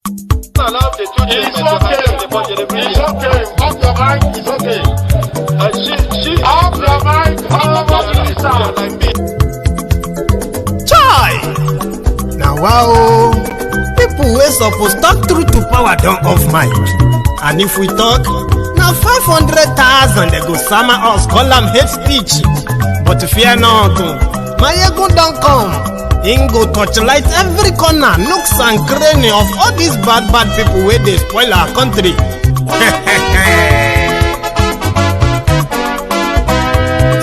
Allow the children It's okay. Off your mind. It's okay. she Off your mind. Chai! Now wow! People wey suppose talk truth to power don't off mic. And if we talk, now 500,000 they go summer us, call them hate speech. But fear not, Maiyegun don't come. Ingo torchlight every corner, nooks and cranny of all these bad people where they spoil our country.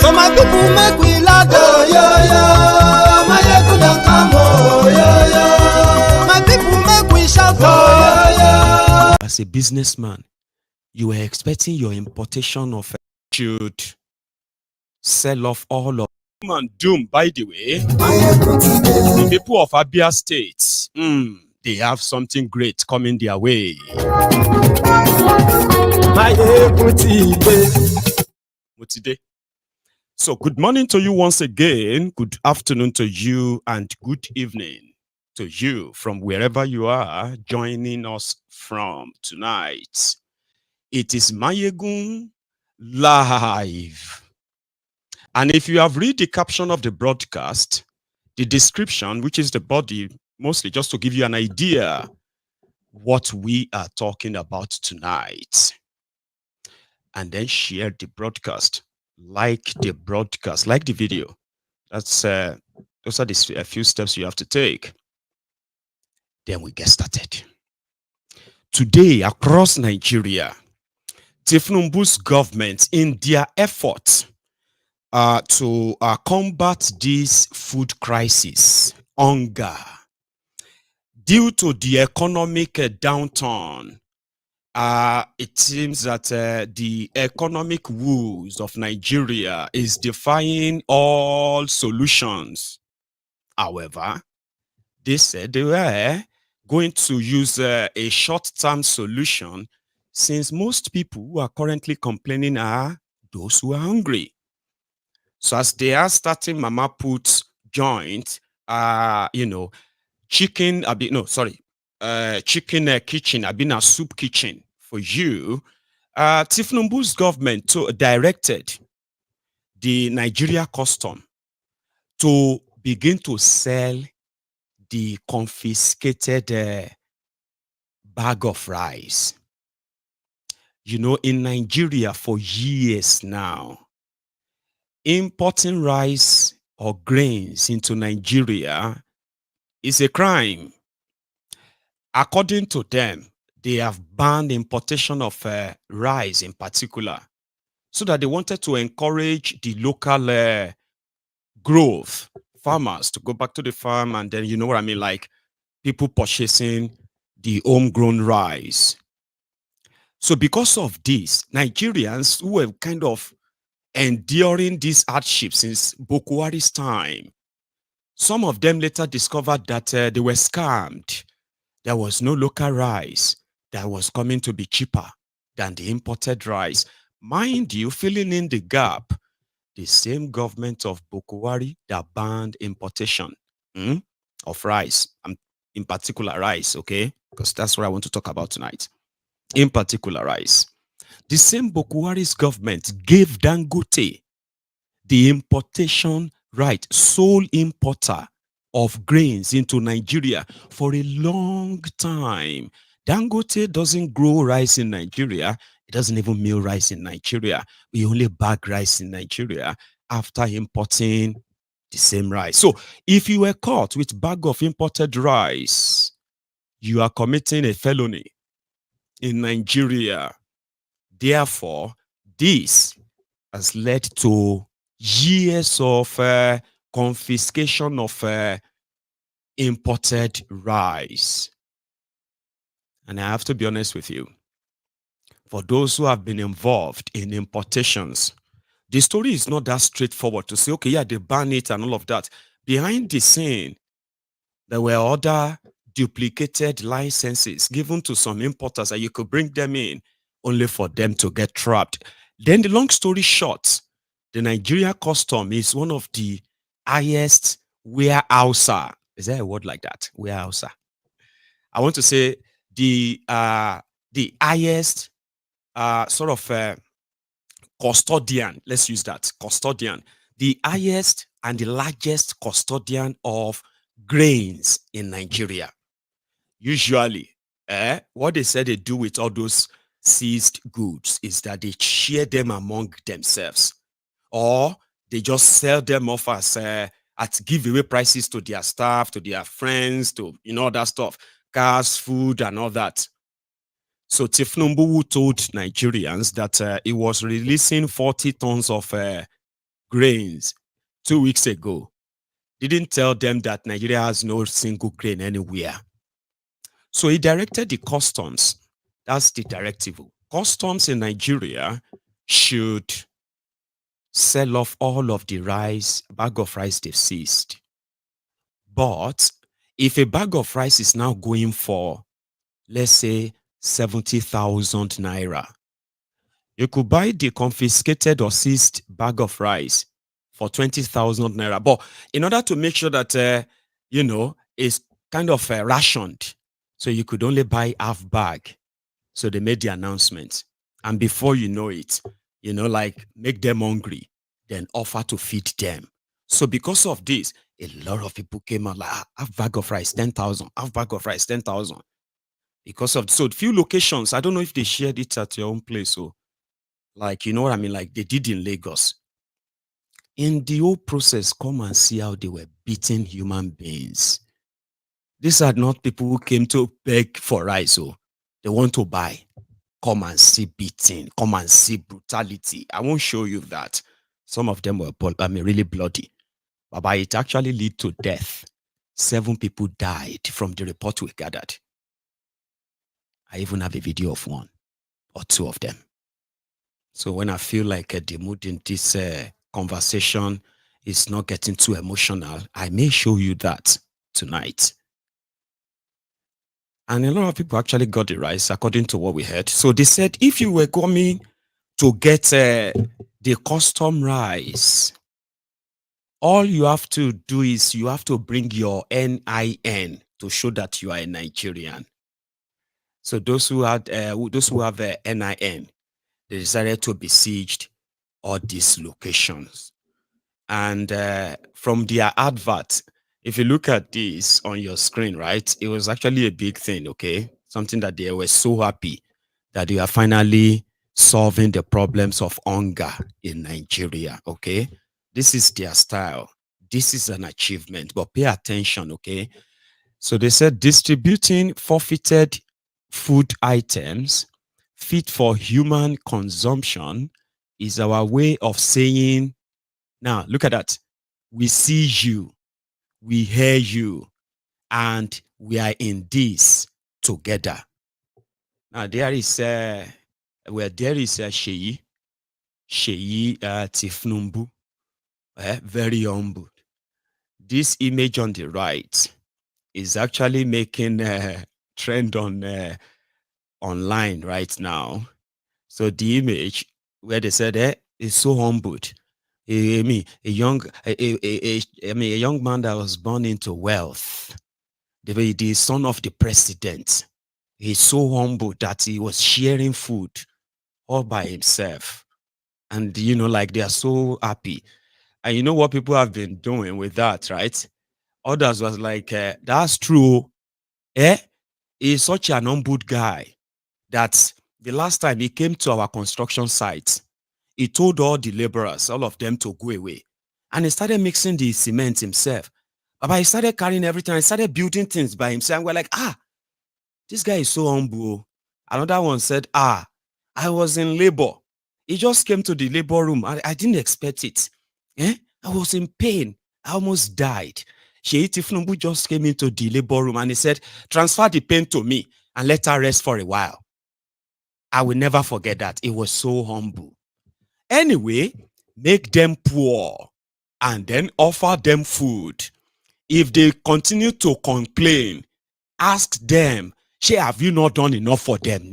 So my people make we laugh, oh yo yo. Maiyegun don't come, oh yo yo. My people make we shout, oh yo yo. As a businessman, you were expecting your importation of should sell off all of and doom. By the way, the people of Abia State, they have something great coming their way. So good morning to you once again, good afternoon to you, and good evening to you from wherever you are joining us from tonight. It is Maiyegun live. And if you have read the caption of the broadcast, the description, which is the body, mostly just to give you an idea what we are talking about tonight. And then share the broadcast, like the broadcast, like the video. That's those are a few steps you have to take. Then we get started. Today, across Nigeria, Tinubu's government, in their efforts to combat this food crisis, hunger, due to the economic downturn, it seems that the economic woes of Nigeria is defying all solutions. However, they said they were going to use a short-term solution, since most people who are currently complaining are those who are hungry. So as they are starting mama put joint, chicken, chicken kitchen, a soup kitchen for you. Tinubu's government directed the Nigeria custom to begin to sell the confiscated bag of rice. You know, in Nigeria for years now, importing rice or grains into Nigeria is a crime. According to them, they have banned importation of rice in particular, so that they wanted to encourage the local growth, farmers to go back to the farm, and then, you know what I mean, like people purchasing the homegrown rice. So because of this, Nigerians who have kind of enduring these hardships since Boko Haram's time, some of them later discovered that they were scammed. There was no local rice that was coming to be cheaper than the imported rice. Mind you, filling in the gap, the same government of Boko Haram that banned importation of rice, in particular rice, okay? Because that's what I want to talk about tonight. In particular rice. The same Boko Haram's government gave Dangote the importation right, sole importer of grains into Nigeria for a long time. Dangote doesn't grow rice in Nigeria. It doesn't even mill rice in Nigeria. We only bag rice in Nigeria after importing the same rice. So if you were caught with bag of imported rice, you are committing a felony in Nigeria. Therefore, this has led to years of confiscation of imported rice. And I have to be honest with you, for those who have been involved in importations, the story is not that straightforward to say, okay, yeah, they ban it and all of that. Behind the scene, there were other duplicated licenses given to some importers that you could bring them in only for them to get trapped. Then the long story short, the Nigeria custom is one of the highest warehouser. Is there a word like that? Warehouser. I want to say the highest sort of custodian, let's use that, custodian, the highest and the largest custodian of grains in Nigeria. Usually, what they say they do with all those seized goods is that they share them among themselves, or they just sell them off as at giveaway prices to their staff, to their friends, to that stuff, cars, food, and all that. So Tifnumbu told Nigerians that he was releasing 40 tons of grains 2 weeks ago. Didn't tell them that Nigeria has no single grain anywhere. So he directed the customs. That's the directive. Customs in Nigeria should sell off all of the bag of rice they've seized. But if a bag of rice is now going for, let's say, 70,000 naira, you could buy the confiscated or seized bag of rice for 20,000 naira. But in order to make sure that, it's kind of rationed, so you could only buy half bag. So they made the announcement. And before you know it, like make them hungry, then offer to feed them. So because of this, a lot of people came out like, half bag of rice, 10,000, half bag of rice, 10,000. Because of, so few locations, I don't know if they shared it at your own place. So like, you know what I mean? Like they did in Lagos. In the whole process, come and see how they were beating human beings. These are not people who came to beg for rice. So they want to buy. Come and see beating. Come and see brutality. I won't show you that. Some of them were really bloody. But it actually led to death. 7 people died from the report we gathered. I even have a video of 1 or 2 of them. So when I feel like the mood in this conversation is not getting too emotional, I may show you that tonight. And a lot of people actually got the rice according to what we heard. So they said, if you were coming to get the custom rice, all you have to do is you have to bring your NIN to show that you are a Nigerian. So those who have NIN, they decided to besiege all these locations. And from their advert, if you look at this on your screen, right, it was actually a big thing, okay? Something that they were so happy that they are finally solving the problems of hunger in Nigeria, okay? This is their style. This is an achievement, but pay attention, okay? So they said distributing forfeited food items fit for human consumption is our way of saying, now look at that. We see you, we hear you, and we are in this together. Now there is Sheyi Tifnumbu, very humble. This image on the right is actually making a trend on online right now. So the image where they said is so humbled. A young man that was born into wealth, the son of the president. He's so humble that he was sharing food all by himself. And like they are so happy. And you know what people have been doing with that, right? Others was like, that's true. He's such an humble guy that the last time he came to our construction site, he told all the laborers, all of them, to go away. And he started mixing the cement himself. But he started carrying everything. He started building things by himself. And we're like, this guy is so humble. Another one said, I was in labor. He just came to the labor room. I didn't expect it. I was in pain. I almost died. Sheyi Tifnumbu just came into the labor room and he said, transfer the pain to me and let her rest for a while. I will never forget that. It was so humble. Anyway, make them poor and then offer them food. If they continue to complain, ask them, "Shey, have you not done enough for them?"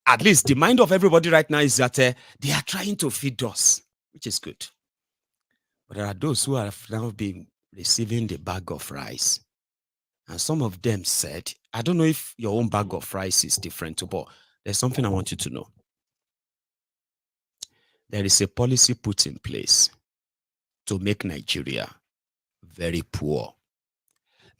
At least the mind of everybody right now is that they are trying to feed us, which is good. But there are those who have now been receiving the bag of rice And some of them said, I don't know if your own bag of rice is different, but there's something I want you to know. There is a policy put in place to make Nigeria very poor.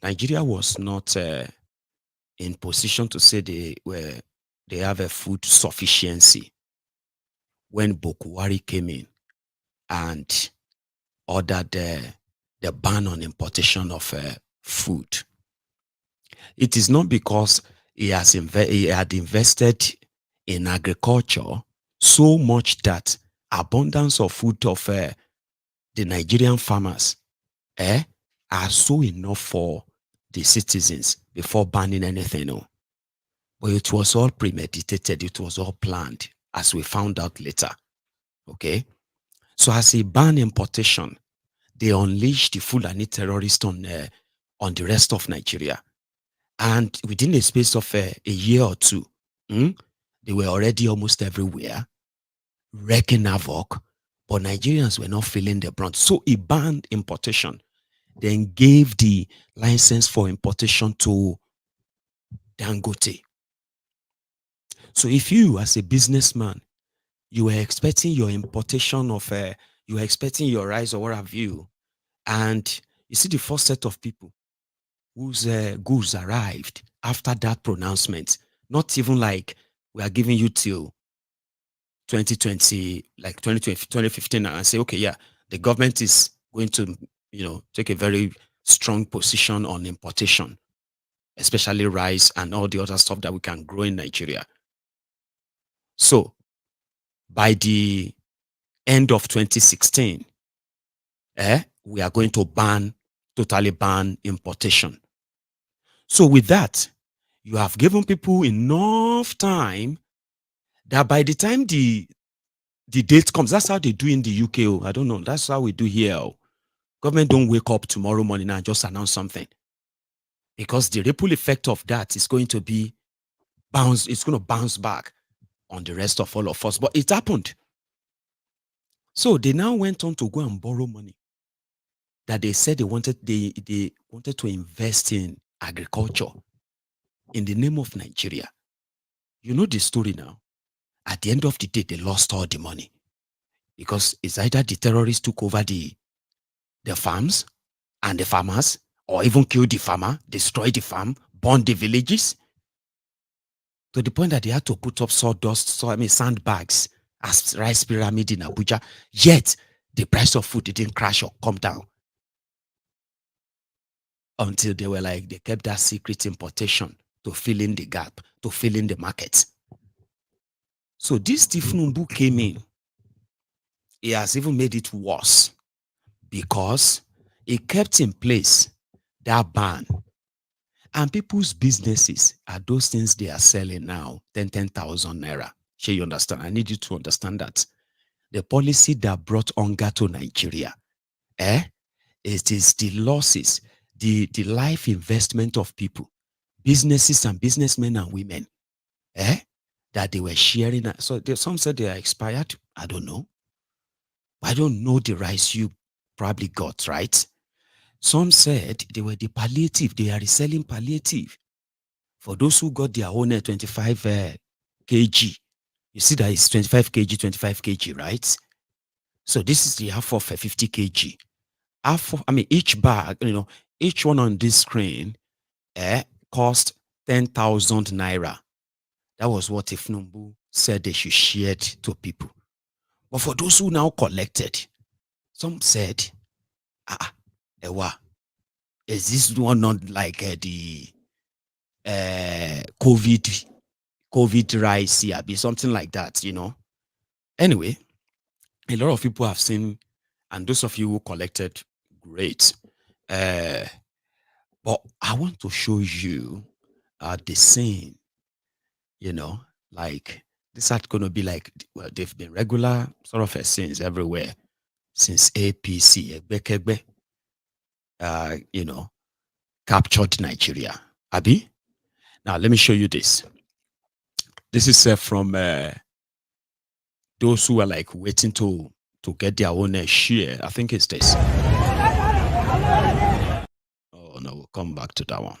Nigeria was not in position to say they have a food sufficiency when Bokuwari came in and ordered the ban on importation of food. It is not because he had invested in agriculture so much that abundance of food of the Nigerian farmers are so enough for the citizens before banning anything. No. But it was all premeditated. It was all planned, as we found out later. Okay? So as he banned importation, they unleashed the Fulani terrorists on the rest of Nigeria. And within a space of a year or two, they were already almost everywhere, wreaking havoc, but Nigerians were not feeling the brunt. So he banned importation, then gave the license for importation to Dangote. So if you, as a businessman, you were expecting your importation of, you were expecting your rice or what have you, and you see the first set of people whose goods arrived after that pronouncement, not even like we are giving you till 2020, like 2020, 2015, and say, okay, yeah, the government is going to, take a very strong position on importation, especially rice and all the other stuff that we can grow in Nigeria. So by the end of 2016, we are going to totally ban importation. So with that, you have given people enough time that by the time the date comes, that's how they do in the UK. Oh, I don't know. That's how we do here. Oh. Government don't wake up tomorrow morning and just announce something. Because the ripple effect of that is going to be it's going to bounce back on the rest of all of us. But it happened. So they now went on to go and borrow money that they said they wanted to invest in agriculture in the name of Nigeria. You know the story now. At the end of the day, they lost all the money because it's either the terrorists took over the farms and the farmers, or even killed the farmer, destroyed the farm, burned the villages, to the point that they had to put up sandbags as rice pyramid in Abuja. Yet the price of food didn't crash or come down until they kept that secret importation to fill in the gap, to fill in the market. So this Tifnumbu came in. He has even made it worse because he kept in place that ban. And people's businesses are those things they are selling now, 10,000 naira. Sure, you understand? I need you to understand that. The policy that brought hunger to Nigeria, it is the losses, the life investment of people, businesses and businessmen and women, that they were sharing. So some said they are expired. I don't know. I don't know the rice you probably got, right? Some said they were the palliative. They are reselling palliative. For those who got their own 25 kg, you see that it's 25 kg, 25 kg, right? So this is the half of 50 kg. Each bag, each one on this screen cost 10,000 naira. That was what Ifnumbu said they should share it to people. But for those who now collected, some said, Ewa, is this one not like the COVID rise here? Be something like that, Anyway, a lot of people have seen, and those of you who collected, great. But I want to show you the scene, like this is going to be like, well, they've been regular sort of scenes everywhere since APC, captured Nigeria. Abi? Now, let me show you this. This is from those who are like waiting to get their own share. I think it's this. Oh, no, we'll come back to that one.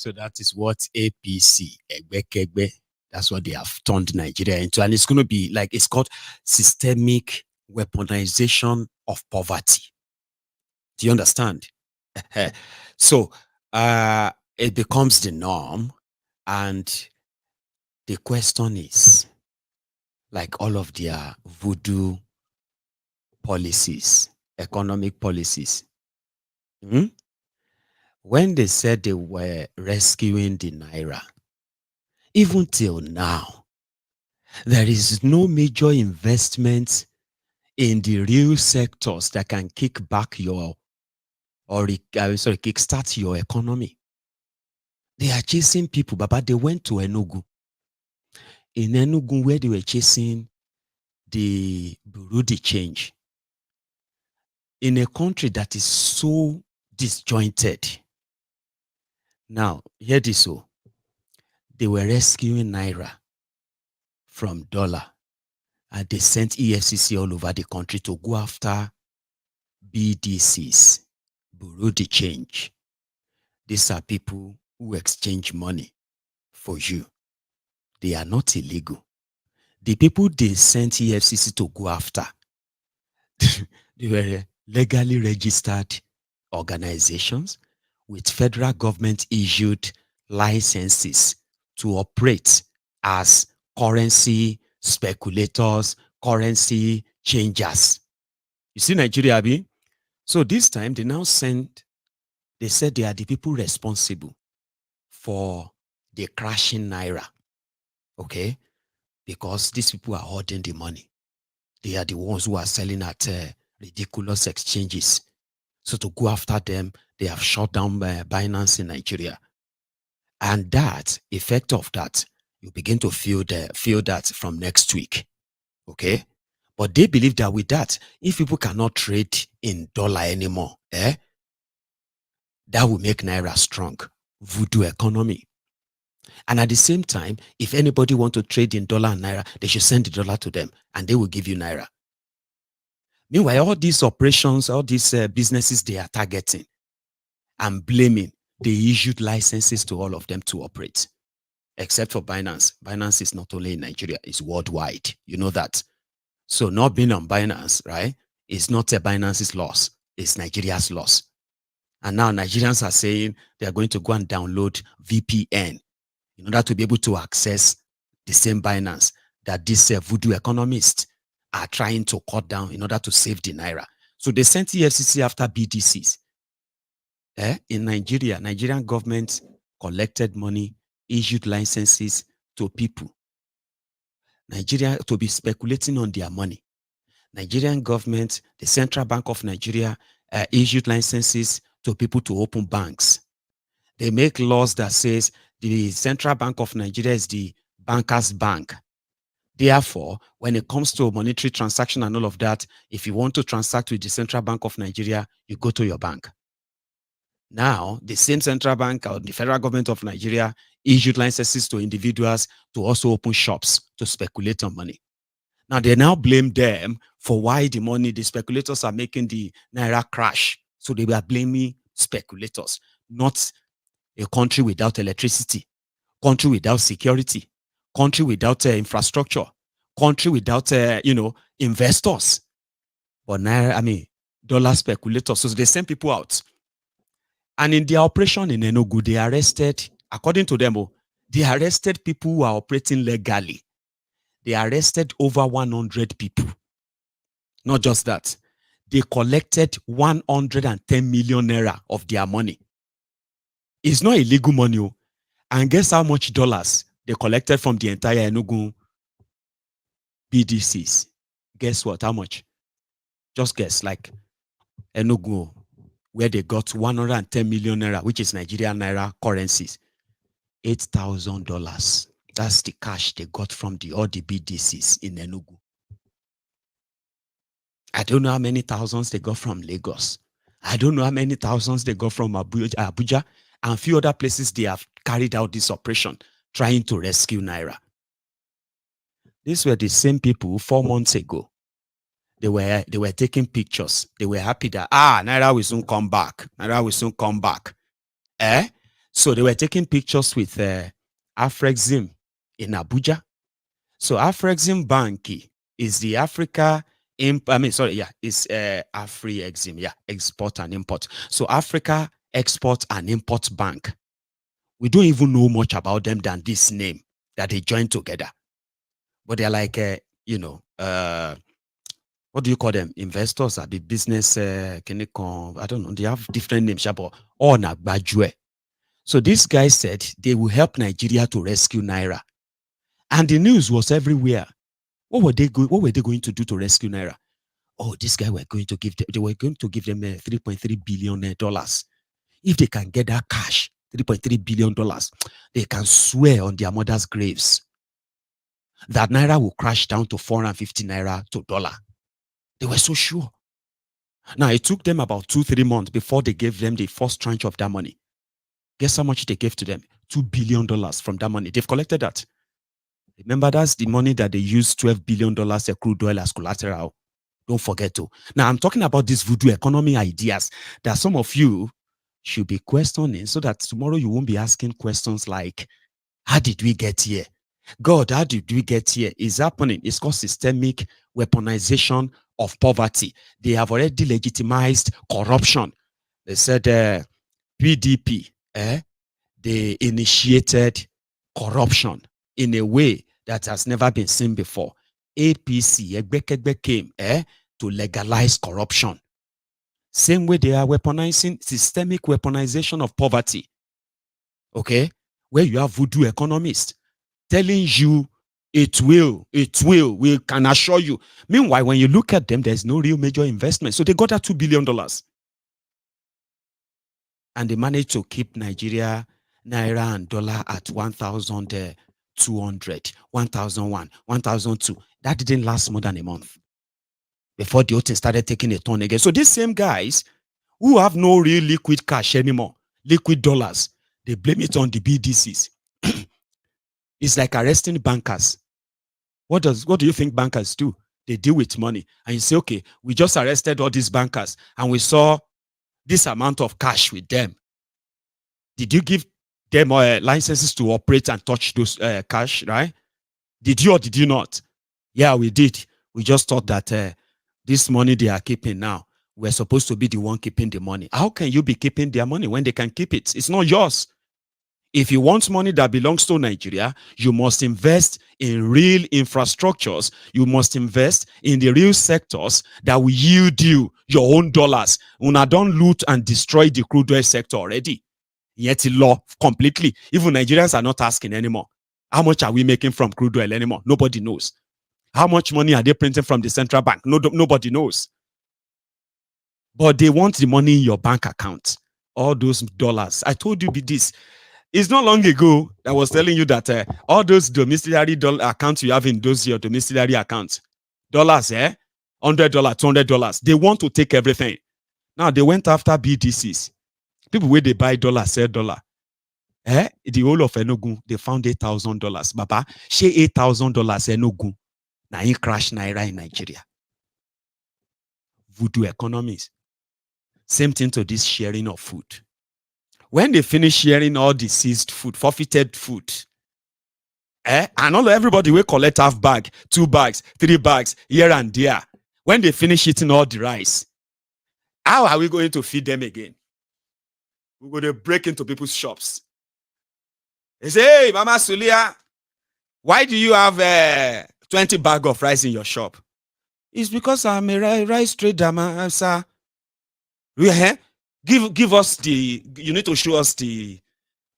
So that is what APC, Egbekegbe, that's what they have turned Nigeria into. And it's going to be like, it's called systemic weaponization of poverty. Do you understand? So it becomes the norm. And the question is, like all of their voodoo policies, economic policies, when they said they were rescuing the Naira, even till now, there is no major investment in the real sectors that can kick back your, or kickstart your economy. They are chasing people, but they went to Enugu. In Enugu, where they were chasing the Bureau de change, in a country that is so disjointed. Now, hear this. So they were rescuing Naira from dollar, and they sent EFCC all over the country to go after BDCs, Bureau de change. These are people who exchange money for you. They are not illegal. The people they sent EFCC to go after, they were legally registered organizations with federal government issued licenses to operate as currency speculators, currency changers. You see Nigeria, Abi? So this time they now they said they are the people responsible for the crashing Naira. Okay? Because these people are hoarding the money. They are the ones who are selling at ridiculous exchanges. So to go after them, they have shut down Binance in Nigeria. And that effect of that, you begin to feel that from next week. Okay? But they believe that with that, if people cannot trade in dollar anymore, that will make Naira strong. Voodoo economy. And at the same time, if anybody want to trade in dollar and Naira, they should send the dollar to them and they will give you Naira. Meanwhile, all these operations, all these businesses they are targeting and blaming, they issued licenses to all of them to operate. Except for Binance. Binance is not only in Nigeria, it's worldwide. You know that. So not being on Binance, right, is not a Binance's loss. It's Nigeria's loss. And now Nigerians are saying they are going to go and download VPN in order to be able to access the same Binance that these voodoo economists are trying to cut down in order to save the Naira. So they sent EFCC after BDCs. In Nigeria, Nigerian government collected money, issued licenses to people. Nigeria to be speculating on their money. Nigerian government, the Central Bank of Nigeria, issued licenses to people to open banks. They make laws that says the Central Bank of Nigeria is the banker's bank. Therefore, when it comes to monetary transaction and all of that, if you want to transact with the Central Bank of Nigeria, you go to your bank. Now, the same Central Bank or the federal government of Nigeria issued licenses to individuals to also open shops to speculate on money. Now, they now blame them for why the speculators are making the Naira crash. So they were blaming speculators, not a country without electricity, country without security, country without infrastructure, country without, investors. But Naira, dollar speculators. So they send people out. And in their operation in Enugu, they arrested according to them, they arrested people who are operating legally. They arrested over 100 people. Not just that, they collected 110 million naira of their money. It's not illegal money. And guess how much dollars they collected from the entire Enugu BDCs? Guess what? How much? Just guess, like Enugu, where they got 110 million naira, which is Nigerian naira currencies. $8,000. That's the cash they got from all the BDCs in Enugu. I don't know how many thousands they got from Lagos. I don't know how many thousands they got from Abuja and a few other places they have carried out this operation trying to rescue Naira. These were the same people 4 months ago. They were taking pictures. They were happy that, Naira will soon come back. Naira will soon come back. So they were taking pictures with Afrexim in Abuja. So Afrexim Bank is the Africa, it's Afrexim, export and import. So Africa Export and Import Bank. We don't even know much about them than this name that they joined together. But they're like, what do you call them? Investors at the business, I don't know, they have different names, but all Nagbajue. So this guy said they will help Nigeria to rescue Naira. And the news was everywhere. What were they going to do to rescue Naira? Oh, this guy were going to give them $3.3 billion. If they can get that cash, $3.3 billion, they can swear on their mother's graves that Naira will crash down to 450 Naira to dollar. They were so sure. Now, it took them about 2-3 months before they gave them the first tranche of that money. Guess how much they gave to them? $2 billion from that money. They've collected that. Remember, that's the money that they used $12 billion crude oil as collateral. Don't forget to. Now, I'm talking about these voodoo economy ideas that some of you should be questioning so that tomorrow you won't be asking questions like, how did we get here? God, how did we get here? It's happening. It's called systemic weaponization of poverty. They have already legitimized corruption. They said PDP, they initiated corruption in a way that has never been seen before. APC, Egbekegbe came to legalize corruption. Same way they are weaponizing, systemic weaponization of poverty. Okay? Where you have voodoo economists telling you it will, we can assure you. Meanwhile, when you look at them, there's no real major investment. So they got that $2 billion. And they managed to keep Nigeria, Naira and dollar at 1,200, 1,001, 1,002. That didn't last more than a month before the thing started taking a turn again. So these same guys who have no real liquid cash anymore, liquid dollars, they blame it on the BDCs. It's like arresting bankers. What do you think bankers do? They deal with money. And you say, okay, we just arrested all these bankers and we saw this amount of cash with them. Did you give them licenses to operate and touch those cash, right? Did you or did you not? Yeah, we did. We just thought that this money they are keeping now, we're supposed to be the one keeping the money. How can you be keeping their money when they can keep it? It's not yours. If you want money that belongs to Nigeria, you must invest in real infrastructures. You must invest in the real sectors that will yield you your own dollars. Una don't loot and destroy the crude oil sector already. Yet law completely. Even Nigerians are not asking anymore. How much are we making from crude oil anymore? Nobody knows. How much money are they printing from the central bank? Nobody knows. But they want the money in your bank account. All those dollars. I told you this. It's not long ago I was telling you that all those domiciliary accounts you have in those your domiciliary accounts, dollars, $100, $200, they want to take everything. Now they went after BDCs. People where they buy dollar, sell dollar. The whole of Enugu, they found $8,000. Baba, share $8,000 Enugu. Now he crash Naira in Nigeria. Voodoo economies. Same thing to this sharing of food. When they finish sharing all the seized food, forfeited food, and everybody will collect half bag, 2 bags, 3 bags, here and there. When they finish eating all the rice, how are we going to feed them again? We're going to break into people's shops. They say, hey, Mama Sulia, why do you have 20 bag of rice in your shop? It's because I'm a rice trader, man, sir. Give us you need to show us the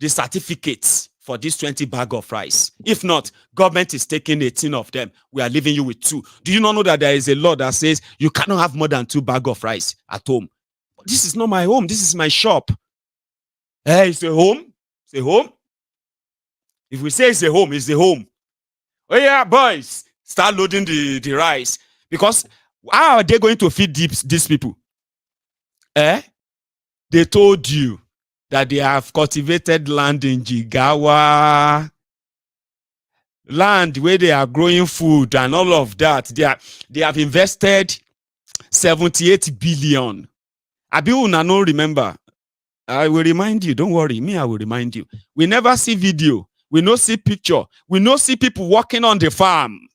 certificates for this 20 bag of rice. If not, government is taking 18 of them. We are leaving you with 2. Do you not know that there is a law that says you cannot have more than 2 bag of rice at home? This is not my home. This is my shop. It's a home. It's a home. If we say it's a home, it's a home. Oh yeah, boys, start loading the rice. Because how are they going to feed these people? They told you that they have cultivated land in Jigawa, land where they are growing food and all of that. They have invested 78 billion. Abiuna no remember. I will remind you. Don't worry. Me, I will remind you. We never see video. We no see picture. We no see people working on the farm.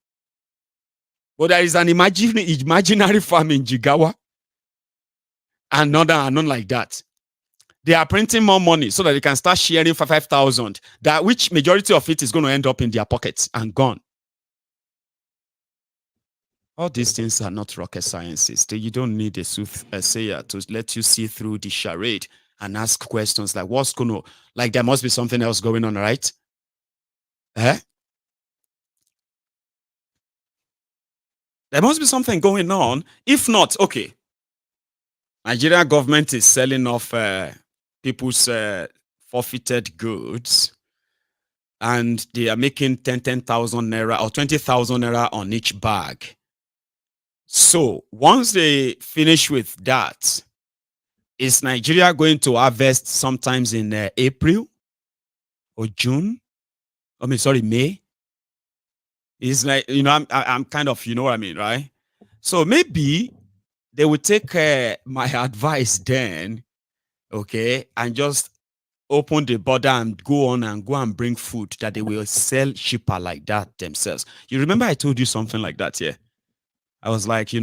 But there is an imaginary farm in Jigawa. And none like that. They are printing more money so that they can start sharing for 5,000. That which majority of it is going to end up in their pockets and gone. All these things are not rocket sciences. You don't need a soothsayer to let you see through the charade and ask questions like, what's going on? Like there must be something else going on, right? There must be something going on. If not, okay. Nigeria government is selling off people's forfeited goods, and they are making 10,000 naira or 20,000 naira on each bag. So once they finish with that, is Nigeria going to harvest sometimes in April or June? I mean, sorry, May. It's like, I'm kind of, you know what I mean, right? So maybe they will take my advice then, okay, and just open the border and go and bring food that they will sell cheaper like that themselves. You remember I told you something like that, yeah? I was like,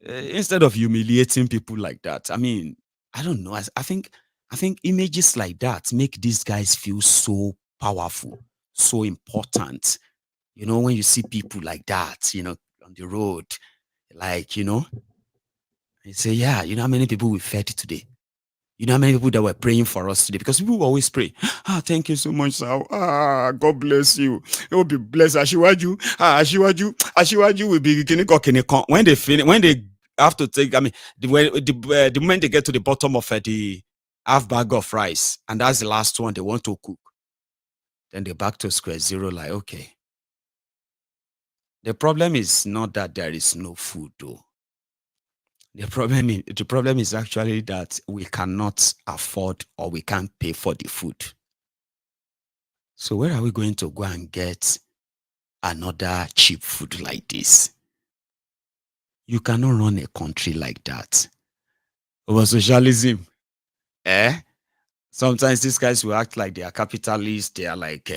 instead of humiliating people like that, I mean, I don't know. I think images like that make these guys feel so powerful, so important. When you see people like that, on the road, like, you say, yeah, you know how many people we fed today? You know how many people that were praying for us today? Because people always pray. Thank you so much, sir. God bless you. It will be blessed. Ashiwaju will be when they finish, when they have to take, I mean, the moment they get to the bottom of the half bag of rice, and that's the last one they want to cook, then they're back to square zero, like, okay. The problem is not that there is no food, though. The problem is actually that we cannot afford or we can't pay for the food. So where are we going to go and get another cheap food like this? You cannot run a country like that. Over socialism, sometimes these guys will act like they are capitalists. They are like,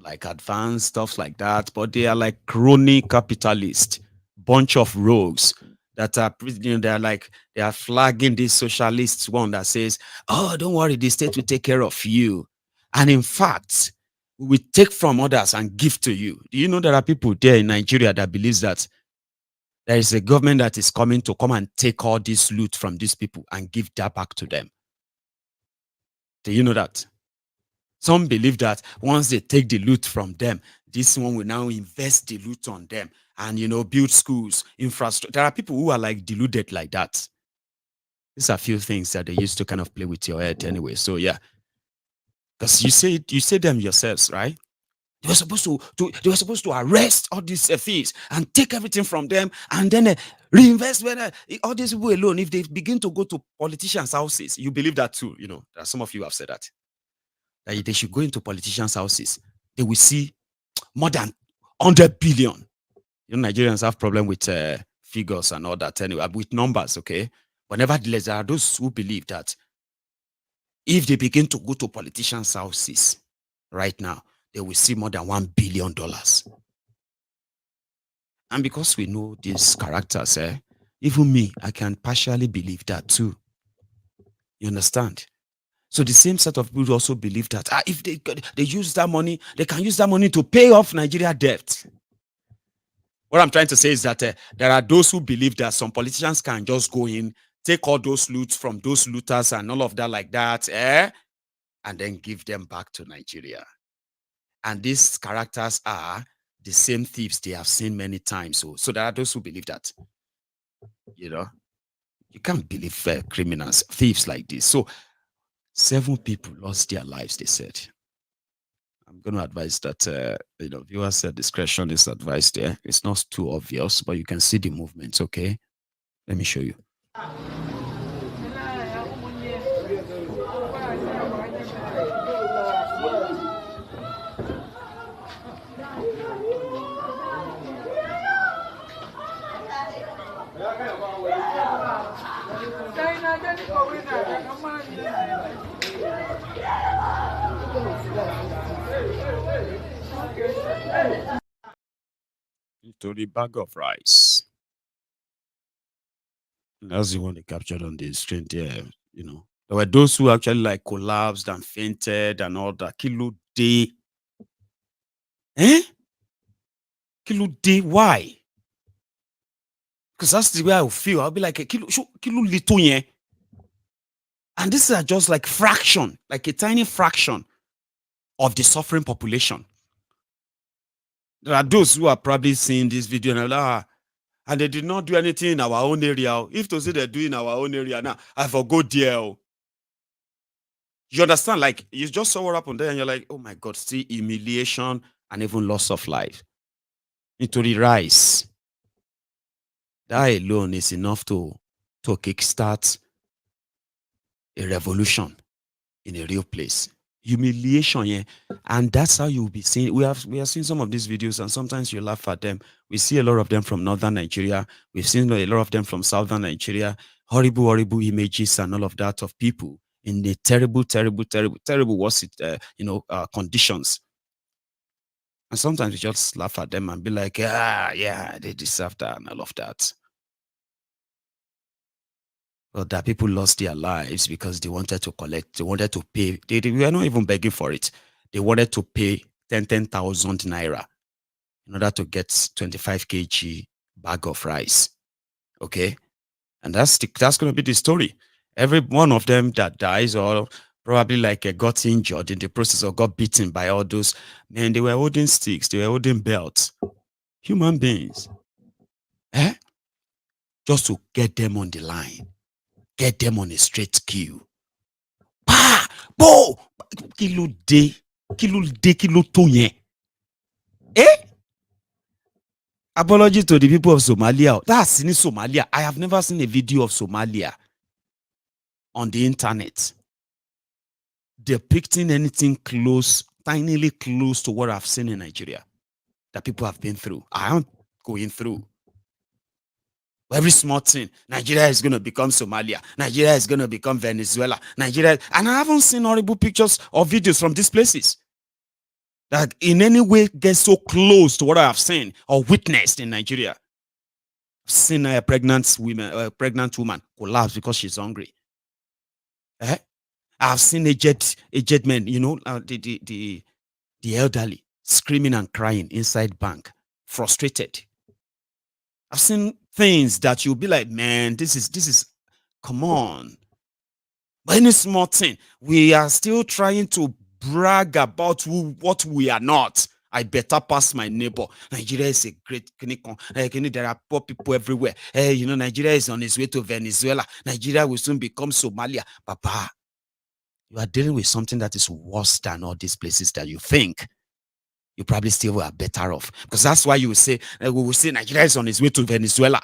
like advanced stuff like that. But they are like crony capitalists, bunch of rogues that are, they are flagging this socialist one that says, oh, don't worry, the state will take care of you. And in fact, we take from others and give to you. Do you know there are people there in Nigeria that believes that there is a government that is coming to come and take all this loot from these people and give that back to them? Do you know that? Some believe that once they take the loot from them, this one will now invest the loot on them and, build schools, infrastructure. There are people who are like deluded like that. These are a few things that they used to kind of play with your head anyway. So yeah, because you say them yourselves, right? They were supposed to arrest all these thieves and take everything from them and then reinvest all these people alone. If they begin to go to politicians' houses, you believe that too. Some of you have said that they should go into politicians' houses. They will see more than 100 billion. Nigerians have problem with figures and all that anyway, with numbers, okay? But nevertheless, there are those who believe that if they begin to go to politicians' houses right now, they will see more than $1 billion. And because we know these characters, even me, I can partially believe that too. You understand? So the same set of people also believe that if they use that money, they can use that money to pay off Nigeria debt. What I'm trying to say is that there are those who believe that some politicians can just go in, take all those loots from those looters and all of that like that, and then give them back to Nigeria. And these characters are the same thieves they have seen many times. So there are those who believe that, you can't believe criminals, thieves like this. So 7 people lost their lives, they said. I'm going to advise that, viewers said discretion is advised there. It's not too obvious, but you can see the movements, okay? Let me show you. To the bag of rice. That's the one they captured on the screen there, There were those who actually like collapsed and fainted and all that. Kilo day. Kilo day, why? Because that's the way I will feel. I'll be like, kilo little, yeah. And this is just like fraction, like a tiny fraction of the suffering population. There are those who are probably seeing this video and like, and they did not do anything in our own area. If to say they're doing our own area now, I forgot there. You understand? Like, you just saw what happened there and you're like, oh my God, see humiliation and even loss of life. Into the rice. That alone is enough to kickstart a revolution in a real place. Humiliation, yeah. And that's how you'll be seeing. We have seen some of these videos, and sometimes you laugh at them. We see a lot of them from northern Nigeria. We've seen a lot of them from southern Nigeria. Horrible, horrible images and all of that of people in the terrible, terrible, terrible, terrible conditions. And sometimes we just laugh at them and be like, yeah, they deserve that and all of that. But that people lost their lives because they wanted to collect, they wanted to pay. They were not even begging for it. They wanted to pay 10,000 naira in order to get 25 kg bag of rice. Okay? And that's going to be the story. Every one of them that dies or probably like got injured in the process or got beaten by all those, man, they were holding sticks, they were holding belts. Human beings. Just to get them on the line. Get them on a straight queue. Kilo to yen. Apology to the people of Somalia. That's in Somalia. I have never seen a video of Somalia on the internet depicting anything close, tinily close to what I've seen in Nigeria that people have been through. I am going through. Every small thing, Nigeria is going to become Somalia. Nigeria is going to become Venezuela. Nigeria, and I haven't seen horrible pictures or videos from these places that in any way get so close to what I have seen or witnessed in Nigeria. I've seen a pregnant woman collapse because she's hungry. I've seen aged men, the elderly screaming and crying inside bank, frustrated. I've seen things that you'll be like, man, this is, come on. But any small thing, we are still trying to brag about what we are not. I better pass my neighbor. Nigeria is a great clinic. There are poor people everywhere. Nigeria is on its way to Venezuela. Nigeria will soon become Somalia. Papa, you are dealing with something that is worse than all these places that you think. You probably still are better off. Because that's why we will say Nigeria is on its way to Venezuela.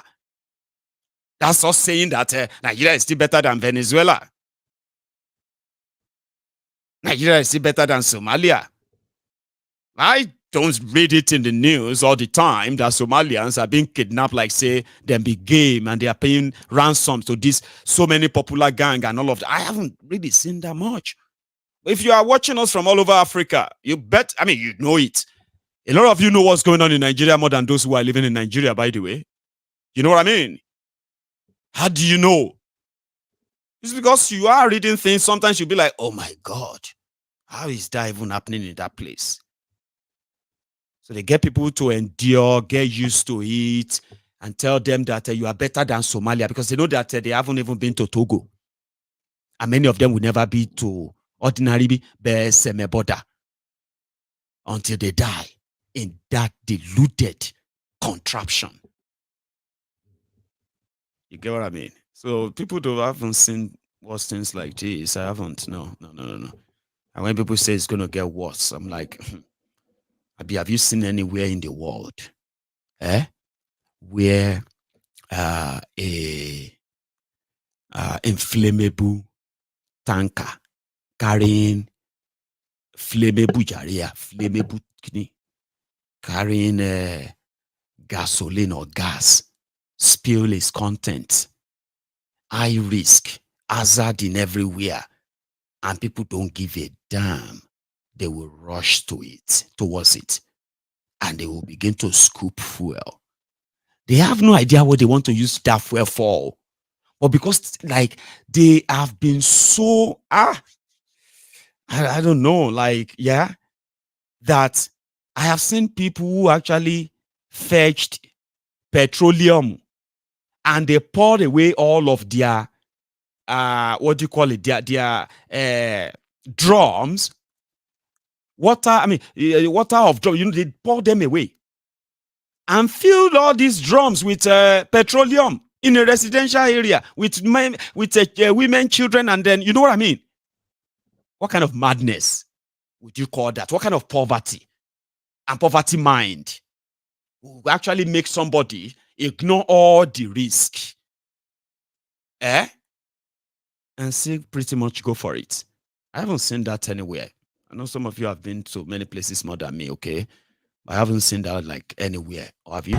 That's us saying that Nigeria is still better than Venezuela. Nigeria is still better than Somalia. I don't read it in the news all the time that Somalians are being kidnapped like, say, them big game and they are paying ransom to this so many popular gang and all of that. I haven't really seen that much. If you are watching us from all over Africa, you know it. A lot of you know what's going on in Nigeria more than those who are living in Nigeria, by the way. You know what I mean? How do you know? It's because you are reading things. Sometimes you'll be like, oh my God, how is that even happening in that place? So they get people to endure, get used to it, and tell them that you are better than Somalia because they know that they haven't even been to Togo. And many of them will never be to ordinary Beseme border until they die in that deluded contraption. You get what I mean? So people who haven't seen worse things like this, I haven't. No. And when people say it's going to get worse, I'm like, have you seen anywhere in the world where a inflammable tanker carrying flammable carrying gasoline or gas spill its contents, high risk, hazard in everywhere, and people don't give a damn? They will rush towards it, and they will begin to scoop fuel. They have no idea what they want to use that fuel for. But because like they have been so I don't know, that I have seen people who actually fetched petroleum and they poured away all of their their drums, water of drums, they pour them away and filled all these drums with petroleum in a residential area with women, children, and then, you know what I mean? What kind of madness would you call that? What kind of poverty and poverty mind will actually make somebody ignore all the risk and still pretty much go for it? I haven't seen that anywhere. I know some of you have been to many places more than me, okay? I haven't seen that like anywhere. Or have you?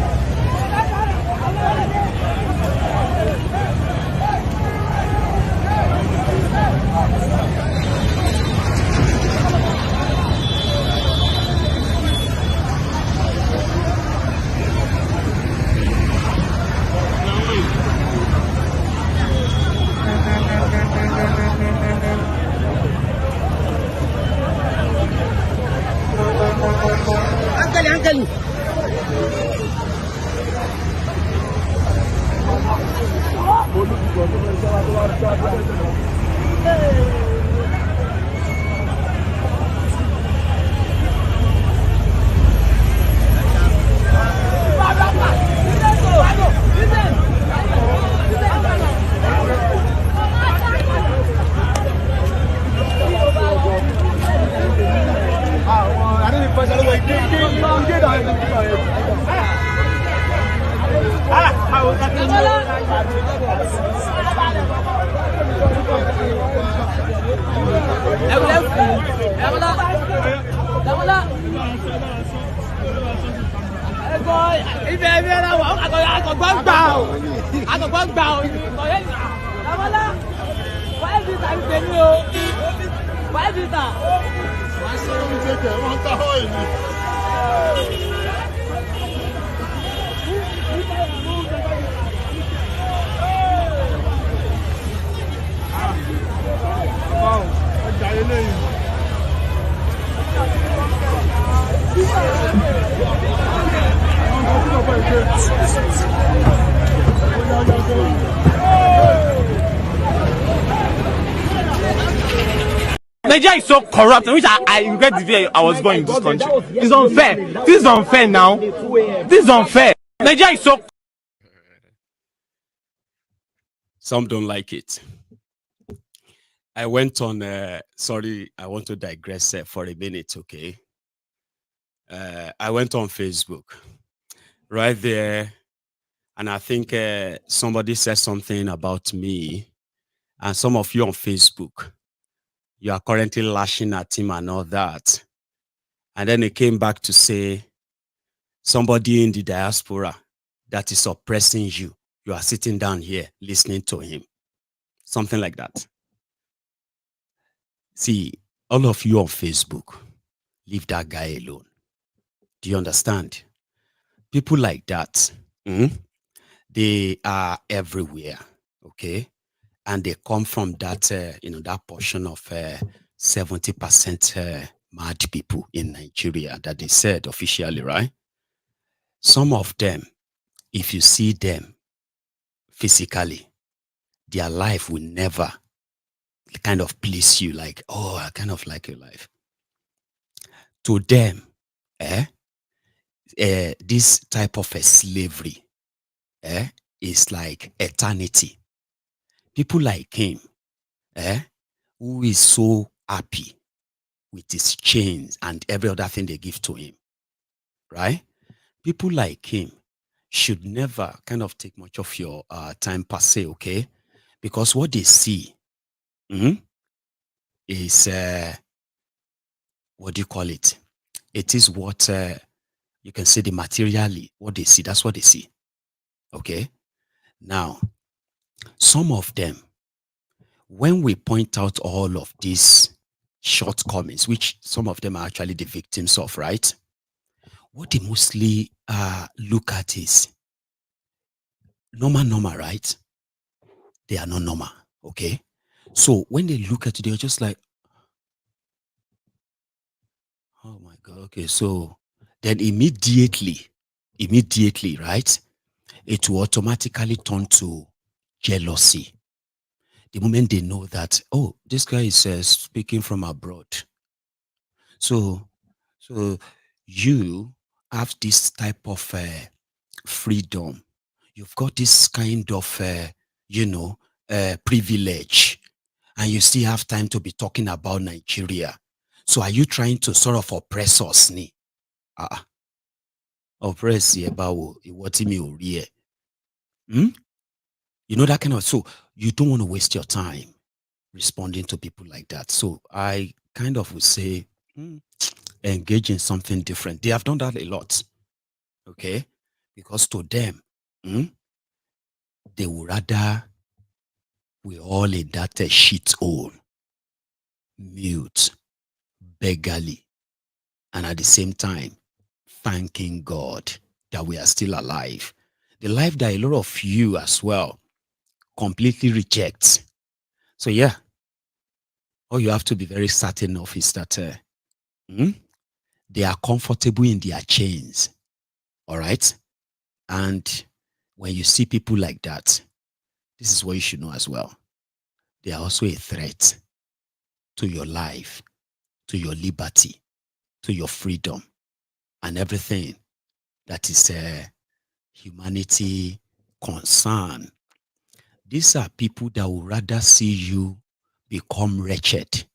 Uncle. Nigeria is so corrupt, which I regret the day I was born in this country. It's unfair. This is unfair now. This is unfair. Nigeria is so. Some don't like it. I went on, sorry, I want to digress for a minute, okay? I went on Facebook, right there, and I think somebody said something about me, and some of you on Facebook, you are currently lashing at him and all that. And then it came back to say, somebody in the diaspora that is oppressing you, you are sitting down here listening to him. Something like that. See, all of you on Facebook, leave that guy alone. Do you understand? People like that, they are everywhere, okay? and they come from that, that portion of 70% mad people in Nigeria that they said officially, right? Some of them, if you see them physically, their life will never kind of please you, like, oh, I kind of like your life. To them, this type of a slavery is like eternity. People like him, who is so happy with his chains and every other thing they give to him, right? People like him should never kind of take much of your time per se, okay? Because what they see is, what do you call it? It is what you can say the materially, what they see, that's what they see, okay? Now, some of them, when we point out all of these shortcomings, which some of them are actually the victims of, right? What they mostly look at is normal, right? They are not normal, okay? So when they look at it, they're just like, oh my God, okay. So then immediately, right? It will automatically turn to jealousy. The moment they know that, oh, this guy is speaking from abroad. So you have this type of freedom. You've got this kind of, privilege, and you still have time to be talking about Nigeria. So are you trying to sort of oppress us? Oppress about what me? You know, that kind of, so you don't want to waste your time responding to people like that. So I kind of would say, engage in something different. They have done that a lot, okay? Because to them, they would rather we all in that shit hole, mute, beggarly, and at the same time, thanking God that we are still alive. The life that a lot of you as well completely reject. So yeah, all you have to be very certain of is that they are comfortable in their chains. All right? And when you see people like that, this is what you should know as well. They are also a threat to your life, to your liberty, to your freedom, and everything that is humanity concern. These are people that would rather see you become wretched,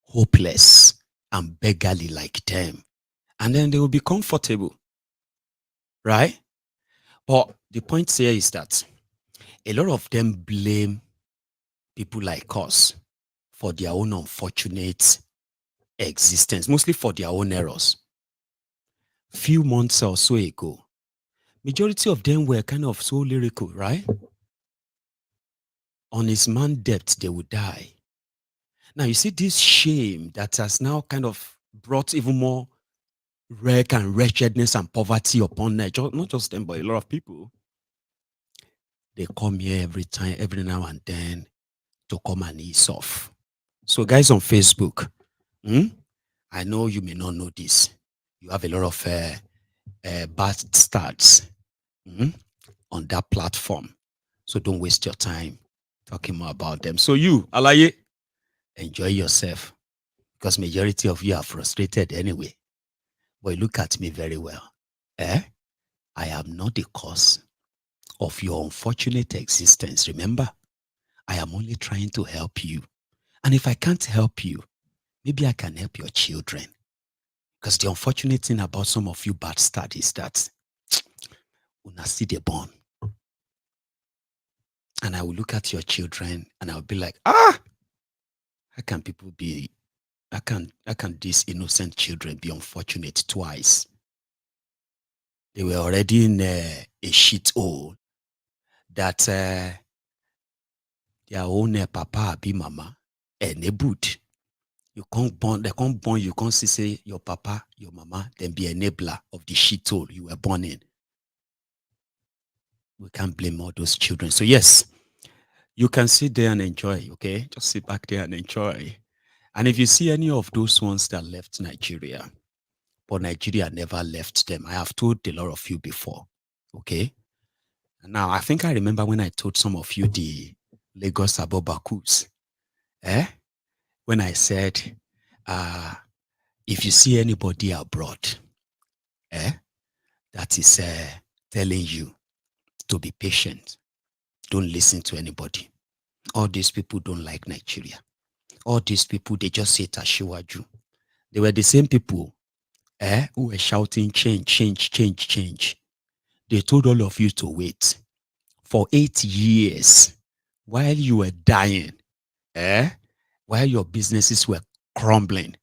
hopeless, and beggarly like them. And then they will be comfortable, right? But the point here is that a lot of them blame people like us for their own unfortunate existence, mostly for their own errors. Few months or so ago, majority of them were kind of so lyrical, right? On his man debt, they would die. Now you see this shame that has now kind of brought even more wreck and wretchedness and poverty upon not just them, but a lot of people. They come here every now and then to come and ease off. So guys on Facebook, I know you may not know this. You have a lot of bad stats on that platform. So don't waste your time talking more about them. So you, Alaye, enjoy yourself, because majority of you are frustrated anyway. But look at me very well. I am not the cause of your unfortunate existence. Remember, I am only trying to help you. And if I can't help you, maybe I can help your children. Because the unfortunate thing about some of you bad studies is that when I see the born, and I will look at your children and I'll be like, how can people be, how can these innocent children be unfortunate twice? They were already in a shit hole that their own papa be mama enabled. You can't born, they can't born, you can't say your papa, your mama, then be enabler of the shit hole you were born in. We can't blame all those children. So yes, You can sit there and enjoy, okay? Just sit back there and enjoy. And if you see any of those ones that left Nigeria, but Nigeria never left them, I have told a lot of you before, okay? Now, I think I remember when I told some of you the Lagos Abobakus, when I said, if you see anybody abroad, that is telling you to be patient, don't listen to anybody. All these people don't like Nigeria. All these people, they just say Tashiwaju. They were the same people who were shouting change, change, change, change. They told all of you to wait for 8 years while you were dying, while your businesses were crumbling,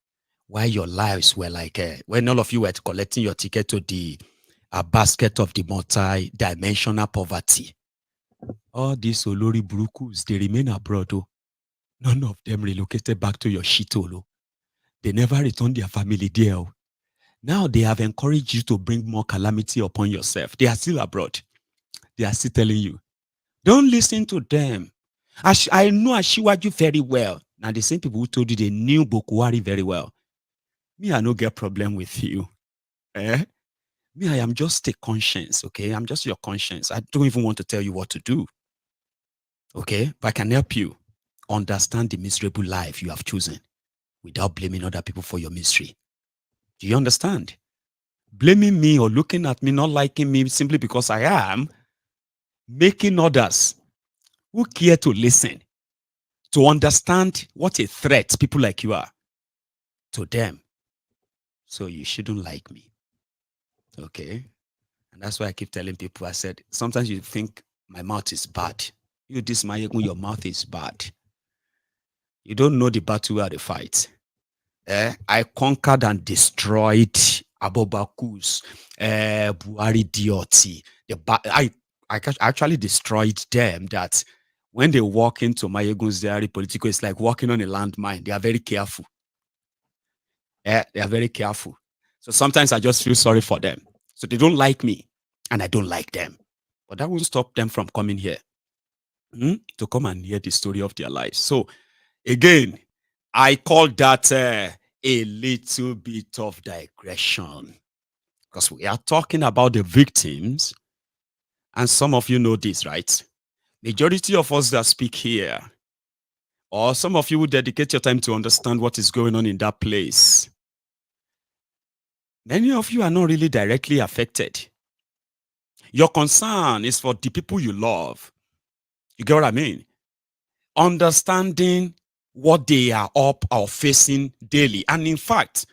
while your lives were like, when all of you were collecting your ticket to the basket of the multi-dimensional poverty. All these Olori Burukus, they remain abroad. Oh. None of them relocated back to your shitolo. They never returned their family there. Oh. Now they have encouraged you to bring more calamity upon yourself. They are still abroad. They are still telling you, don't listen to them. I know Ashiwaju very well. Now the same people who told you they knew Bokuwari very well. Me, I no get problem with you. Me, I am just a conscience, okay? I'm just your conscience. I don't even want to tell you what to do. Okay? But I can help you understand the miserable life you have chosen without blaming other people for your misery. Do you understand? Blaming me or looking at me, not liking me simply because I am making others who care to listen, to understand what a threat people like you are to them. So you shouldn't like me. Okay? And that's why I keep telling people, I said, sometimes you think my mouth is bad. You, this Maiyegun, your mouth is bad. You don't know the battle where they fight. I conquered and destroyed Abobakus, Buhari Dioti. I actually destroyed them that when they walk into MaiyegunsDiary Politico, it's like walking on a landmine. They are very careful. They are very careful. So sometimes I just feel sorry for them. So they don't like me and I don't like them. But that won't stop them from coming here to come and hear the story of their lives. So again, I call that a little bit of digression because we are talking about the victims. And some of you know this, right? Majority of us that speak here, or some of you will dedicate your time to understand what is going on in that place. Many of you are not really directly affected. Your concern is for the people you love. You get what I mean? Understanding what they are up or facing daily. And in fact,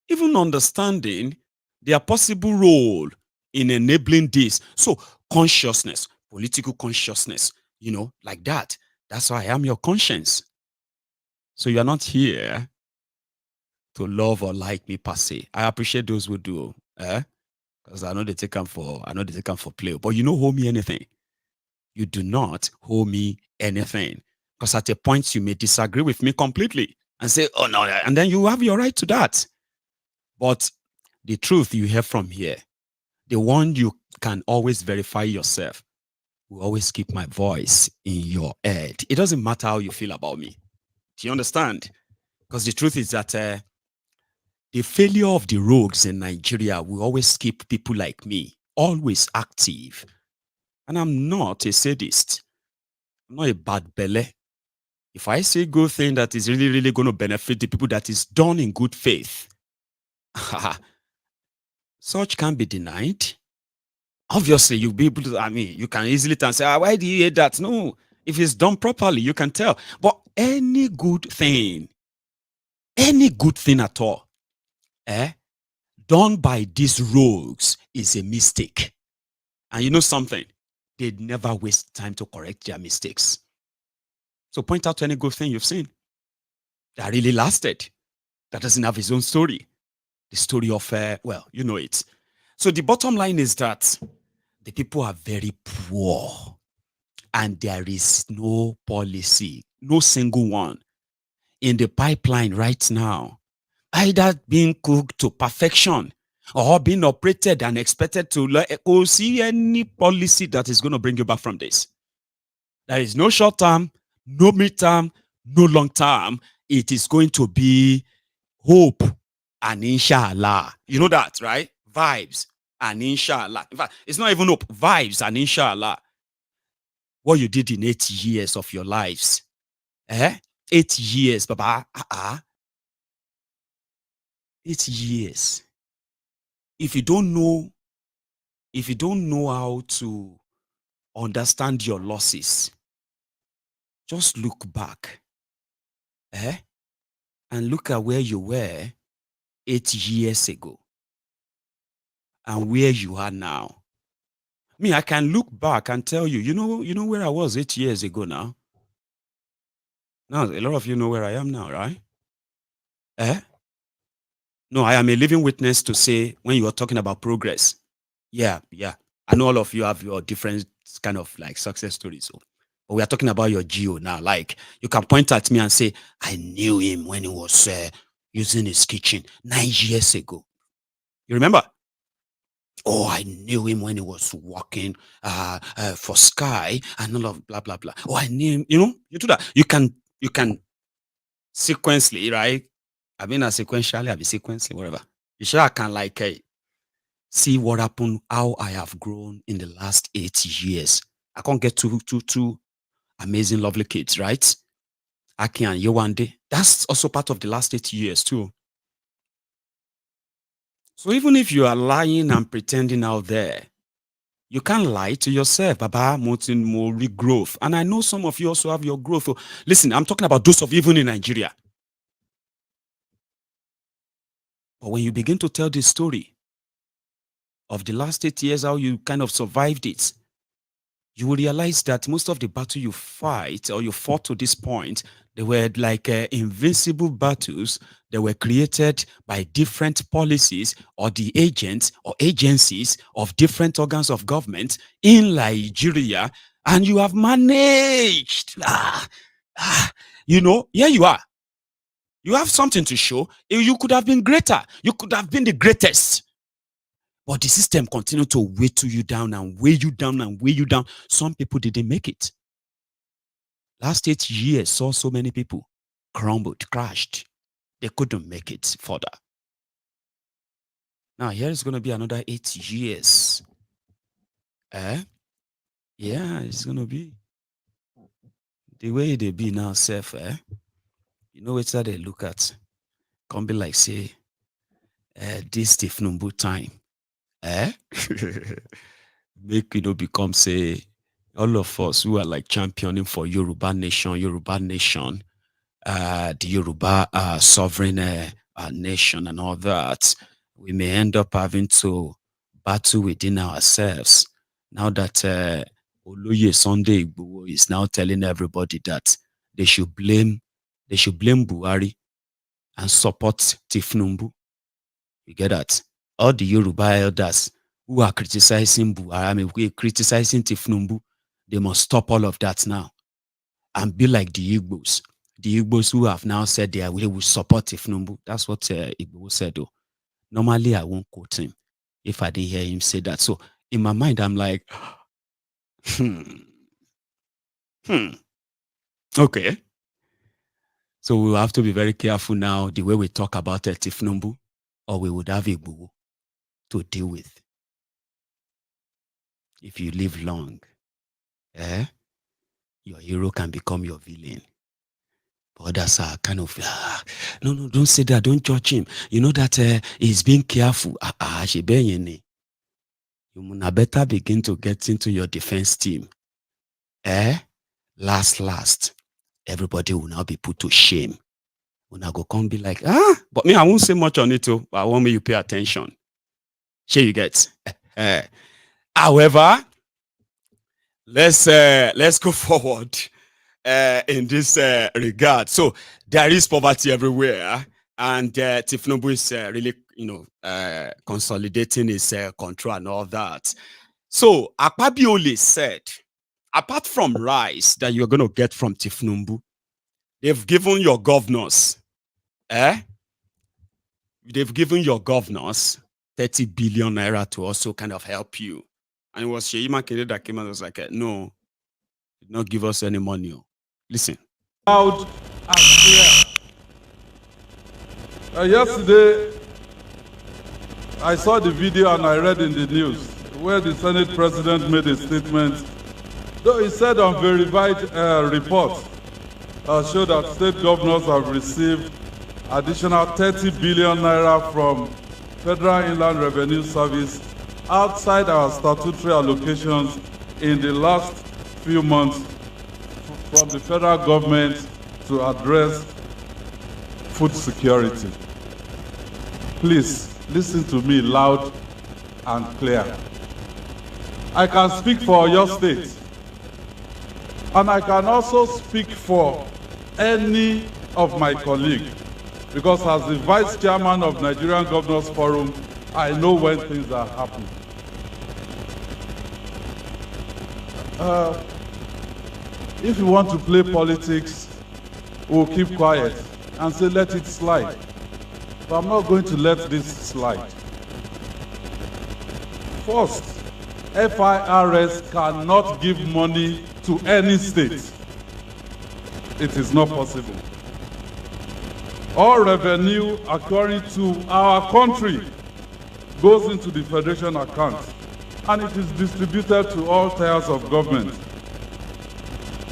even understanding their possible role in enabling this. So consciousness, political consciousness, like that. That's why I am your conscience. So you're not here to love or like me per se. I appreciate those who do, because I know they take them for play. But you don't owe me anything. You do not owe me anything. Because at a point you may disagree with me completely and say, oh no, and then you have your right to that. But the truth you hear from here, the one you can always verify yourself, will always keep my voice in your head. It doesn't matter how you feel about me. Do you understand? Because the truth is that the failure of the rogues in Nigeria will always keep people like me always active. And I'm not a sadist. I'm not a bad belly. If I say good thing that is really, really going to benefit the people that is done in good faith, such can be denied. Obviously, you'll be able to, you can easily say, why do you hear that? No, if it's done properly, you can tell. But any good thing at all, done by these rogues is a mistake. And you know something? They'd never waste time to correct their mistakes. So point out any good thing you've seen that really lasted, that doesn't have its own story. The story of, you know it. So the bottom line is that the people are very poor and there is no policy, no single one in the pipeline right now, either being cooked to perfection or being operated and expected to see any policy that is going to bring you back from this. There is no short term, no mid term, no long term. It is going to be hope and inshallah. You know that, right? Vibes and inshallah. In fact, it's not even hope, vibes and inshallah. What you did in 8 years of your lives. 8 years, Baba. 8 years. If you don't know how to understand your losses, just look back. And look at where you were 8 years ago and where you are now. Me, I can look back and tell you, you know where I was 8 years ago now. Now, a lot of you know where I am now, right? No, I am a living witness to say when you are talking about progress. Yeah. I know all of you have your different kind of like success stories. But we are talking about your geo now. Like you can point at me and say, I knew him when he was using his kitchen 9 years ago. You remember? Oh, I knew him when he was working for Sky and all of blah, blah, blah. Oh, I knew him. You do that. You can sequentially, right? I mean, sequentially, whatever. You sure can like see what happened, how I have grown in the last 8 years. I can't get two amazing, lovely kids, right? Aki and Yewande. That's also part of the last 8 years too. So even if you are lying and pretending out there, you can't lie to yourself. Baba, Motin, Mori growth. And I know some of you also have your growth. Listen, I'm talking about those of you even in Nigeria. But when you begin to tell this story of the last 8 years, how you kind of survived it, you will realize that most of the battle you fight or you fought to this point, they were like invincible battles that were created by different policies or the agents or agencies of different organs of government in Nigeria, and you have managed. Here you are. You have something to show. You could have been greater. You could have been the greatest. But the system continued to weigh you down and weigh you down and weigh you down. Some people didn't make it. Last 8 years saw so many people crumbled, crashed. They couldn't make it further. Now here is going to be another 8 years. Yeah, it's going to be. The way they be now, self, you know what they look at? Can be like, say, this Tifnumbu time. Make become, say, all of us who are like championing for Yoruba nation, the Yoruba sovereign nation and all that, we may end up having to battle within ourselves. Now that Oloye Sunday Igboho is now telling everybody that they should blame Buhari and support Tifnumbu. You get that? All the Yoruba elders who are criticizing Buhari, criticizing Tifnumbu, they must stop all of that now and be like the Igbos. The Igbos who have now said they will support Tifnumbu. That's what Igbo said though. Normally, I won't quote him if I didn't hear him say that. So in my mind, I'm like, okay. So we will have to be very careful now the way we talk about Tifnumbu, or we would have Igbo to deal with. If you live long, your hero can become your villain. But others are kind of, no, don't say that, don't judge him. You know that he's being careful. You better begin to get into your defense team. Last, everybody will now be put to shame. When I go come be like, but me, I won't say much on it too, but I want me to pay attention. Sure you get. However, let's go forward in this regard. So there is poverty everywhere, and Tifnumbu is really, consolidating his control and all that. So Akpabiole said, apart from rice that you're going to get from Tifnumbu, they've given your governors, they've given your governors 30 billion naira to also kind of help you. And it was Sheyi Makinde that came and was like, no, Did not give us any money. Listen. Loud and clear. Yesterday, I saw the video and I read in the news where the Senate President made a statement. Though he said on verified reports show that state governors have received additional 30 billion naira from Federal Inland Revenue Service outside our statutory allocations in the last few months from the federal government to address food security. Please listen to me loud and clear. I can speak for your state, and I can also speak for any of my colleagues, because as the vice chairman of Nigerian Governors Forum, I know when things are happening. If you want to play politics, we'll keep quiet and say let it slide. But I'm not going to let this slide. First, FIRS cannot give money to any state. It is not possible. All revenue according to our country goes into the federation account, and it is distributed to all tiers of government.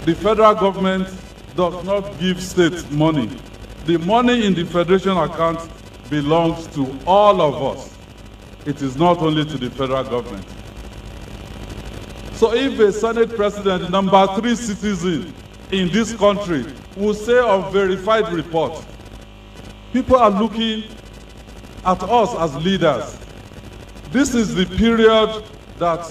The federal government does not give states money. The money in the federation account belongs to all of us. It is not only to the federal government. So if a Senate President, number 3 citizen in this country, will say on verified report, people are looking at us as leaders. This is the period that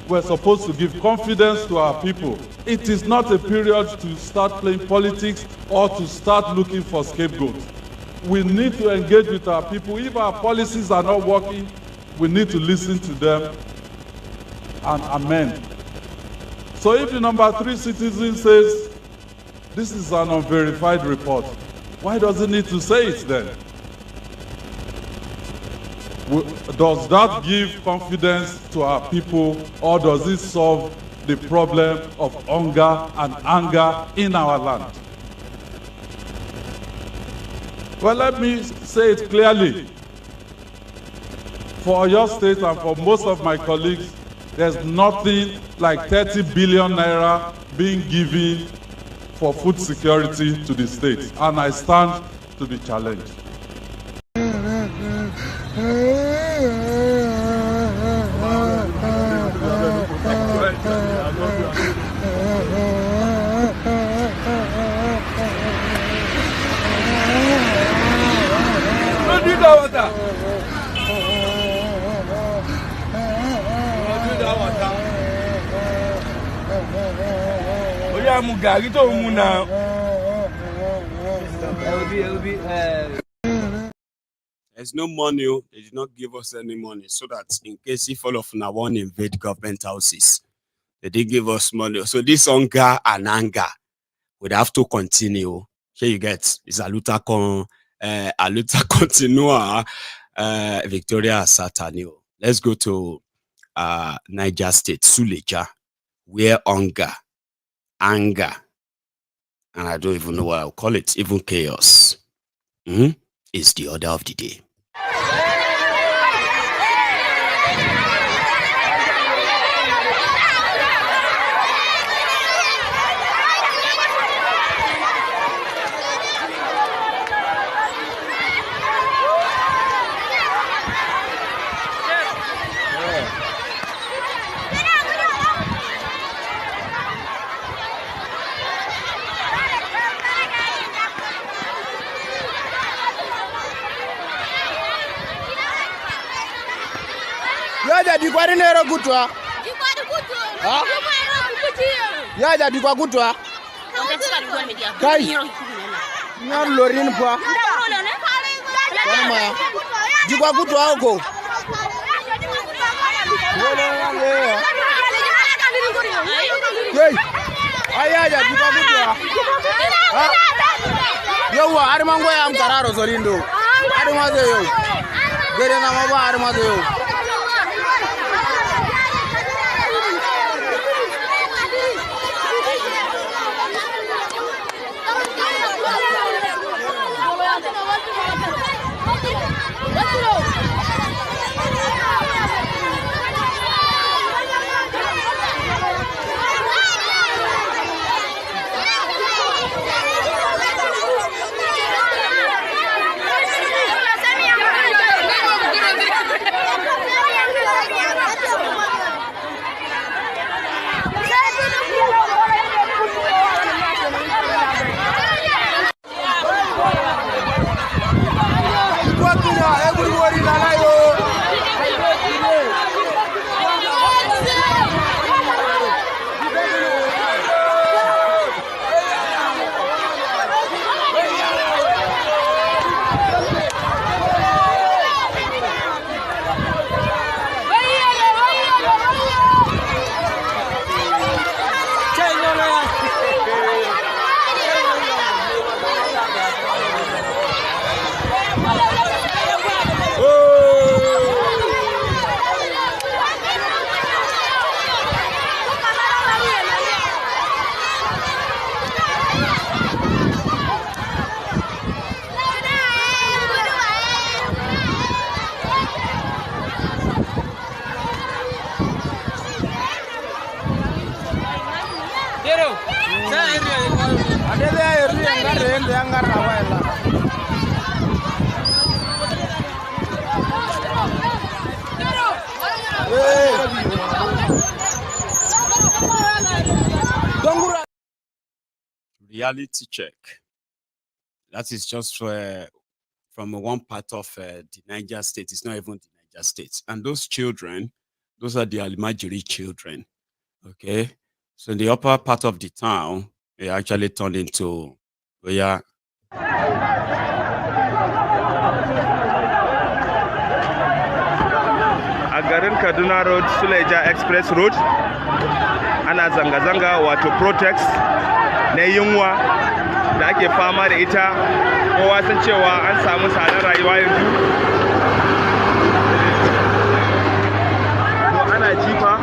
we're supposed to give confidence to our people. It is not a period to start playing politics or to start looking for scapegoats. We need to engage with our people. If our policies are not working, we need to listen to them and amend. So if the number 3 citizen says, this is an unverified report, why does it need to say it then? Does that give confidence to our people, or does it solve the problem of hunger and anger in our land? Well, let me say it clearly. For your state and for most of my colleagues, there's nothing like 30 billion naira being given for food security to the state, and I stand to be challenged. There's no money. They did not give us any money, so that in case if all of now want to invade government houses, they did give us money. So this hunger and anger would have to continue. Here you get is a luta continua, Victoria Satanio. Let's go to Niger State, Suleja, where hunger, anger, and I don't even know what I'll call it, even chaos, is the order of the day. Yaja dikwa rinero kutwa. Yaja dikwa kutwa. Kai. Nyan lorin pa. Kama. Dikwa kutwa huko. Hey. Ayaja dikwa kutwa. Yawa arimango ya mkararo zorindo. Arimaze yo. Gere na maba arimaze yo. Reality check. That is just from one part of the Niger state. It's not even the Niger state. And those children, those are the Alimajiri children. Okay. So in the upper part of the town, they actually turned into where a garin Kaduna Road, Suleja Express Road, ana zanga-zanga wato protest na yunwa da ake fama da ita. Kowa san cewa an samu tsadar rayuwa yanzu. To ana jifa.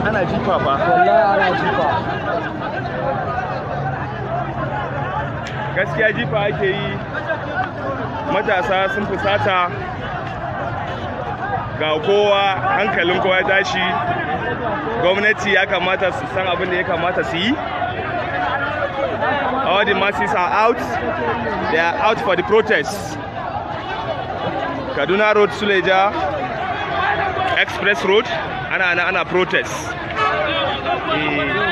Ana jifa fa. Wallahi ana jifa. Gaskiya jifa ake yi. Matasa sun fusata. Ga kowa hankalin kowa ya tashi. Gwamnati ya kamata su san abin da ya kamata su yi. All the masses are out. They are out for the protests. Kaduna Road, Suleja Express Road. Ana protest.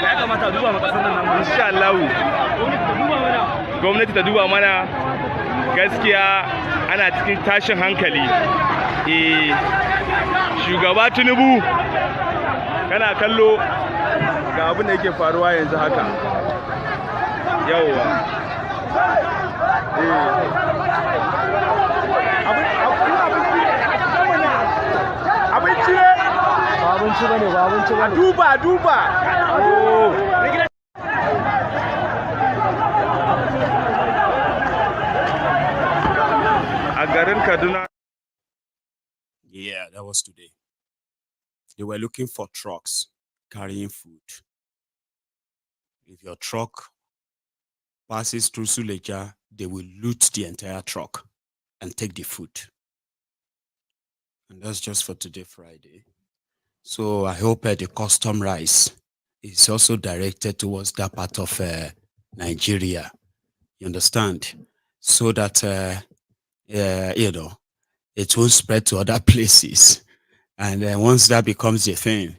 Ya kamata duba ma kasar nan. Insha Allah. Gwamnati ta duba mana, gaskiya ana cikin tashin hankali. Shugaba Tinubu kana kallo ga abin da yake faruwa yanzu haka. Yawwa. Abinci ne? Ba abinci bane, ba abinci bane. Duba. A garin Kaduna. Yeah, that was today. They were looking for trucks carrying food. If your truck passes through Suleja, they will loot the entire truck and take the food. And that's just for today, Friday. So I hope the custom rice is also directed towards that part of Nigeria. You understand? So that, it won't spread to other places. And then once that becomes a thing,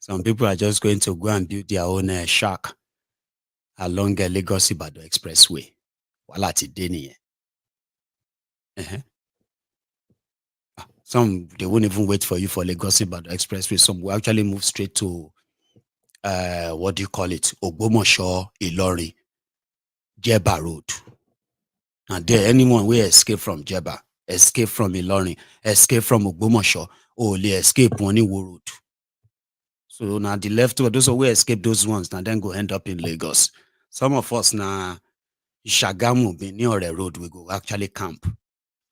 some people are just going to go and build their own shack along the Lagos-Ibadan Expressway. Some, they won't even wait for you for Lagos-Ibadan Expressway. Some will actually move straight to, what do you call it? Ogbomoso, Ilori, Jeba Road. And there, anyone will escape from Jeba, escape from Ilori, escape from Ogbomoso, only escape one Road. So now the left, those who will escape those ones, and then go end up in Lagos. Some of us now, Shagamu, Beniore Road, we go actually camp.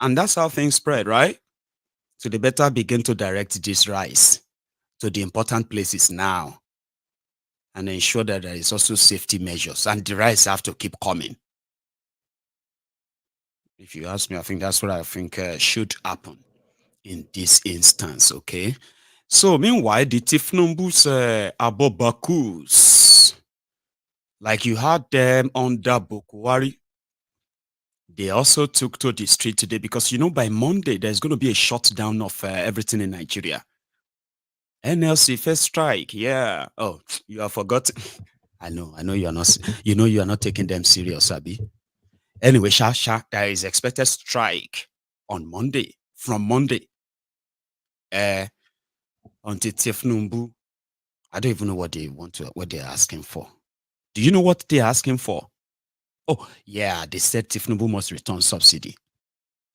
And that's how things spread, right? So they better begin to direct this rice to the important places now and ensure that there is also safety measures, and the rice have to keep coming. If you ask me, I think that's what I think should happen in this instance, okay? So meanwhile, the Tifnumbus Abobakus, like you had them under Bokwari, they also took to the street today because, by Monday, there's going to be a shutdown of everything in Nigeria. NLC first strike, yeah. Oh, you have forgotten. I know you are not, you are not taking them serious, Abi. Anyway, there is expected strike on Monday, from Monday. Until Tifnumbu. I don't even know what they're asking for. Do you know what they're asking for? Oh, yeah, they said Tifnubu must return subsidy.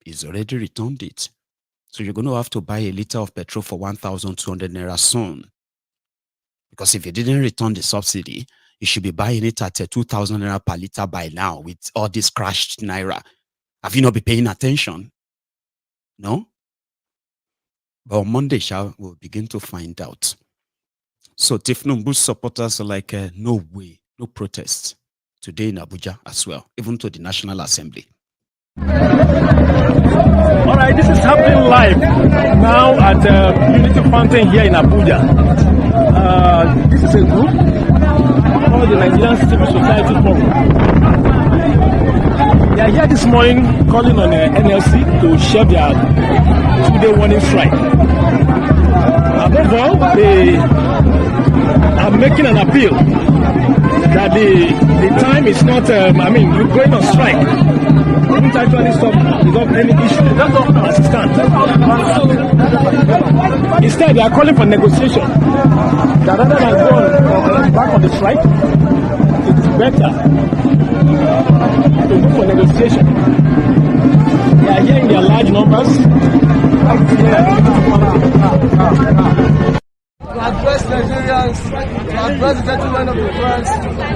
He's already returned it. So you're going to have to buy a liter of petrol for 1,200 naira soon. Because if you didn't return the subsidy, you should be buying it at 2,000 naira per liter by now with all this crashed naira. Have you not been paying attention? No? But on Monday, we'll begin to find out. So Tifnumbu's supporters are like, no way, no protest today in Abuja as well, even to the National Assembly. All right, this is happening live now at Unity Fountain here in Abuja. This is a group called the Nigerian Civil Society Forum. They are here this morning calling on the NLC to share their 2-day warning strike. Above all, they are making an appeal that the time is not, you're going on strike. Wouldn't actually resolve any issue as it stands. Instead, they are calling for negotiation. That rather than go back on the strike, it is better to go for negotiation. They are here in their large numbers. To address Nigerians, to address the settlement of the France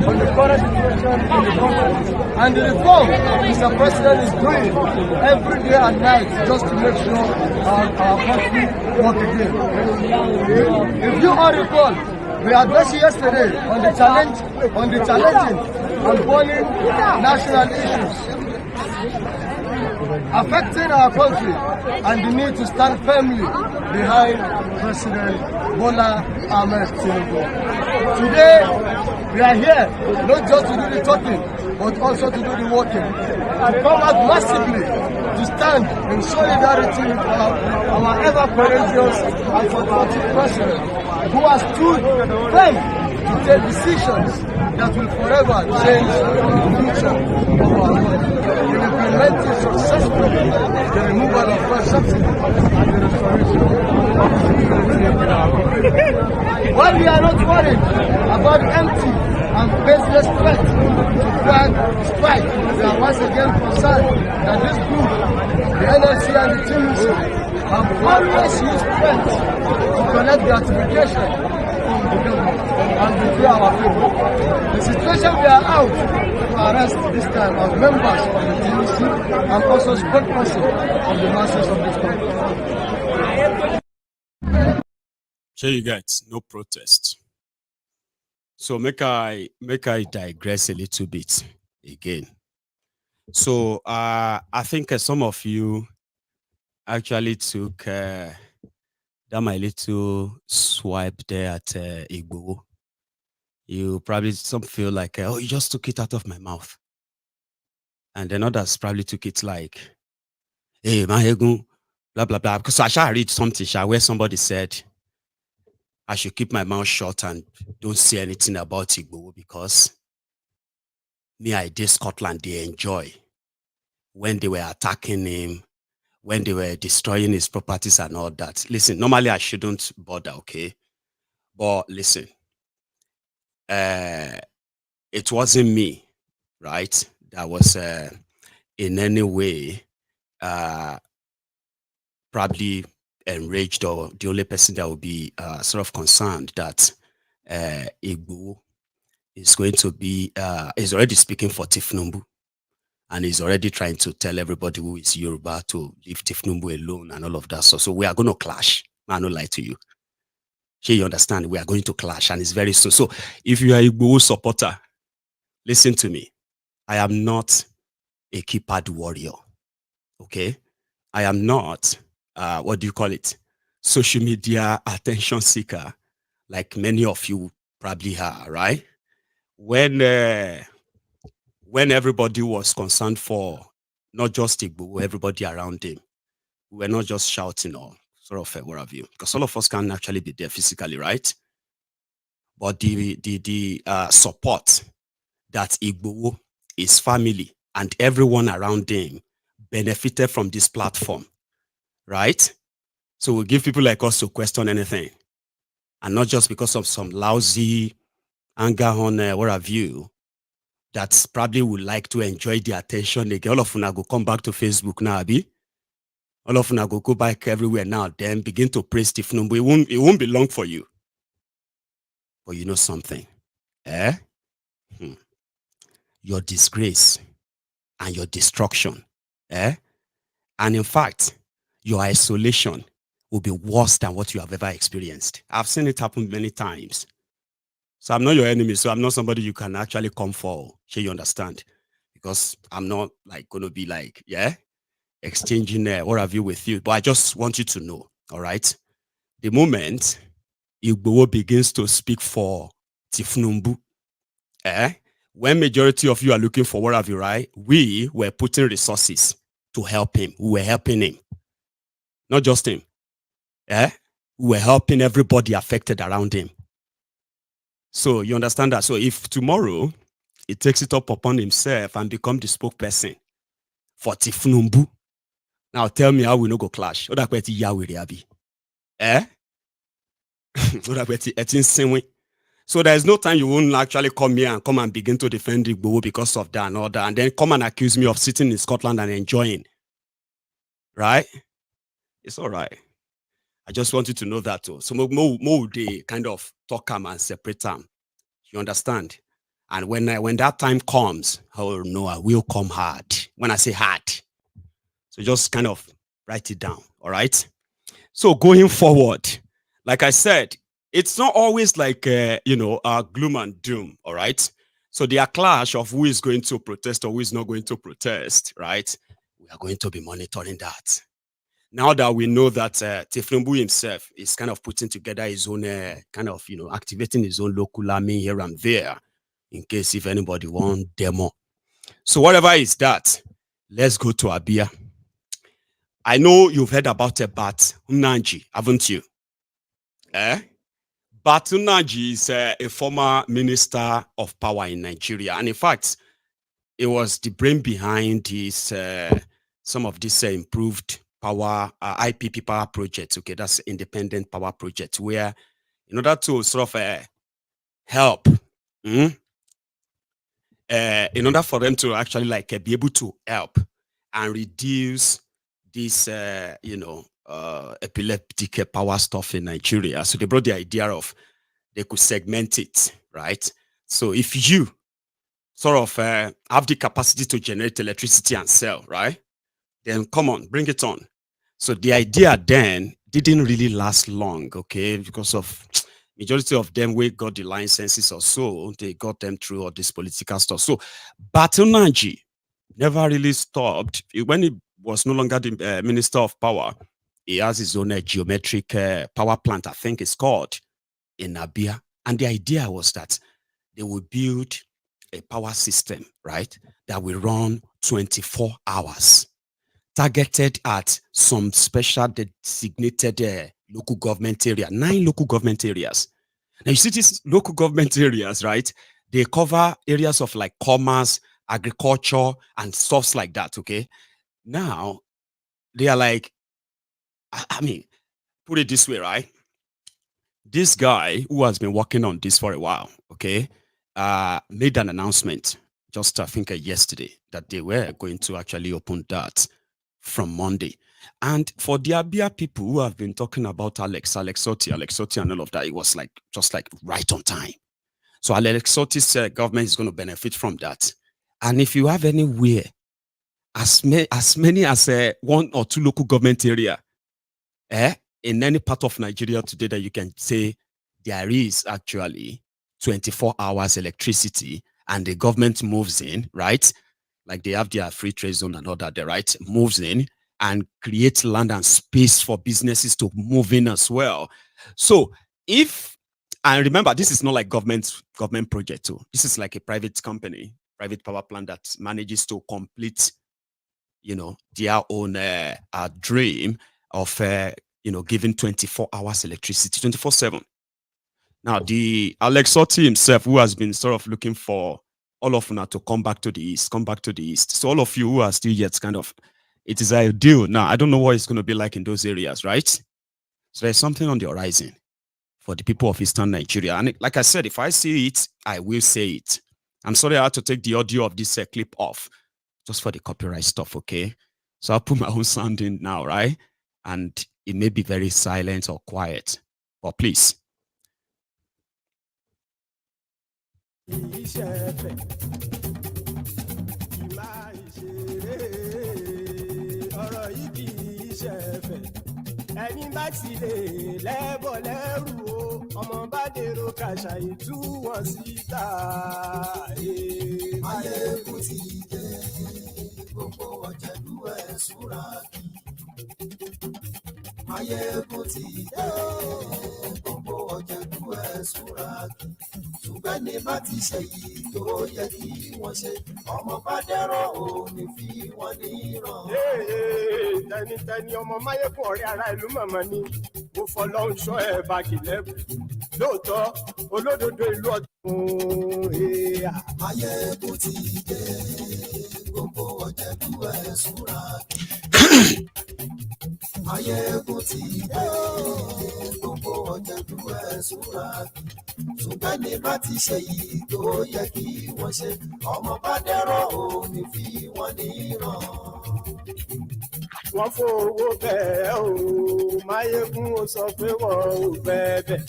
on the current situation in the country. And the reform Mr. President is doing every day and night just to make sure our country work again. If you all recall, we addressed yesterday on the challenging and burning national issues affecting our country and the need to stand firmly behind President Bola Ahmed Tinubu. Today, we are here not just to do the talking, but also to do the working. To come out massively to stand in solidarity with our ever-courageous and patriotic President, who has stood firm to take decisions that will forever change the future of our country. In implementing successfully the removal of fuel subsidy and the restoration of security in our country. While we are not worried about empty and baseless threats to flag strike, we are once again concerned that this group, the NLC and the TMC, have always used threats to collect gratification from the government and betray our people. The situation we are out to arrest this time as members of the TMC and also spokesperson of the masses of this country. So you guys, no protest. So make I digress a little bit again. So I think some of you actually took that my little swipe there at Igbo. You probably some feel like, oh, you just took it out of my mouth. And then others probably took it like, hey, Maiyegun, blah, blah, blah. Because I shall read something where somebody said, I should keep my mouth shut and don't say anything about Igbo because me, I did Scotland, they enjoy when they were attacking him, when they were destroying his properties and all that. Listen, normally I shouldn't bother, okay? But listen, it wasn't me, right? That was in any way probably enraged, or the only person that would be sort of concerned that Igbo is going to be, is already speaking for Tifnumbu, and is already trying to tell everybody who is Yoruba to leave Tifnumbu alone and all of that. So we are going to clash. I don't lie to you. Here you understand, we are going to clash, and it's very soon. So if you are a Igbo supporter, listen to me. I am not a keypad warrior, okay? I am not, what do you call it? Social media attention seeker, like many of you probably are, right? When everybody was concerned for not just Igbo, everybody around him, we were not just shouting or sort of what have you, because all of us can actually be there physically, right? But the support that Igbo, his family, and everyone around him benefited from this platform, right? So we give people like us to question anything, and not just because of some lousy anger on what have you, that probably would like to enjoy the attention. Like, all of them go come back to Facebook now, Abi. All of them go back everywhere now, then begin to praise Tifnumbu. It won't be long for you. But you know something, your disgrace and your destruction, and in fact, your isolation will be worse than what you have ever experienced. I've seen it happen many times. So I'm not your enemy. So I'm not somebody you can actually come for. Sure, you understand? Because I'm not like going to be like, exchanging what have you with you. But I just want you to know, all right? The moment Igbo begins to speak for Tifnumbu, when majority of you are looking for what have you, right? We were putting resources to help him. We were helping him. Not just him. We were helping everybody affected around him. So you understand that? So if tomorrow he takes it up upon himself and become the spokesperson for Tifnumbu, now tell me how we no go clash. So there's no time you won't actually come here and come and begin to defend Igbo because of that and all that, and then come and accuse me of sitting in Scotland and enjoying. Right? It's all right. I just want you to know that too. So more they kind of talk them and separate them. You understand? And when that time comes, oh no, I will come hard. When I say hard. So just kind of write it down. All right? So going forward, like I said, it's not always like, gloom and doom, all right? So the clash of who is going to protest or who is not going to protest, right? We are going to be monitoring that. Now that we know that Tifnumbu himself is kind of putting together his own, activating his own local army here and there, in case if anybody wants demo. So whatever is that, let's go to Abia. I know you've heard about Bat Unanji, haven't you? Bat Unanji is a former minister of power in Nigeria. And in fact, it was the brain behind his, some of this improved power, IPP power project. Okay, that's independent power project, where in order to sort of help, in order for them to actually be able to help and reduce this, epileptic power stuff in Nigeria. So they brought the idea of they could segment it, right? So if you sort of have the capacity to generate electricity and sell, right? Then come on, bring it on. So the idea then didn't really last long, okay? Because of majority of them, we got the licenses or so, they got them through all this political stuff. So Batunanji never really stopped. When he was no longer the Minister of Power, he has his own geometric power plant, I think it's called, in Abia. And the idea was that they would build a power system, right, that will run 24 hours, targeted at some special designated local government area, 9 local government areas. Now, you see these local government areas, right? They cover areas of like commerce, agriculture, and stuff like that, okay? Now, they are like, I mean, put it this way, right? This guy who has been working on this for a while, okay, made an announcement just, I think, yesterday that they were going to actually open that from Monday. And for the Abia people who have been talking about Alex Otti and all of that, it was like just like right on time. So Alex Otti's government is going to benefit from that. And if you have anywhere, as many as 1 or 2 local government area, in any part of Nigeria today that you can say there is actually 24 hours electricity and the government moves in, right? Like they have their free trade zone and all that, right? Moves in and creates land and space for businesses to move in as well. So if, and remember, this is not like government project too. This is like a private company, private power plant that manages to complete, their own dream of, giving 24 hours electricity, 24/7. Now, the Alex Otti himself, who has been sort of looking for all of you to come back to the east. So all of you who are still yet kind of, it is ideal. Now, I don't know what it's going to be like in those areas, right? So there's something on the horizon for the people of Eastern Nigeria. And like I said, if I see it, I will say it. I'm sorry I had to take the audio of this clip off just for the copyright stuff, okay? So I'll put my own sound in now, right? And it may be very silent or quiet, but please. ẹni bá ti lè lẹ́bọ̀ lẹ́rù o ọmọ bá dèrò kàṣà ìtú wọn síta. Maiyegun ti dé gbogbo ọ̀jẹ̀lú ẹ̀ súra kí. Maiyegun ti dé gbogbo ọ̀jẹ̀lú ẹ̀ súra kí. ṣùgbọ́n ní bá ti ṣe yìí tó yẹ kí wọ́n ṣe ọmọ bá dẹ́rọ̀ ò ní fi wọ́n níran. tẹnitẹni ọmọ Maiyegun ọ̀rẹ́ ara ìlú mọ̀mọ́ ni mo fọlọ́run ṣọ́ ẹ̀ báàgì lẹ́bù lóòótọ́ olódodo ìlú ọ̀tún. Maiyegun ti dé gbogbo ọ̀jẹ̀lú ẹ̀ súra kí. Maiyegun ti dé gbogbo ọ̀jẹ̀lú ẹ̀ súra kí. ṣùgbọ́n ní bá ti ṣe yìí tó yẹ kí wọ́n ṣe ọmọ bá dẹ́rọ̀ ò ní fi wọ́n níran. wọ́n fowó bẹ́ẹ̀ o Maiyegun ó sọ pé wọ́n ò bẹ́ẹ̀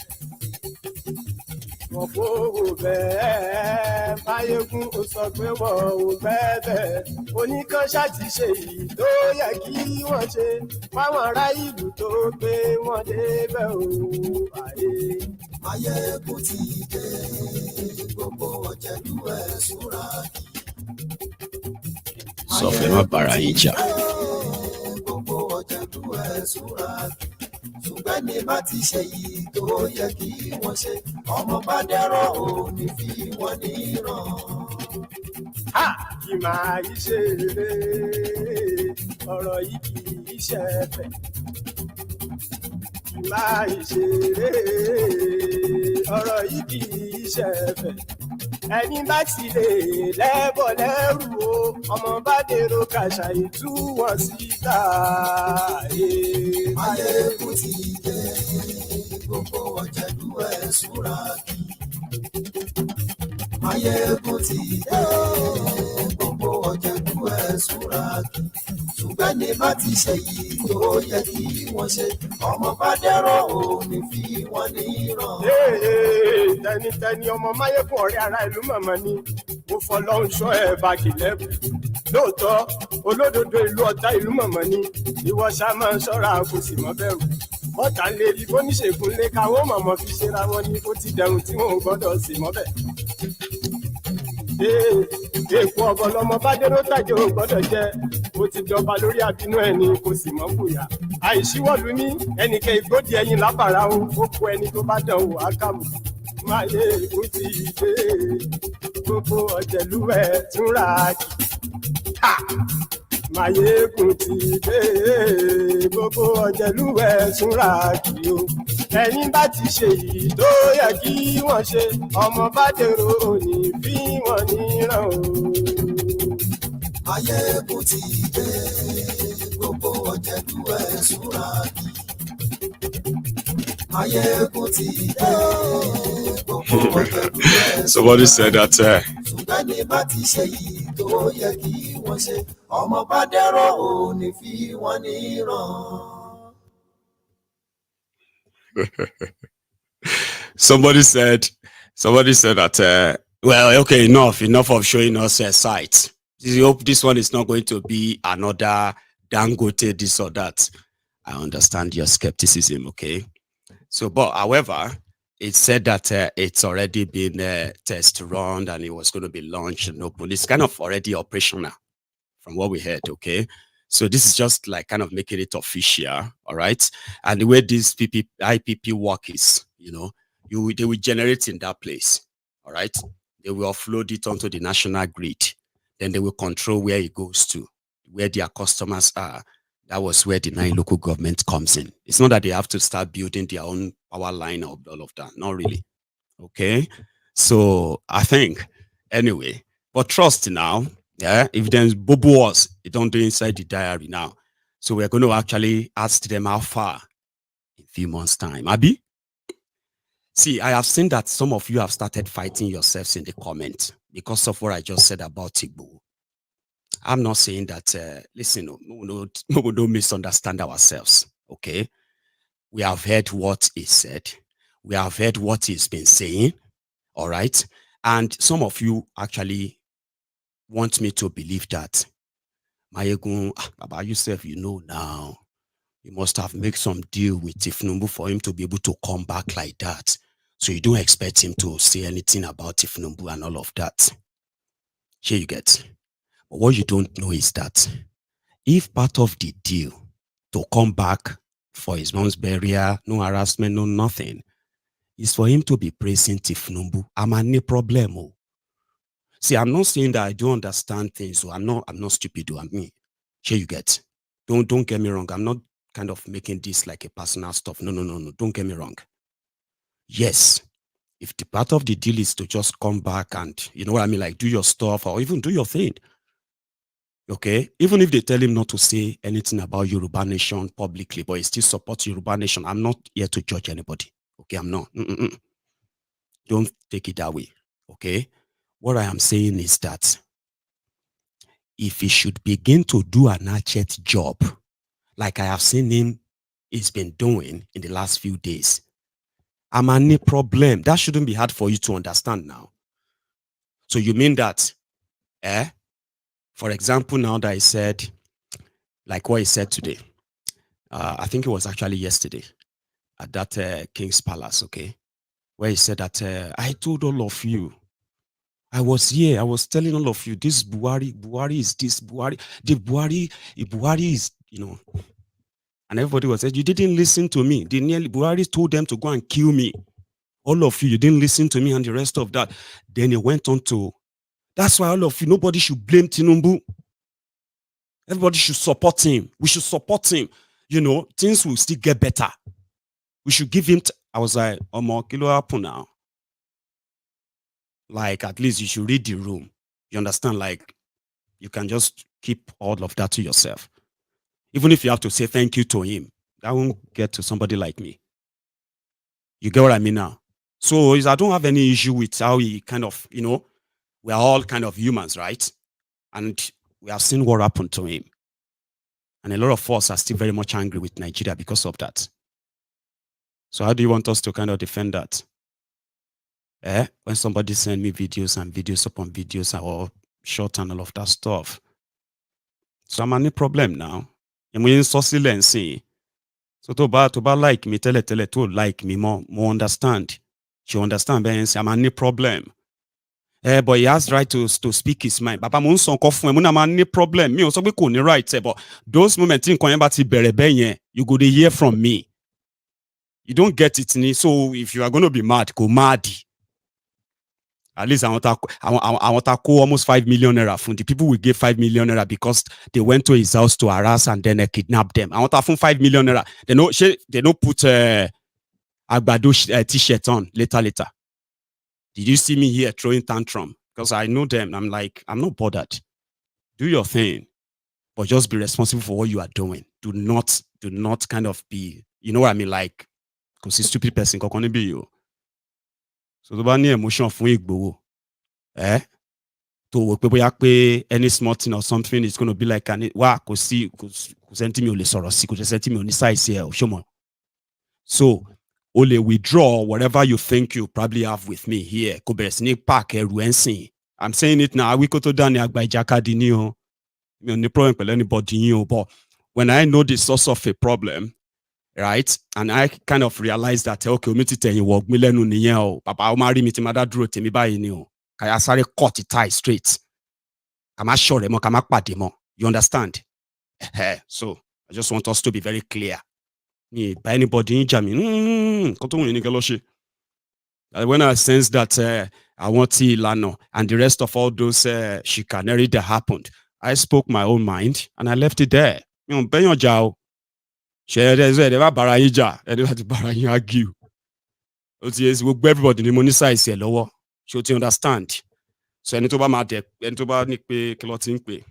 wọ́n fowó bẹ́ẹ̀ Maiyegun ó sọ pé wọ́n ò bẹ́ẹ̀ oníkanṣá ti ṣe èyí tó yẹ kí wọ́n ṣe fáwọn ará ìlú tó gbé wọn débẹ̀ o. Maiyegun ti dé gbogbo ọ̀jẹ̀lú ẹ̀ súra kí. sọ fẹ́ má bára yín jà. gbogbo ọ̀jẹ̀lú ẹ̀ súra kí. ṣùgbọ́n ní bá ti ṣe yìí tó yẹ kí wọ́n ṣe ọmọ bá dẹ́rọ̀ ò ní fi wọ́n níran. kì máa yí ṣe eré ọ̀rọ̀ yìí kì í ṣe ẹ̀fẹ̀. Kì máa yí ṣe eré ọ̀rọ̀ yìí kì í ṣe ẹ̀fẹ̀. ẹni bá ti lè lẹ́bọ̀ lẹ́rù o ọmọ bá dèrò kàṣà ìtú wọn síta. Maiyegun ti dé gbogbo ọ̀jẹ̀lú ẹ̀ súra kí. Maiyegun ti dé gbogbo ọ̀jẹ̀lú ẹ̀ súra kí. ṣùgbọ́n ní bá ti ṣe yìí tó yẹ kí wọ́n ṣe ọmọ bá dẹ́rọ̀ ò ní fi wọ́n níran. tẹnitẹni ọmọ Maiyegun ọ̀rẹ́ ara ìlú mọ̀mọ́ ni mo fọlọ́run ṣọ́ ẹ̀ báàgì lẹ́bù lóòótọ́ olódodo ìlú ọ̀tá ìlú mọ̀mọ́ ni ìwọ ṣá máa ń ṣọ́ra kò sì mọ́ bẹ̀rù ọ̀tá ń lè rí bóníṣègùn lé káwọ́ mọ̀mọ́ fi ṣera wọn ni ó ti dẹrùn tí wọn ò gbọ́dọ̀ sí mọ́bẹ̀. èèpo ọ̀bọ lọmọ bá dérò tàjẹ́ ò gbọ́dọ̀ jẹ́ ó ti jọba lórí àbínú ẹni kò sì mọ́ bùyà àìsíwọ́lú ní ẹnìkẹ́ ìgbódì ẹyin lábàrá o ó kó ẹni tó bá dán o ákàmù. Maiyegun ti dé gbogbo ọ̀jẹ̀lú ẹ̀ túnra kí. Maiyegun ti dé gbogbo ọ̀jẹ̀lú ẹ̀ túnra kí o. ẹ̀yin bá ti ṣe yìí tó yẹ kí wọ́n ṣe ọmọ bá dèrò òní bí wọ́n níran o. Maiyegun ti dé gbogbo ọ̀jẹ̀lú ẹ̀ súra kí. Maiyegun ti dé gbogbo ọ̀jẹ̀lú ẹ̀. Somebody said that. ṣùgbọ́n ní bá ti ṣe yìí tó yẹ kí wọ́n ṣe ọmọ bá dẹ́rọ̀ ò ní fi wọ́n níran. Somebody said that. Well, okay, enough of showing us sites. I hope this one is not going to be another Dangote this or that. I understand your skepticism, okay? So, but however, it said that it's already been test run and it was going to be launched. It's kind of already operational from what we heard, okay? So this is just like kind of making it official, all right? And the way this IPP work is, they will generate in that place, all right? They will offload it onto the national grid. Then they will control where it goes to, where their customers are. That was where the 9 local government comes in. It's not that they have to start building their own power line or all of that. Not really. Okay? So I think, anyway, but trust now, yeah, if there's Bobo was, they don't do inside the diary now. So we're going to actually ask them how far in a few months' time. Abi? See, I have seen that some of you have started fighting yourselves in the comments because of what I just said about Igbo. I'm not saying that, listen, no, don't misunderstand ourselves, okay? We have heard what he said. We have heard what he's been saying, all right? And some of you actually want me to believe that Maiyegun, about yourself, now. You must have made some deal with Tifnumbu for him to be able to come back like that. So you don't expect him to say anything about Tifnumbu and all of that. Here you get. But what you don't know is that if part of the deal to come back for his mom's burial, no harassment, no nothing, is for him to be praising Tifnumbu, I'm a problem. See, I'm not saying that I don't understand things, so I'm not stupid. I mean, here you get. Don't get me wrong. I'm not kind of making this like a personal stuff. No. Don't get me wrong. Yes, if the part of the deal is to just come back and, you know what I mean, like do your stuff or even do your thing. Okay, even if they tell him not to say anything about Yoruba Nation publicly, but he still supports Yoruba Nation, I'm not here to judge anybody. Okay, I'm not. Don't take it that way. Okay, what I am saying is that if he should begin to do an hatchet job, like I have seen him, he's been doing in the last few days, I'm a problem. That shouldn't be hard for you to understand now. So you mean that, for example, now that I said, like what he said today, I think it was actually yesterday at that King's Palace, okay, where he said that I told all of you, I was here, I was telling all of you, this Buhari is this, Buhari is, you know, and everybody was saying, you didn't listen to me. Buhari told them to go and kill me. All of you didn't listen to me and the rest of that. Then he went on to, that's why all of you, nobody should blame Tinubu. Everybody should support him. We should support him. You know, things will still get better. We should give him, I was like, kilo happen now. Like, at least you should read the room. You understand? Like, you can just keep all of that to yourself. Even if you have to say thank you to him, that won't get to somebody like me. You get what I mean now? So I don't have any issue with how he kind of, you know, we are all kind of humans, right? And we have seen what happened to him. And a lot of us are still very much angry with Nigeria because of that. So how do you want us to kind of defend that? When somebody send me videos and videos upon videos or short and all of that stuff. So I'm any problem now. I'm in silence. So to ba like me, tell to like me more understand. You understand? I'm any problem. But he has right to speak his mind. Papa mo nson ko fun e mo na ma any problem. Me o so pe ko ni right but those moments in kon ba ti bere be yen, you go to hear from me. You don't get it ni. So if you are going to be mad, go mad. At least I want to call almost 5 million naira from the people we gave 5 million naira because they went to his house to harass and then kidnap them. I want to have 5 million naira. They no put Agbado t-shirt on later. Did you see me here throwing tantrum? Because I know them. I'm like, I'm not bothered. Do your thing, but just be responsible for what you are doing. Do not kind of be, you know what I mean? Like, because a stupid person can be you. So the bani emotion fun Igboho, to any small thing or something is going to be like kò senti mi ò lè sọ̀rọ̀ sí, kò senti mi ò ní size here o shomo. So only withdraw whatever you think you probably have with me here. Kò bẹ̀rẹ̀ sí ní pack ẹrù ẹ̀. I'm saying it now. We go to Dani Agba Ijakadi ni o. Mi ò ní problem pẹ̀lú anybody yín o. But when I know the source of a problem, right, and I kind of realized that okay, omi ti tẹ̀yìn wọ̀ gbin lẹ́nu nìyẹn o. Papa o ma rí mi tí ma dá dúró tèmi báyìí ni o. Kaya sáré cut it tie straight. Ká má ṣọ̀rẹ́ mọ́, ká má pàdé mọ́. You understand? So I just want us to be very clear. By anybody in Germany, when I sense that I want Ilano and the rest of all those chicanery that happened, I spoke my own mind and I left it there. You know, everybody size here lower. You understand? So any to ba ma de, any to ba ni pe clothing pe,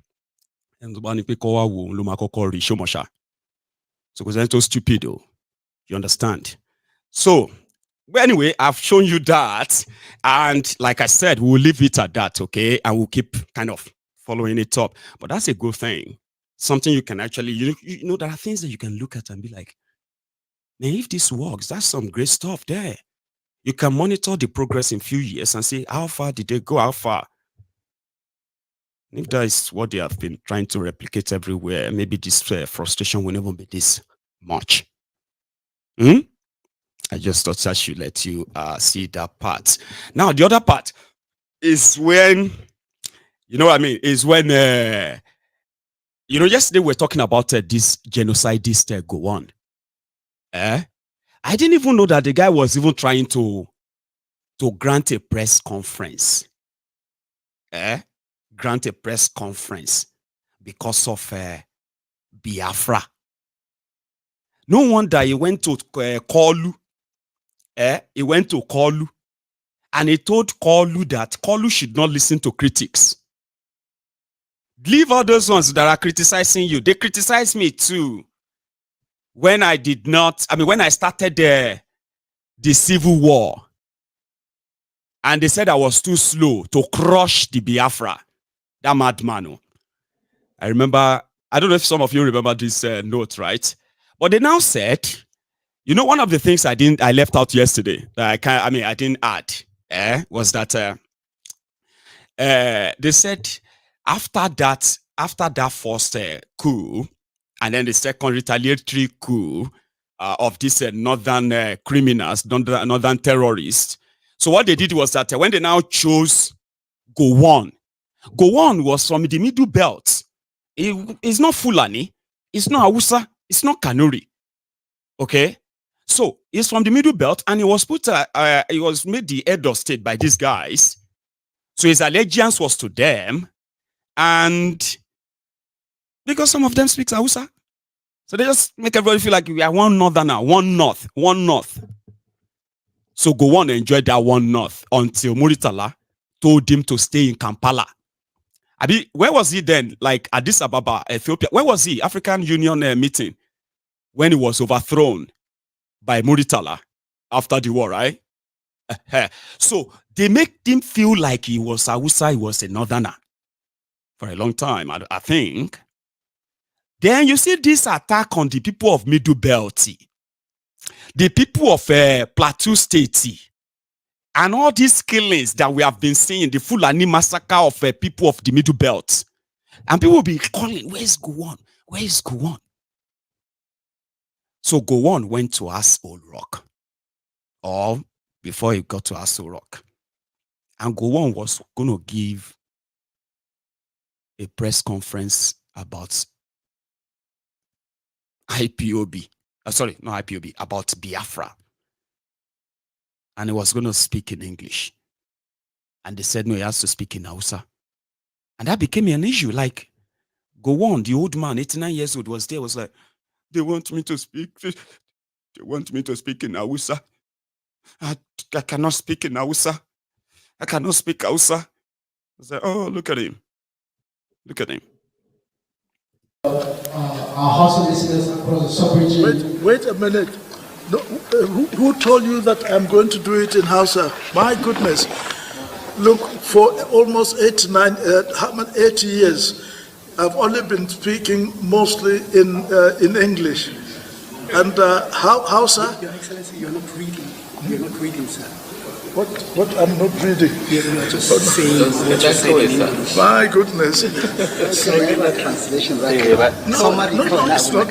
any to ba ni pe kowa wo lo ma koko ri show mosha. So because it's so stupid, though. You understand? So anyway, I've shown you that, and like I said, we'll leave it at that, okay? And we'll keep kind of following it up. But that's a good thing. Something you can actually, you know, there are things that you can look at and be like, man, if this works, that's some great stuff there. You can monitor the progress in few years and say, how far did they go? How far? And if that is what they have been trying to replicate everywhere, maybe this frustration will never be this much. I just thought I should let you see that part. Now, the other part is when, you know what I mean, is when, you know, yesterday we were talking about this genocidist go on. I didn't even know that the guy was even trying to grant a press conference. Grant a press conference because of Biafra. No wonder he went to Kolu. He went to Kolu and he told Kolu that Kolu should not listen to critics. Leave all those ones that are criticizing you. They criticize me too. When I did not, when I started the civil war, and they said I was too slow to crush the Biafra, that madman. I remember, I don't know if some of you remember this note, right? But they now said, you know, one of the things I left out yesterday that I didn't add, was that they said after that first coup, and then the second retaliatory coup of these northern criminals, northern terrorists. So what they did was that when they now chose Gowon was from the Middle Belt. It's not Fulani, it's not Hausa, it's not Kanuri. Okay, so he's from the Middle Belt, and he was he was made the head of state by these guys. So his allegiance was to them, and because some of them speak Hausa, so they just make everybody feel like we are one northerner, one north. So Gowon enjoyed that one north until Muritala told him to stay in Kampala. Where was he then? Like Addis Ababa, Ethiopia. Where was he? African Union meeting when he was overthrown by Muritala after the war, right? So they make him feel like he was Hausa, he was a northerner for a long time, I think. Then you see this attack on the people of Middle Belt, the people of Plateau State, and all these killings that we have been seeing, the Fulani massacre of people of the Middle Belt. And people will be calling, where's Gowon? Where is Gowon? So Gowon went to Aso Rock, or before he got to Aso Rock. And Gowon was going to give a press conference about IPOB. Sorry, not IPOB, about Biafra. And he was going to speak in English. And they said, no, he has to speak in Hausa. And that became an issue. Like, Gowon, the old man, 89 years old, was there, was like, they want me to speak in Hausa. I cannot speak in Hausa. I cannot speak Hausa. I was like, oh, look at him. Look at him. Our Hausa listeners across the sub-region. Wait a minute. No, who told you that I'm going to do it in Hausa? My goodness. Look, for almost 80 years, I've only been speaking mostly in English. And Hausa? Your Excellency, you're not reading. You're not reading, sir. What I'm not reading? You're just saying what you're saying in English. My goodness. So you have a translation right? No, it's not.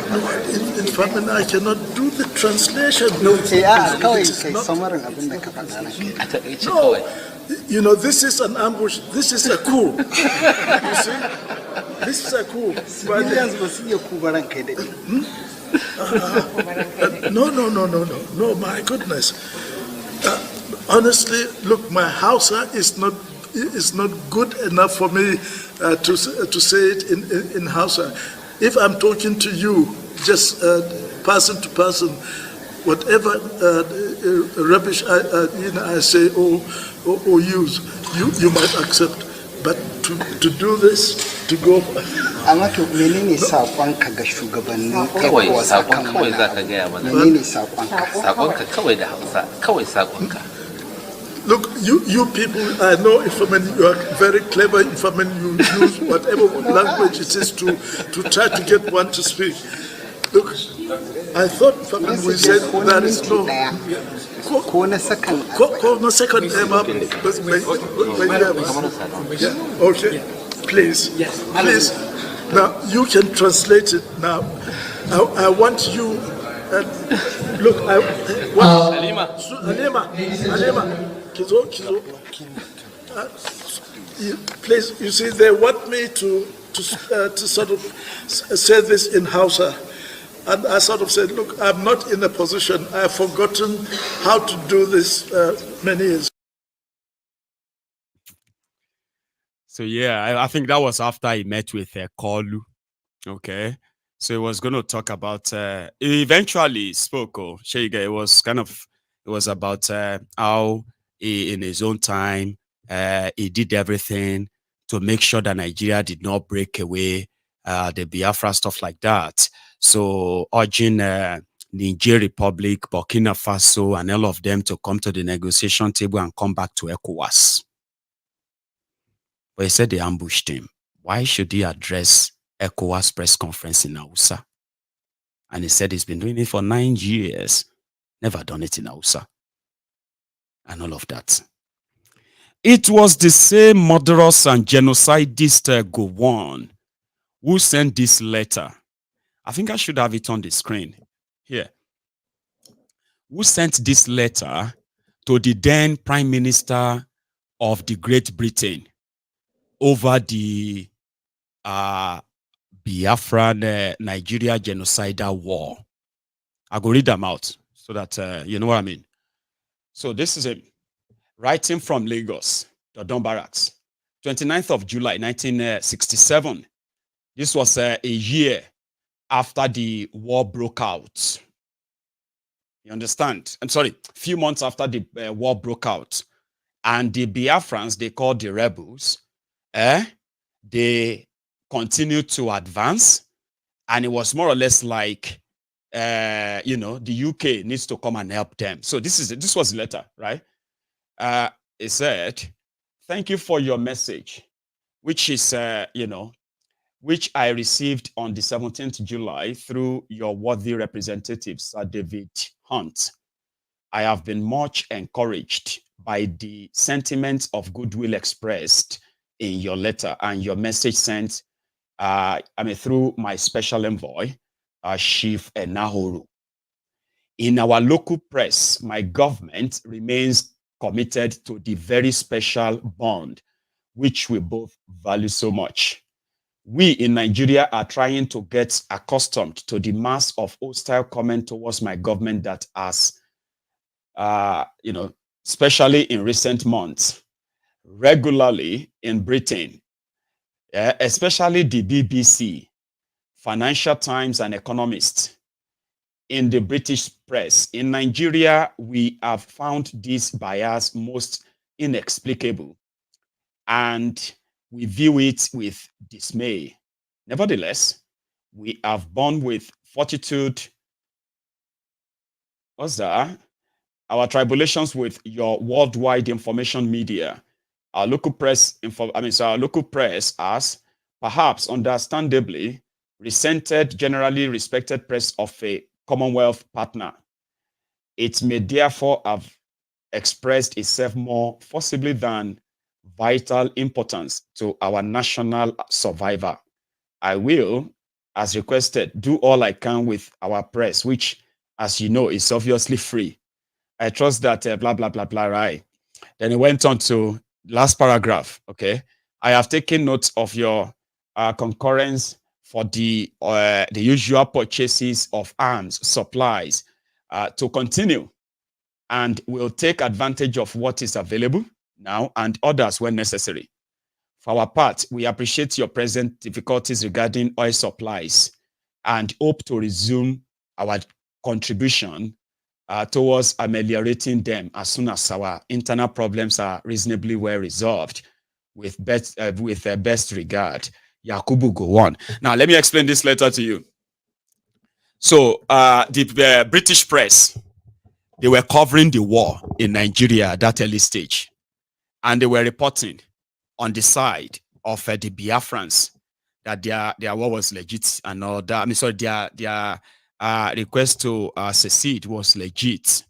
In fact, I cannot do the translation. No, you know, this is an ambush. This is a coup. You see? This is a coup. No, my goodness. Honestly, look, my Hausa is not good enough for me to say it in Hausa. If I'm talking to you, just person to person, whatever rubbish I say or use, you might accept. But to do this, to go. Amato menene sakonka ga shugabannin kawai sakon kawai zaka ga mana menene sakonka kawai da Hausa kawai sakonka. Look, you people, I know you are very clever. You use whatever language it is to try to get one to speak. Look, I thought we said there is no. Second. Okay, please. Now you can translate it. Now, I want you Look, Halima, Kizo. Please, you see, they want me to sort of say this in Hausa. And I sort of said, look, I'm not in a position, I've forgotten how to do this many years. So yeah, I think that was after he met with Kolu. Okay. So he was going to talk about, he eventually spoke, Sheiga, it was about how he, in his own time, he did everything to make sure that Nigeria did not break away, the Biafra, stuff like that. So urging Niger Republic, Burkina Faso, and all of them to come to the negotiation table and come back to ECOWAS. But he said they ambushed him. Why should he address ECOWAS press conference in Hausa? And he said he's been doing it for 9 years, never done it in Hausa, and all of that. It was the same murderous and genocidist Gowon who sent this letter. I think I should have it on the screen here. Who sent this letter to the then Prime Minister of the Great Britain over the Biafran Nigeria genocidal war. I go read them out so that you know what I mean. So this is a writing from Lagos, the Don Barracks, 29th of July, 1967. This was a year after the war broke out. You understand? I'm sorry, a few months after the war broke out. And the Biafrans, they called the rebels, they continued to advance. And it was more or less like, you know, the UK needs to come and help them. So this was the letter, right? It said, thank you for your message, which is, you know, which I received on the 17th July through your worthy representative, Sir David Hunt. I have been much encouraged by the sentiments of goodwill expressed in your letter and your message sent, through my special envoy, Chief Enahoru. In our local press, my government remains committed to the very special bond, which we both value so much. We in Nigeria are trying to get accustomed to the mass of hostile comment towards my government that has, you know, especially in recent months, regularly in Britain, especially the BBC, Financial Times, and Economist, in the British press. In Nigeria, we have found this bias most inexplicable, and we view it with dismay. Nevertheless, we have borne with fortitude. What's that? Our tribulations with your worldwide information media. Our local press, our local press has, perhaps understandably, resented generally respected press of a Commonwealth partner. It may therefore have expressed itself more forcibly than vital importance to our national survival. I will, as requested, do all I can with our press, which, as you know, is obviously free. I trust that blah, blah, blah, blah, right? Then he went on to last paragraph, okay? I have taken note of your concurrence for the usual purchases of arms, supplies to continue, and will take advantage of what is available now and others when necessary. For our part, we appreciate your present difficulties regarding oil supplies and hope to resume our contribution towards ameliorating them as soon as our internal problems are reasonably well resolved. With best regard, Yakubu Gowon. Now, let me explain this letter to you. So, the British press, they were covering the war in Nigeria at that early stage. And they were reporting on the side of the Biafrans that their war was legit and all that. I mean, sorry, their request to secede was legit.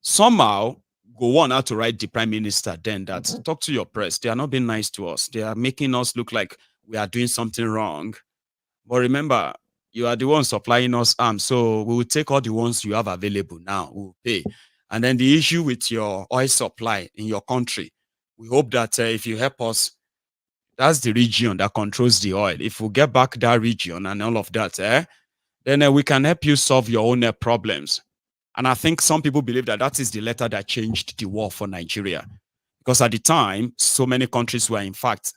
Somehow, Gowon had to write the Prime Minister then that, talk to your press. They are not being nice to us. They are making us look like we are doing something wrong. But remember, you are the one supplying us arms, so we will take all the ones you have available now. We will pay. And then the issue with your oil supply in your country, we hope that if you help us, that's the region that controls the oil. If we get back that region and all of that, then we can help you solve your own problems. And I think some people believe that that is the letter that changed the war for Nigeria. Because at the time, so many countries were, in fact,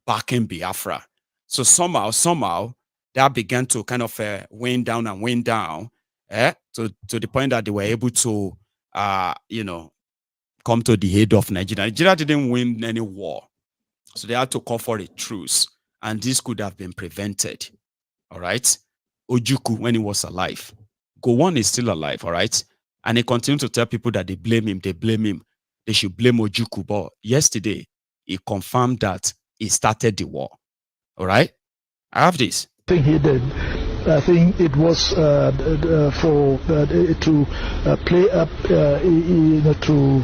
backing Biafra. So somehow, that began to kind of wane down, to the point that they were able to, come to the aid of Nigeria. Nigeria didn't win any war. So they had to call for a truce. And this could have been prevented. All right? Ojukwu, when he was alive. Gowon is still alive, all right? And he continued to tell people that they blame him. They should blame Ojukwu. But yesterday, he confirmed that he started the war. All right? I have this. I think he did. I think it was for to play up to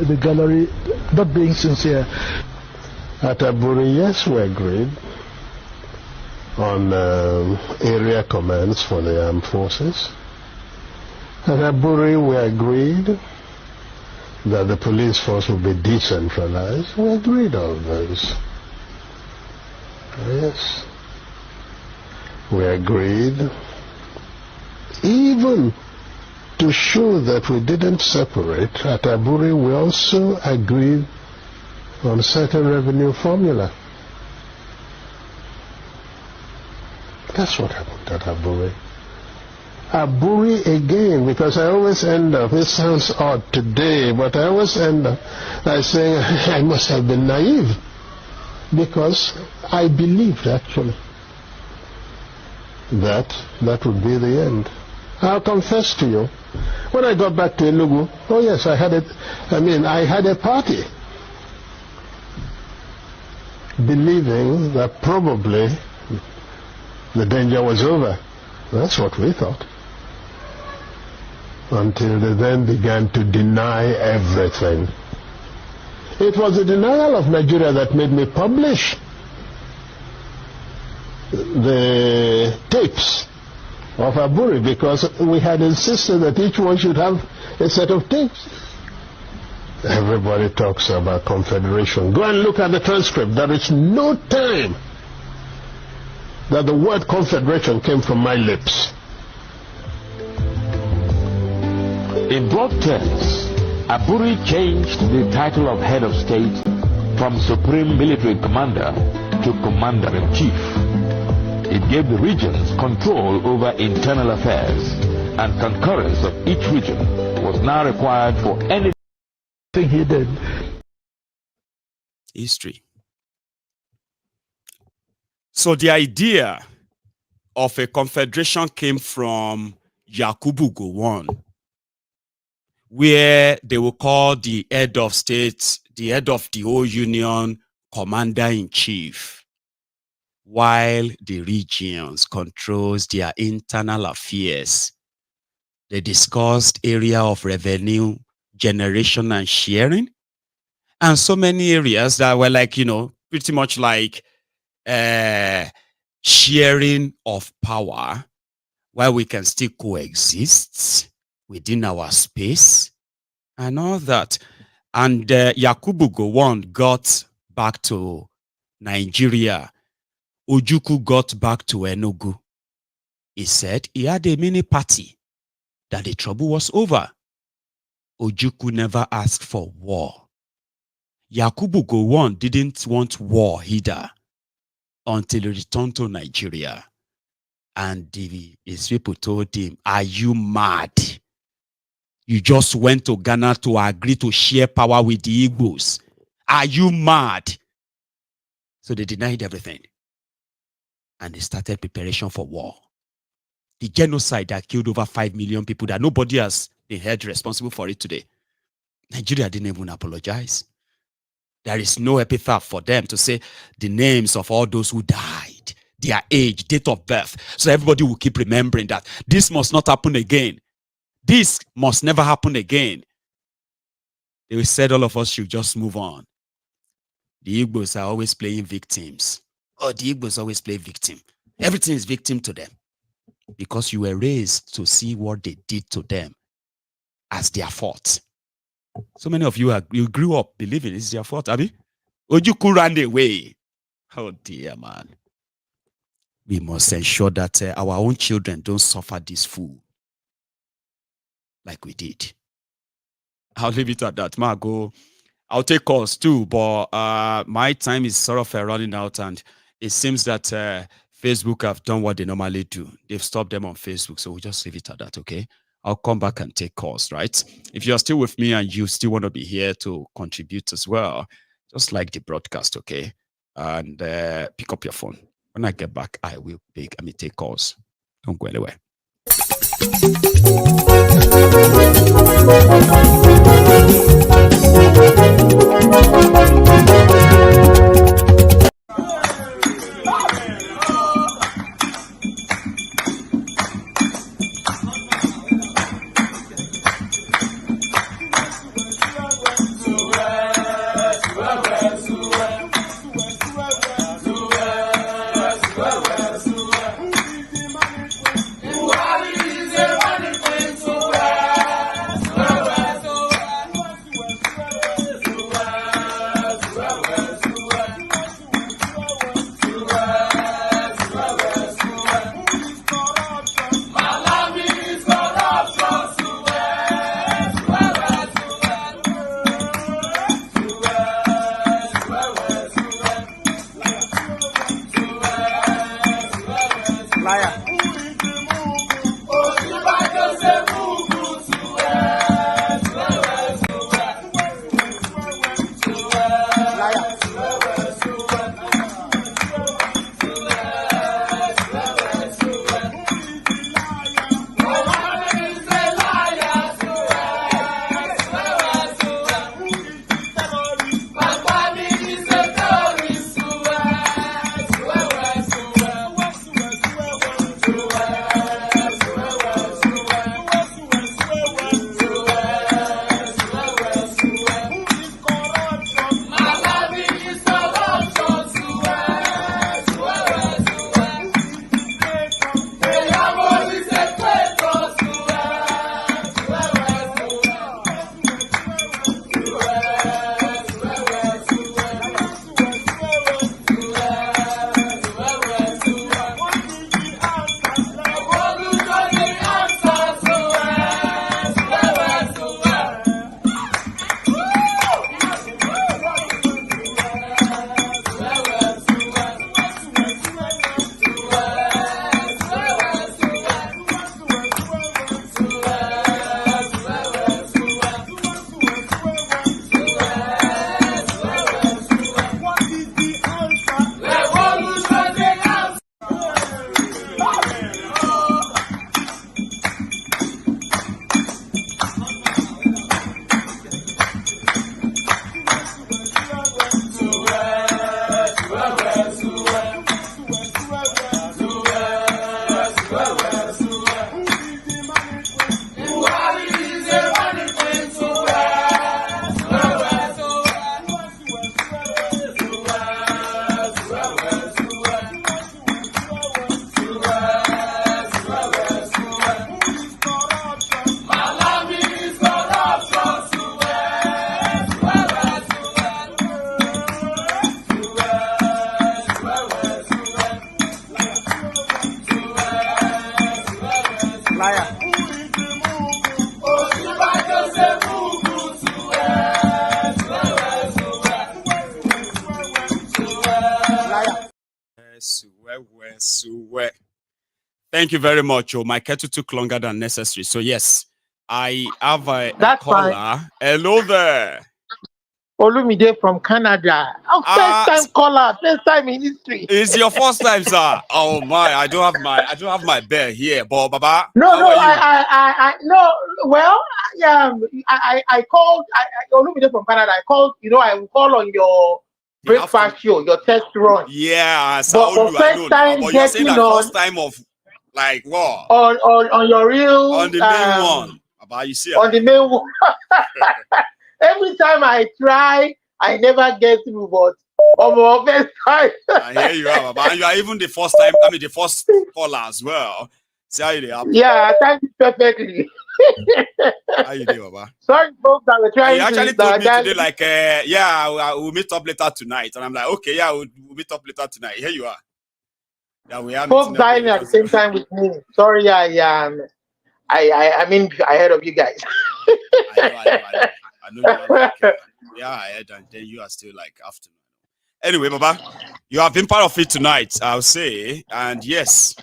the gallery, not being sincere. At Aburi, yes, we agreed on area commands for the armed forces. At Aburi, we agreed that the police force would be decentralized. We agreed on those. Yes. We agreed even to show that we didn't separate. At Aburi, we also agreed on certain revenue formula. That's what happened at Aburi. Aburi again, because I always end up, it sounds odd today, but I always end up by saying I must have been naive, because I believed actually that would be the end. I'll confess to you, when I got back to Enugu, oh yes, I had a party, believing that probably the danger was over. That's what we thought. Until they then began to deny everything. It was the denial of Nigeria that made me publish the tapes of Aburi, because we had insisted that each one should have a set of tapes. Everybody talks about confederation. Go and look at the transcript. There is no time that the word confederation came from my lips. In broad terms, Aburi changed the title of head of state from Supreme Military Commander to Commander-in-Chief. It gave the regions control over internal affairs, and concurrence of each region was now required for any thing he did. History. So the idea of a confederation came from Yakubu Gowon, where they will call the head of state, the head of the whole union, commander-in-chief, while the regions controls their internal affairs. They discussed area of revenue generation and sharing, and so many areas that were like, pretty much like sharing of power, where we can still coexist within our space and all that. And Yakubu Gowon got back to Nigeria. Ojukwu got back to Enugu. He said he had a mini party, that the trouble was over. Ojukwu never asked for war. Yakubu Gowon didn't want war either until he returned to Nigeria. And his people told him, "Are you mad? You just went to Ghana to agree to share power with the Igbos. Are you mad?" So they denied everything. And they started preparation for war. The genocide that killed over 5 million people that nobody has been held responsible for it today. Nigeria didn't even apologize. There is no epitaph for them to say the names of all those who died, their age, date of birth. So everybody will keep remembering that this must not happen again. This must never happen again. They said all of us should just move on. The Igbos are always playing victims. Oh, the Igbos always play victim. Everything is victim to them because you were raised to see what they did to them as their fault. So many of you you grew up believing it's their fault, Abi. Ojuku ran away. Oh dear, man. We must ensure that our own children don't suffer this fool like we did. I'll leave it at that. Margo, I'll take calls too, but my time is sort of running out, and it seems that Facebook have done what they normally do. They've stopped them on Facebook, so we'll just leave it at that, okay? I'll come back and take calls, right? If you're still with me and you still want to be here to contribute as well, just like the broadcast, okay? And pick up your phone. When I get back, I will take calls. Don't go anywhere. Thank you very much. My kettle took longer than necessary. So yes, I have a caller. Fine. Hello there. Olumide from Canada. First time caller, first time in history. It's your first time, sir. Oh my, I don't have my bear here, but Baba. No, no, well, I called Olumide from Canada. I called, I will call on your breakfast show, your test run. Yeah, but first time getting on first time of like what? On your real on the main one. About you see on the main one. Every time I try, I never get through, but first time. Here you are, Baba. And you are even the first time, the first caller as well. See how you do. Yeah, thank you perfectly. How you do, Baba? Sorry, folks, that were trying you actually to... told me today, like, we'll meet up later tonight. And I'm like, okay, yeah, we'll meet up later tonight. Here you are. Yeah, we are folks dining at the same time with me. Sorry, I'm ahead of you guys. I know you are like, ahead, and then you are still like afternoon. Anyway, Baba, you have been part of it tonight, I'll say. And yes,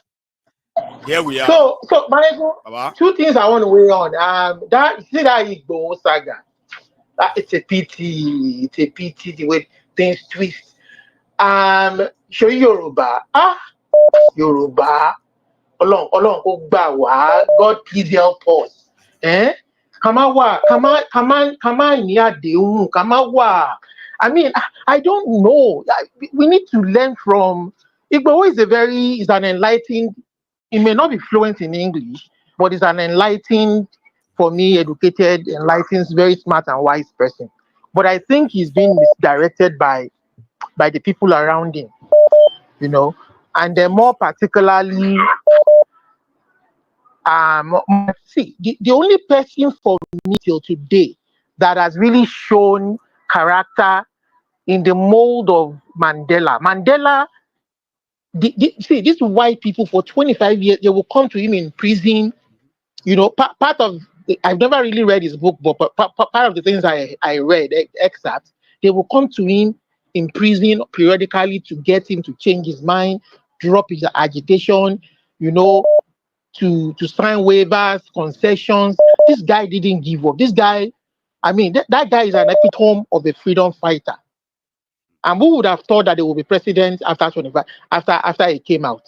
here we are. So Maiyegun, two things I want to weigh on. That Igbo saga. It's a pity. It's a pity the way things twist. Show Yoruba. Yoruba. Olong kó gbà wá. God please help us. Kama ní àdéhùn, kama wá. I mean, I don't know. We need to learn from Igbo is an enlightened. He may not be fluent in English, but he's an enlightened, for me, educated, enlightened, very smart and wise person. But I think he's being misdirected by the people around him, and then more particularly, the only person for me till today that has really shown character in the mold of Mandela, these white people for 25 years, they will come to him in prison. Part of I've never really read his book, but part of the things I read, excerpts, they will come to him in prison periodically to get him to change his mind, drop his agitation, to sign waivers, concessions. This guy didn't give up. This guy, that guy is an epitome of a freedom fighter. And who would have thought that they would be president after he came out?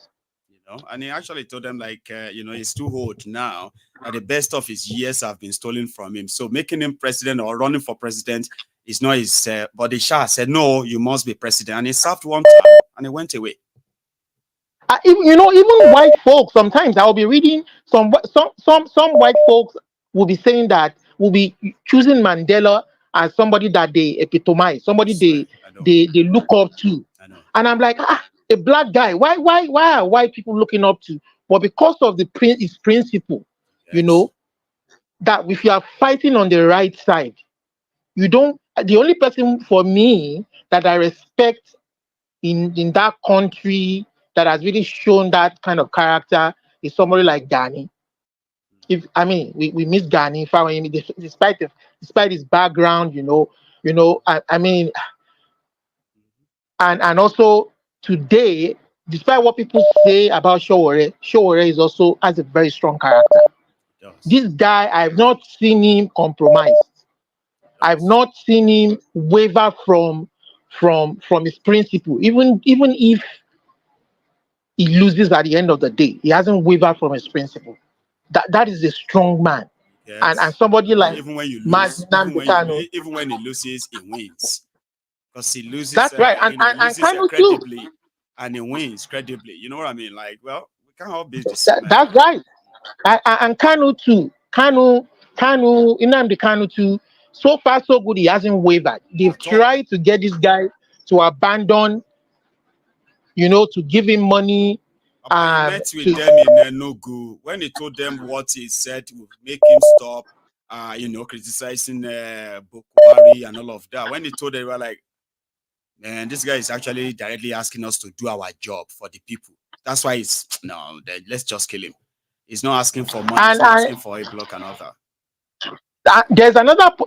And he actually told them, like, he's too old now, and the best of his years have been stolen from him. So making him president or running for president is not his. But the Shah said, no, you must be president. And he served one time and he went away. Even white folks, sometimes I'll be reading some white folks will be saying that will be choosing Mandela as somebody that they epitomize, somebody they look up to. And I'm like, a black guy, why are white people looking up to? But because of his principle, that if you are fighting on the right side, the only person for me that I respect in that country that has really shown that kind of character is somebody like Gani. We miss Gani, despite his background, and also today, despite what people say about Showore has a very strong character. This guy, I've not seen him compromise. I've not seen him waver from his principle. Even if he loses at the end of the day, he hasn't wavered from his principle. That is a strong man. Yes. And somebody like even when he loses, he wins. Because he loses. That's right. And Kanu credibly, too. And he wins credibly. You know what I mean? Like, well, we can't all be the same. That's right. And Kanu too. Nnamdi Kanu too. So far, so good. He hasn't wavered. They've tried to get this guy to abandon, to give him money. I met with them in Enugu. When he told them what he said would make him stop, criticizing Bukwari and all of that. When he told them, they were like, man, this guy is actually directly asking us to do our job for the people. That's why let's just kill him. He's not asking for money, he's not asking for a block and all that.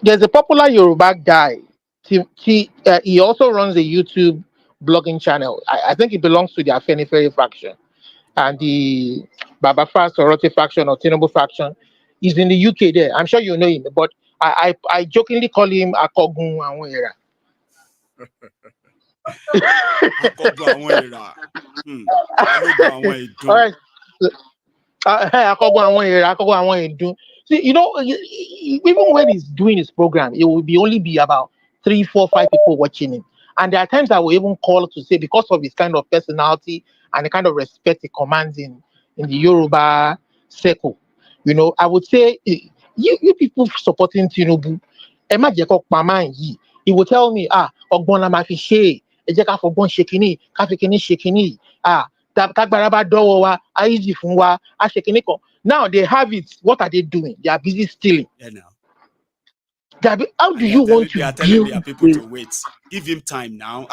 There's a popular Yoruba guy. He also runs a YouTube blogging channel. I think it belongs to the Afenifere faction. And the Baba Fast or Rote faction or Tinubu faction is in the UK there. I'm sure you know him, but I jokingly call him Akogun Anwera. All right. See, even when he's doing his program, it will only be about 3, 4, 5 people watching him. And there are times I will even call to say, because of his kind of personality and the kind of respect he commands in the Yoruba circle, I would say, you people supporting Tinubu, he will tell me, Ogbona Mafishe, ẹ jẹ́ ká fọgbọ́n ṣe kinní ká fi kinní ṣe kinní tágbára bá dọ́wọ́ wa á easy fún wa á ṣe kinní kan. Now they have it. What are they doing? They are busy stealing. Yeah, now. How do you want to They are telling build their people to wait. Give him time now.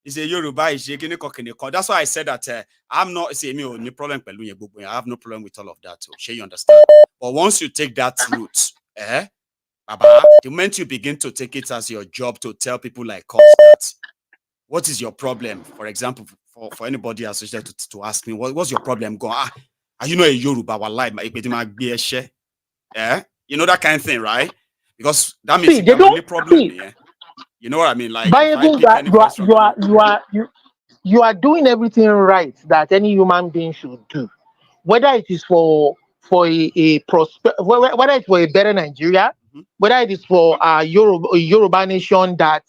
It's a Yoruba. That's why I said that I'm not saying no problem. I have no problem with all of that. So, sure, you understand. But once you take that route, Baba, the moment you begin to take it as your job to tell people like us that what is your problem? For example, for anybody associated to ask me, what's your problem? Go, are you know a Yoruba? You know that kind of thing, right? Because that means you have any problem here. You know what I mean? Like you are doing everything right that any human being should do, whether it is for whether it's for a better Nigeria, whether it is for a Yoruba nation that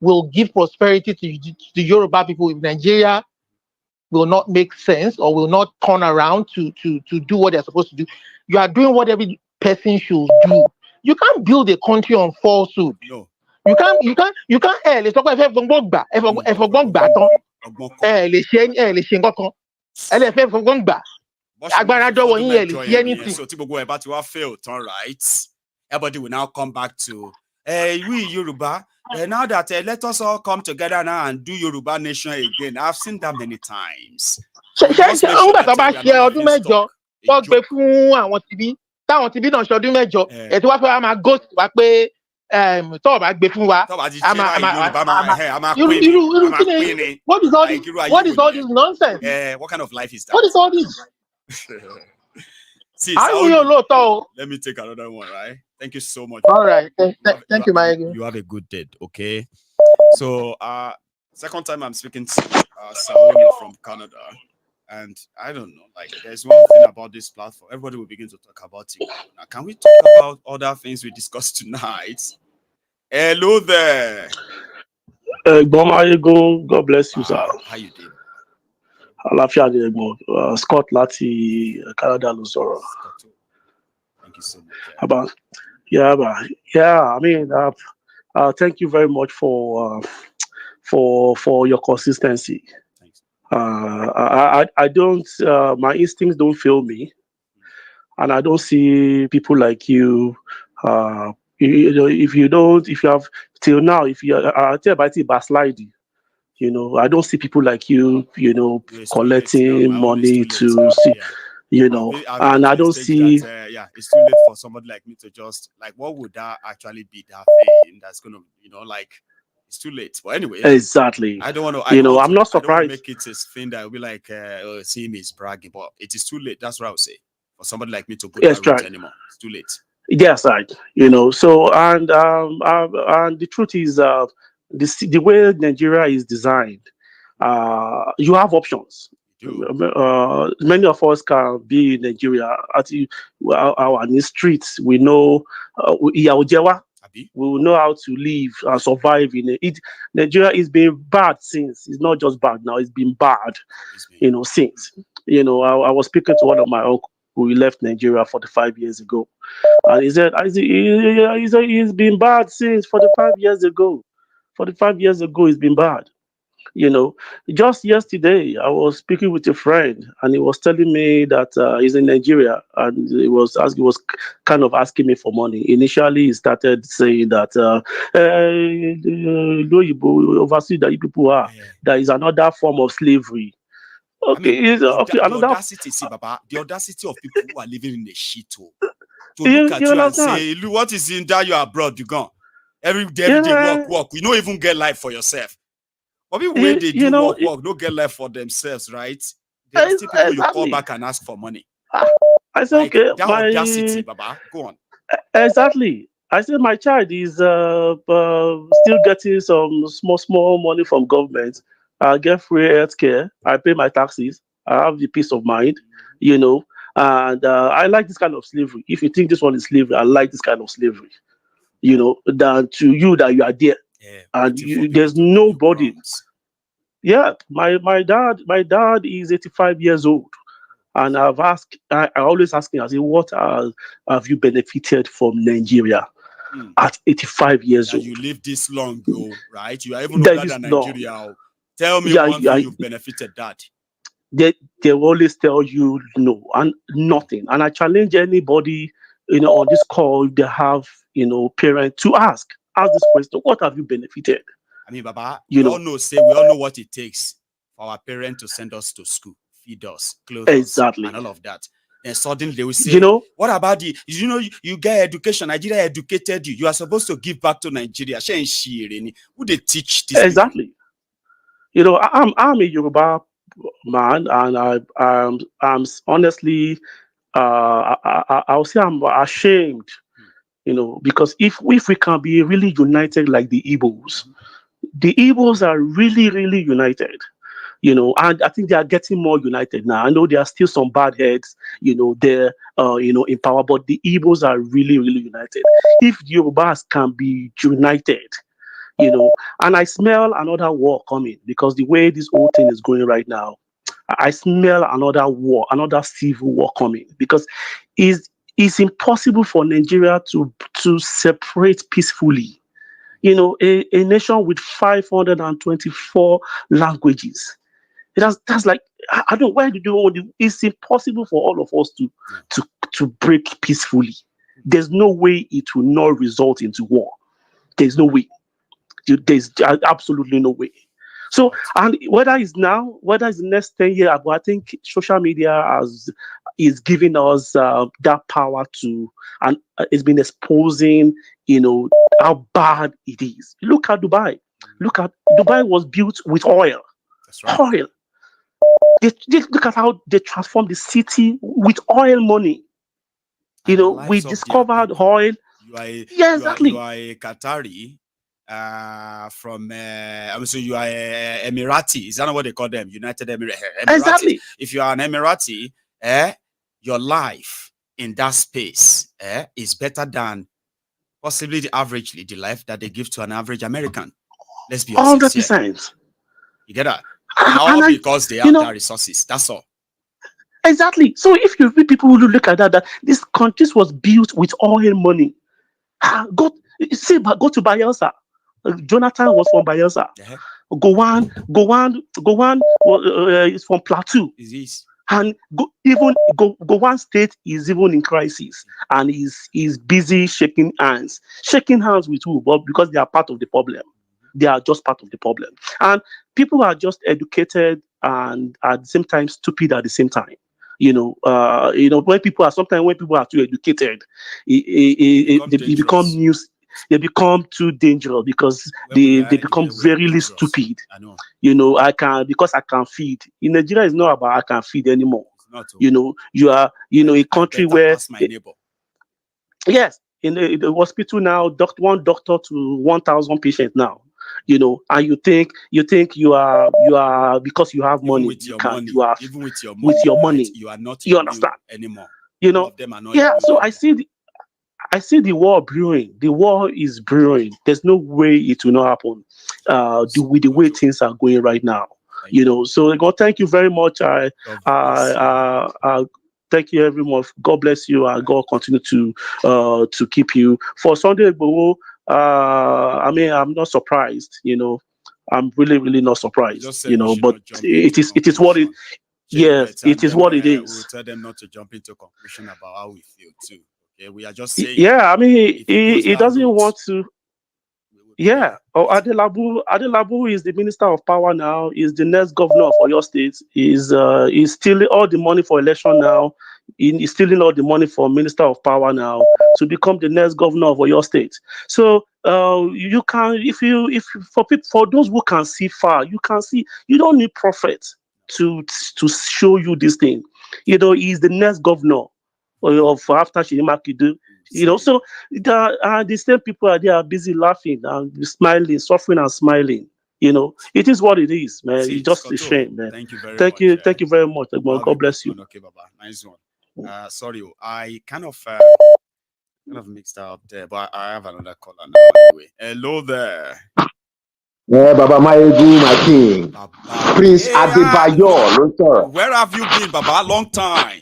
will give prosperity to the Yoruba people. If Nigeria will not make sense or will not turn around to do what they're supposed to do, you are doing what every person should do. You can't build a country on falsehood. No. You can't. Let's talk about everybody will now come back to we Yoruba. Now that let us all come together now and do Yoruba nation again. I've seen that many times. Táwọn ti bí náà ṣọdún mẹ́jọ ẹ tí wàá fẹ́ máa ghost wá pé tọ́ọ̀ bá gbé fún wa what is all this nonsense? What kind of life is that? What is all this? See, let me take another one, right? Thank you so much. All right. Thank you, Maiyegun. You have a good day, okay? So, second time I'm speaking to Saoni from Canada. And I don't know, like there's one thing about this platform. Everybody will begin to talk about it. Now, can we talk about other things we discussed tonight? Hello there. God bless you, sir. How you doing? Scott Lati, Canada, Luzora. Thank you so much. I mean, thank you very much for your consistency. I don't, my instincts don't fail me, and I don't see people like you. If you have till now, if you are backsliding, I don't see people like you, collecting money to see, and I don't see. It's too late for somebody like me to just like, what would that actually be that thing that's gonna, like. It's too late. But anyway, exactly. I don't want to. I'm not surprised. I don't make it a thing that will be like, see me is bragging, but it is too late. That's what I would say. For somebody like me to go that route anymore, it's too late. Yes, So and the truth is, the way Nigeria is designed, you have options. Many of us can be in Nigeria. Our streets, we know. We will know how to live and survive in it. Nigeria is being bad since. It's not just bad now, it's been bad, since. I was speaking to one of my uncles who left Nigeria 45 years ago. And he said, it's been bad since 45 years ago. 45 years ago, it's been bad. Just yesterday, I was speaking with a friend, and he was telling me that he's in Nigeria, and he was kind of asking me for money. Initially, he started saying that overseas that you people are, there is another form of slavery. Okay, the audacity, see, Baba, the audacity of people who are living in a shithole to look at you and say, "Look, what is in that you are abroad? You gone every day, work. You don't even get life for yourself." But people when they do work, don't get life for themselves, right? There are still people you call back and ask for money. I said, like, okay, that audacity, Baba, go on. Exactly. I said my child is still getting some small money from government. I get free healthcare. I pay my taxes. I have the peace of mind, and I like this kind of slavery. If you think this one is slavery, I like this kind of slavery, than to you that you are there. Yeah, and there's nobody. Yeah, my dad is 85 years old, and I always ask him, I say, what have you benefited from Nigeria? at 85 years old. You live this long, right? You are even older than Nigeria. Tell me one thing you've benefited that. They will always tell you no and nothing. And I challenge anybody, on this call, if they have, parents, to ask this question: what have you benefited? I mean, Baba, we all know what it takes for our parents to send us to school, feed us, clothe us, and all of that. And suddenly they will say, what about you get education, Nigeria educated you. You are supposed to give back to Nigeria. Who they teach this? Exactly. I'm a Yoruba man, and I'm honestly, I'll say I'm ashamed, because if we can be really united like the Igbos are really, really united. And I think they are getting more united now. I know there are still some bad heads, there, in power, but the Igbos are really, really united. If the Yorubas can be united, and I smell another war coming, because the way this whole thing is going right now, I smell another war, another civil war coming, because it's impossible for Nigeria to separate peacefully. A nation with 524 languages. That's like, I don't know, why do you want to? It's impossible for all of us to break peacefully. There's no way it will not result into war. There's no way. There's absolutely no way. So, and whether it's now, whether it's the next 10 years, but I think social media is giving us that power to, and it's been exposing, how bad it is. Look at Dubai. Dubai was built with oil. That's right. Oil. They look at how they transformed the city with oil money. We discovered oil. Exactly. You are a Qatari from so you are a Emirati. Is that not what they call them? United Emirates. Exactly. If you are an Emirati, your life in that space is better than possibly averagely the life that they give to an average American. Let's be honest. 100%. You get that? All because they have their resources. That's all. Exactly. So if you read people who look at that this country was built with oil money. Go to Bayelsa. Jonathan was from Bayelsa. Gowon is from Plateau. And Gowon State is even in crisis, and is busy shaking hands. Shaking hands with who? But because they are part of the problem. They are just part of the problem. And people are just educated and at the same time stupid at the same time. When people are too educated, they become news. They become too dangerous because they become very stupid. I know. I can feed. In Nigeria, it's not about I can feed anymore. You are a country where yes, in the hospital now, one doctor to 1,000 patients now. And you think you are because you have money. Even with your money, you are not. You understand anymore. All of them are not. So I see the war brewing. The war is brewing. There's no way it will not happen. With the way things are going right now. So God, thank you very much. Thank you very much. God bless you, and God continue to keep you. For Sunday Igboho, I'm not surprised. I'm really, really not surprised. But it is what it. Yes, it is what it is. We'll tell them not to jump into conclusion about how we feel too. Okay, we are just saying. Yeah, he doesn't want to. Yeah. Adelabu is the Minister of Power now. Is the next governor for your state. He's stealing all the money for election now. He's stealing all the money for Minister of Power now to become the next governor of your state. So you can, for those who can see far, you can see. You don't need prophets to show you this thing. He's the next governor of after Shinimakidu. So the same people are there busy laughing and smiling, suffering and smiling. It is what it is, man. It's just a shame, man. Thank you very much. Thank you very much. God bless you. Okay, Baba. Nice one. Sorry, I kind of mixed up there, but I have another caller now anyway. Hello there. Yeah, Baba Maiyegun, my king. Prince Adebayo. Where have you been, Baba? Long time.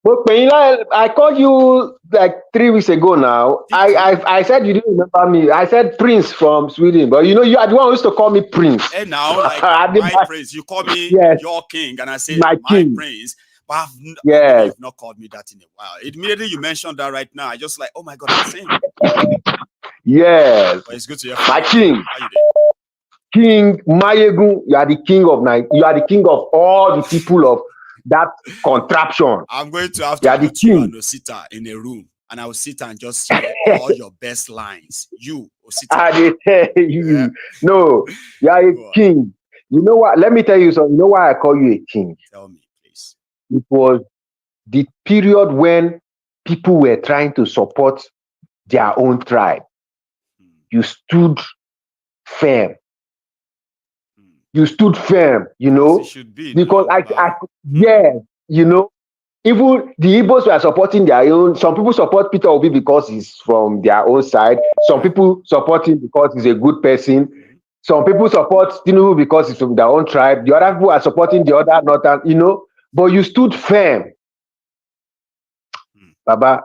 But Penila, I called you like 3 weeks ago now. I said you didn't remember me. I said Prince from Sweden, but you are the one who used to call me Prince. And now, like my prince, you call me your king, and I say my prince. But you've not called me that in a while. Immediately you mentioned that right now, I just like, oh my God, I'm saying. Yes. But it's good to hear my king. How you doing? King Maiyegun, you are the king of night. You are the king of all the people of that contraption. I'm going to have to put you and Osita in a room, and I will sit and just hear all your best lines. You, Osita. I tell you, no, you are a king. You know what? Let me tell you something. You know why I call you a king? Tell me, please. It was the period when people were trying to support their own tribe. You stood firm. You stood firm, because even the Igbos were supporting their own. Some people support Peter Obi because he's from their own side. Some people support him because he's a good person. Some people support Tinubu because he's from their own tribe. The other people are supporting the other northern, but you stood firm. Baba,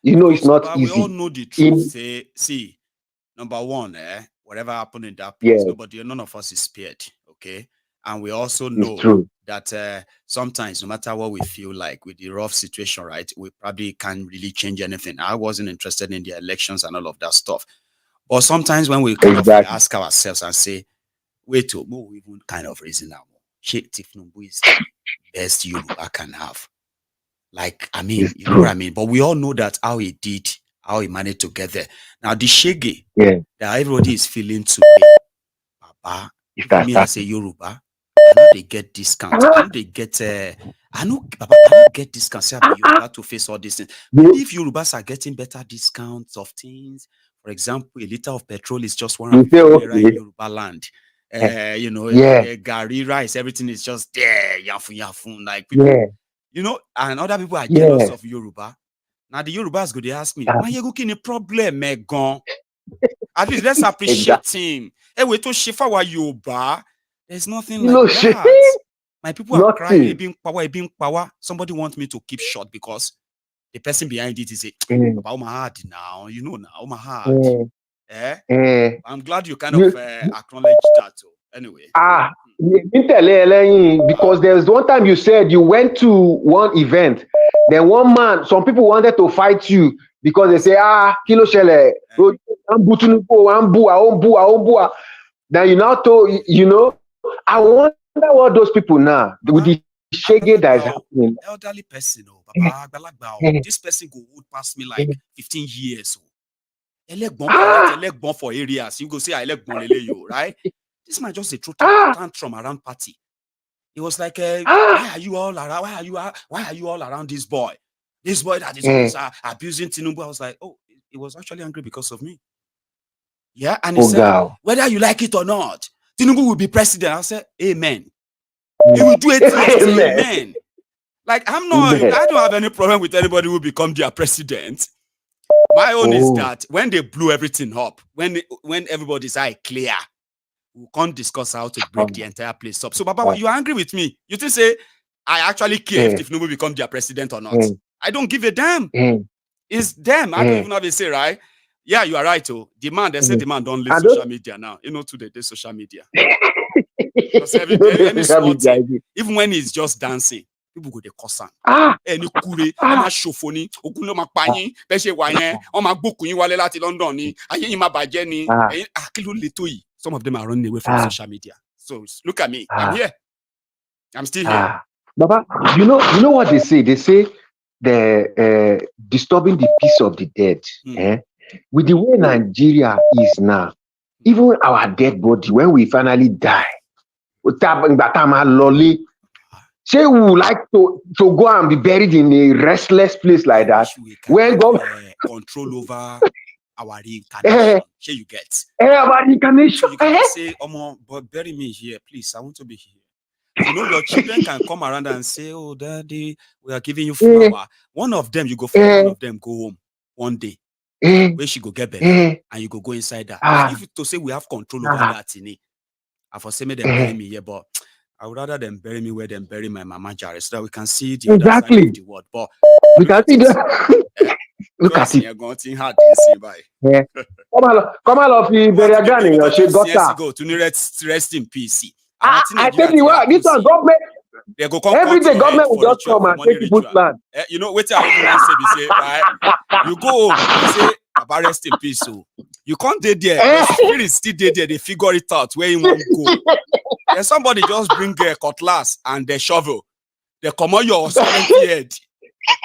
it's not easy. We all know the truth. See, number one, whatever happened in that place, none of us is spared, okay? And we also know that sometimes, no matter what we feel like with the rough situation, right, we probably can't really change anything. I wasn't interested in the elections and all of that stuff. But sometimes when we kind of ask ourselves and say, wait, we even kind of reason now. Sheikh Tifnumbu is the best Yoruba can have. Like, I mean, you know what I mean? But we all know that how he managed to get there. Now, the shege that everybody is feeling today, Papa, me as a Yoruba, I know they get discounts. I know they get, I know get discounts. Yoruba to face all these things. Maybe if Yorubas are getting better discounts of things, for example, a liter of petrol is just 150 naira in Yoruba land. Gari, rice, everything is just there, yafun, like people. And other people are jealous of Yoruba. Now the Yorubas go, they ask me, Maiyegun kini problem, Maiyegun? At least let's appreciate him. Hey, we to shifa wa Yoruba. There's nothing like that. My people are crying, being power. Somebody wants me to keep short because the person behind it is about my heart now. Now, my heart. I'm glad you kind of acknowledge that. Anyway. Because there's one time you said you went to one event, then one man, some people wanted to fight you because they say, kilo shele, then you now told, I wonder what those people now, with the shege that is happening. Elderly person, this person go old past me like 15 years. Elegbon for areas. You go say, right? This man just a true tantrum around party. It was like, why are you all around? Why are you all around this boy? This boy that is always abusing Tinubu. I was like, oh, he was actually angry because of me. Yeah, and he said, whether you like it or not, Tinubu will be president. I said, amen. He will do it. Amen. Like I don't have any problem with anybody who will become their president. My own is that when they blew everything up, when everybody's eye clear, we can't discuss how to break the entire place up. So, Baba, you are angry with me. You think say I actually care if Tinubu become their president or not? I don't give a damn. It's them. I don't even have a say, right? Yeah, you are right. Oh, demand. They say demand don't leave social media now. Today they social media. Every day, even when he's just dancing, people go to curse him. Any kure, ama shofoni, okunlo ma panyin, beshe wayen, o ma gboku yin wale láti London ni, aye yin ma baje ni. Kilo leto yi. Some of them are running away from social media. So look at me. I'm here. I'm still here. Baba, you know what they say? They say they're disturbing the peace of the dead. With the way Nigeria is now, even our dead body, when we finally die, say we would like to go and be buried in a restless place like that. When God control over our reincarnation, here you get. Our reincarnation. So you can say, but bury me here, please. I want to be here. Your children can come around and say, oh, daddy, we are giving you flower. One of them, you go for one of them, go home one day. Where she go get better, and you go inside that. If to say we have control over that, I for say me them bury me here, but I would rather them bury me where them bury my mama Jare so that we can see the other side of the world. But we can see the look at it. Yeah. Come on, of the burial ground in your shade, go to rest in peace. I tell you what, this one government. Every day government will just come and take people's land. You know, wait till I say, right? You go home, you say, about rest in peace. So you can't do there. The spirit still there. They figure it out where you want to go. And somebody just bring a cutlass and the shovel. They come on your head.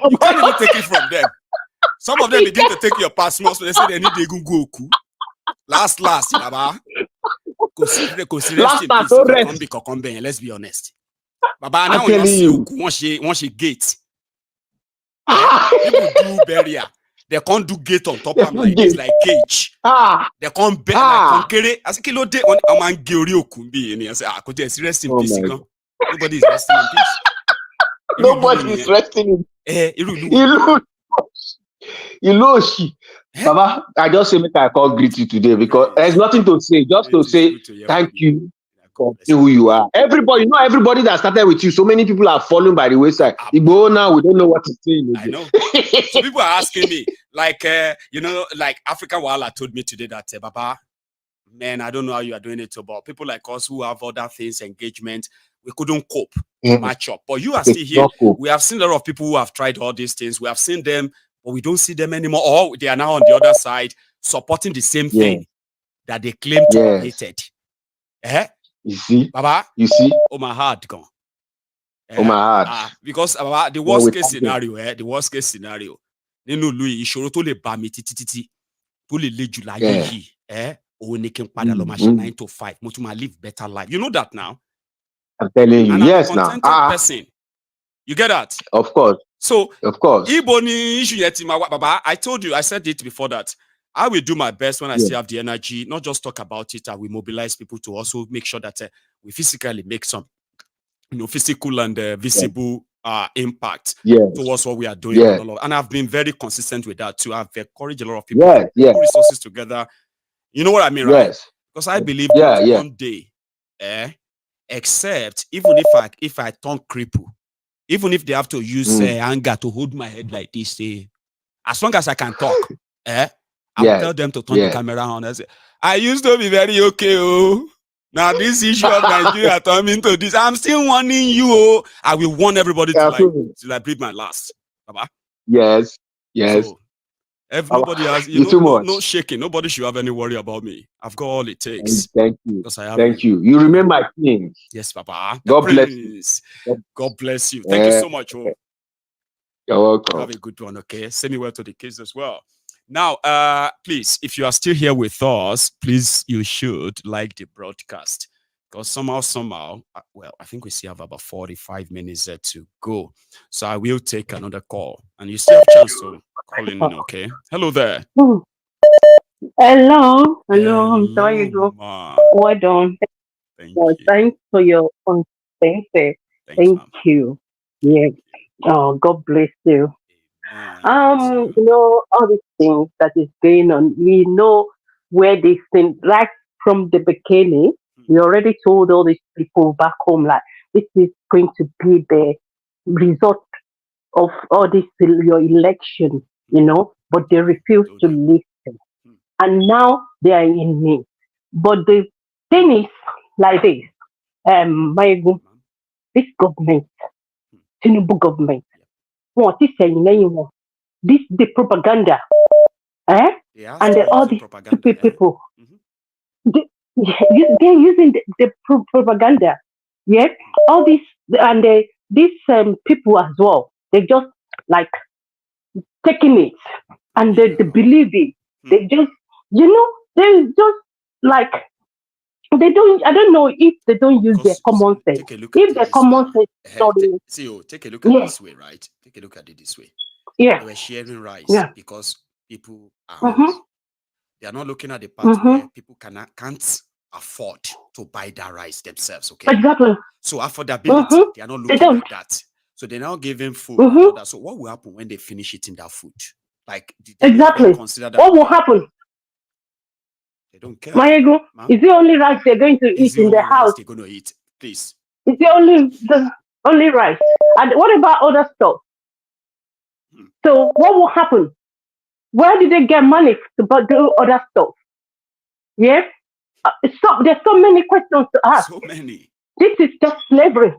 You can't even take it from them. Some of them begin to take your passport, so they say they need to go. Last, let's be honest. Baba, now when you see once she gate, people do barrier. They can't do gate on top of like this, like cage. They can't bear like concrete. As a kilo day on a man Gyorio Kumbi, and you say, "I could rest in peace." Nobody is resting in peace. Nobody is resting in. Baba, I just say make I call greet you today because there's nothing to say. Just to say thank you for who you are. Everybody, not everybody that started with you. So many people are falling by the wayside. Igbo now, we don't know what to say. I know. So people are asking me, like, like African Wala told me today that, Baba, man, I don't know how you are doing it, but people like us who have other things, engagement, we couldn't cope, match up. But you are still here. We have seen a lot of people who have tried all these things. We have seen them, but we don't see them anymore. Or they are now on the other side supporting the same thing that they claim to have hated. You see, Baba, you see, oh my heart gone. Oh my heart. Because the worst case scenario, the worst case scenario. Nínú Louis ìṣòro tó lè bá mi títí tó lè le jù láyé yìí, òun ni kí n padà lọ máa ṣe 9 to 5. Mo tún máa live better life. You know that now. I'm telling you, and yes I'm a contented person. You get that? Of course. So, of course. Baba, I told you, I said it before that. I will do my best when I still have the energy, not just talk about it. I will mobilize people to also make sure that we physically make some, physical and visible impact towards what we are doing. And I've been very consistent with that too. I've encouraged a lot of people to put resources together. You know what I mean, right? Because I believe that one day, except even if I turn cripple, even if they have to use anger to hold my head like this, as long as I can talk, I will tell them to turn the camera on. I used to be very okay. Oh, now this issue of Nigeria turned me into this. I'm still warning you. Oh, I will warn everybody to breathe my last. Baba? Yes. So, everybody has, no shaking. Nobody should have any worry about me. I've got all it takes. Thank you. Thank you. You remain my king. Yes, Papa. God bless you. God bless you. Thank you so much. Oh. You're welcome. Have a good one, okay? Send me well to the kids as well. Now, please, if you are still here with us, please, you should like the broadcast. Because somehow, well, I think we still have about 45 minutes to go. So I will take another call. And you still have a chance to call in, okay? Hello there. Hello. How are you doing? Well done. Thanks for your consistency. Thank you. Yeah. Oh, God bless you. All these things that is going on, we know where these things, right from the beginning, we already told all these people back home, like, this is going to be the result of all this, your election, but they refuse to listen. And now they are in need. But the thing is like this, Maiyegun, this government, Tinubu government, what is saying, this the propaganda, and all these stupid people, they're using the propaganda, all these and these people as well. They just like taking it and they believe it. They just, they just like they don't. I don't know if they don't use their common sense. If their common sense, take a look at it this way, right? Take a look at it this way. Yeah, they were sharing rice because people are they are not looking at the part where people can't afford to buy that rice themselves. Okay, exactly. So affordability, they are not looking at that. So they're now giving food. So what will happen when they finish eating that food? Like exactly. Consider that what will happen? They don't care. Maiyegun, is it only rice they're going to eat in the house? They're going to eat, please. It's the only right. And what about other stuff? So what will happen? Where did they get money to do other stuff? Yes? There's so many questions to ask. So many. This is just slavery.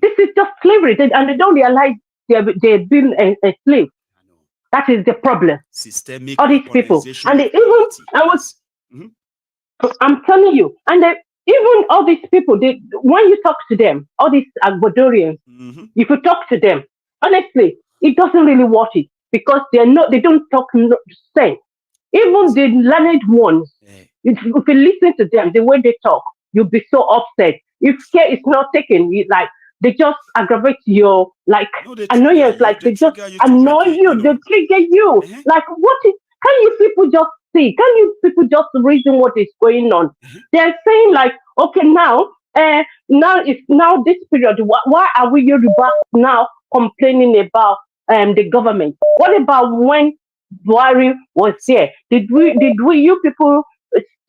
This is just slavery. And they don't realize they've been a slave. That is the problem. Systemic. All these people. And I'm telling you, and even all these people, when you talk to them, all these Ecuadorians, if you talk to them, honestly, it doesn't really worth it because they don't talk sense. Even the learned ones, if you listen to them, the way they talk, you'll be so upset. If care is not taken, they just aggravate your annoyance, they just annoy you, they trigger you. Can you people just see? Can you people just reason what is going on? They're saying okay, now this period, why are we Yorubas now complaining about the government? What about when Buhari was there? Did you people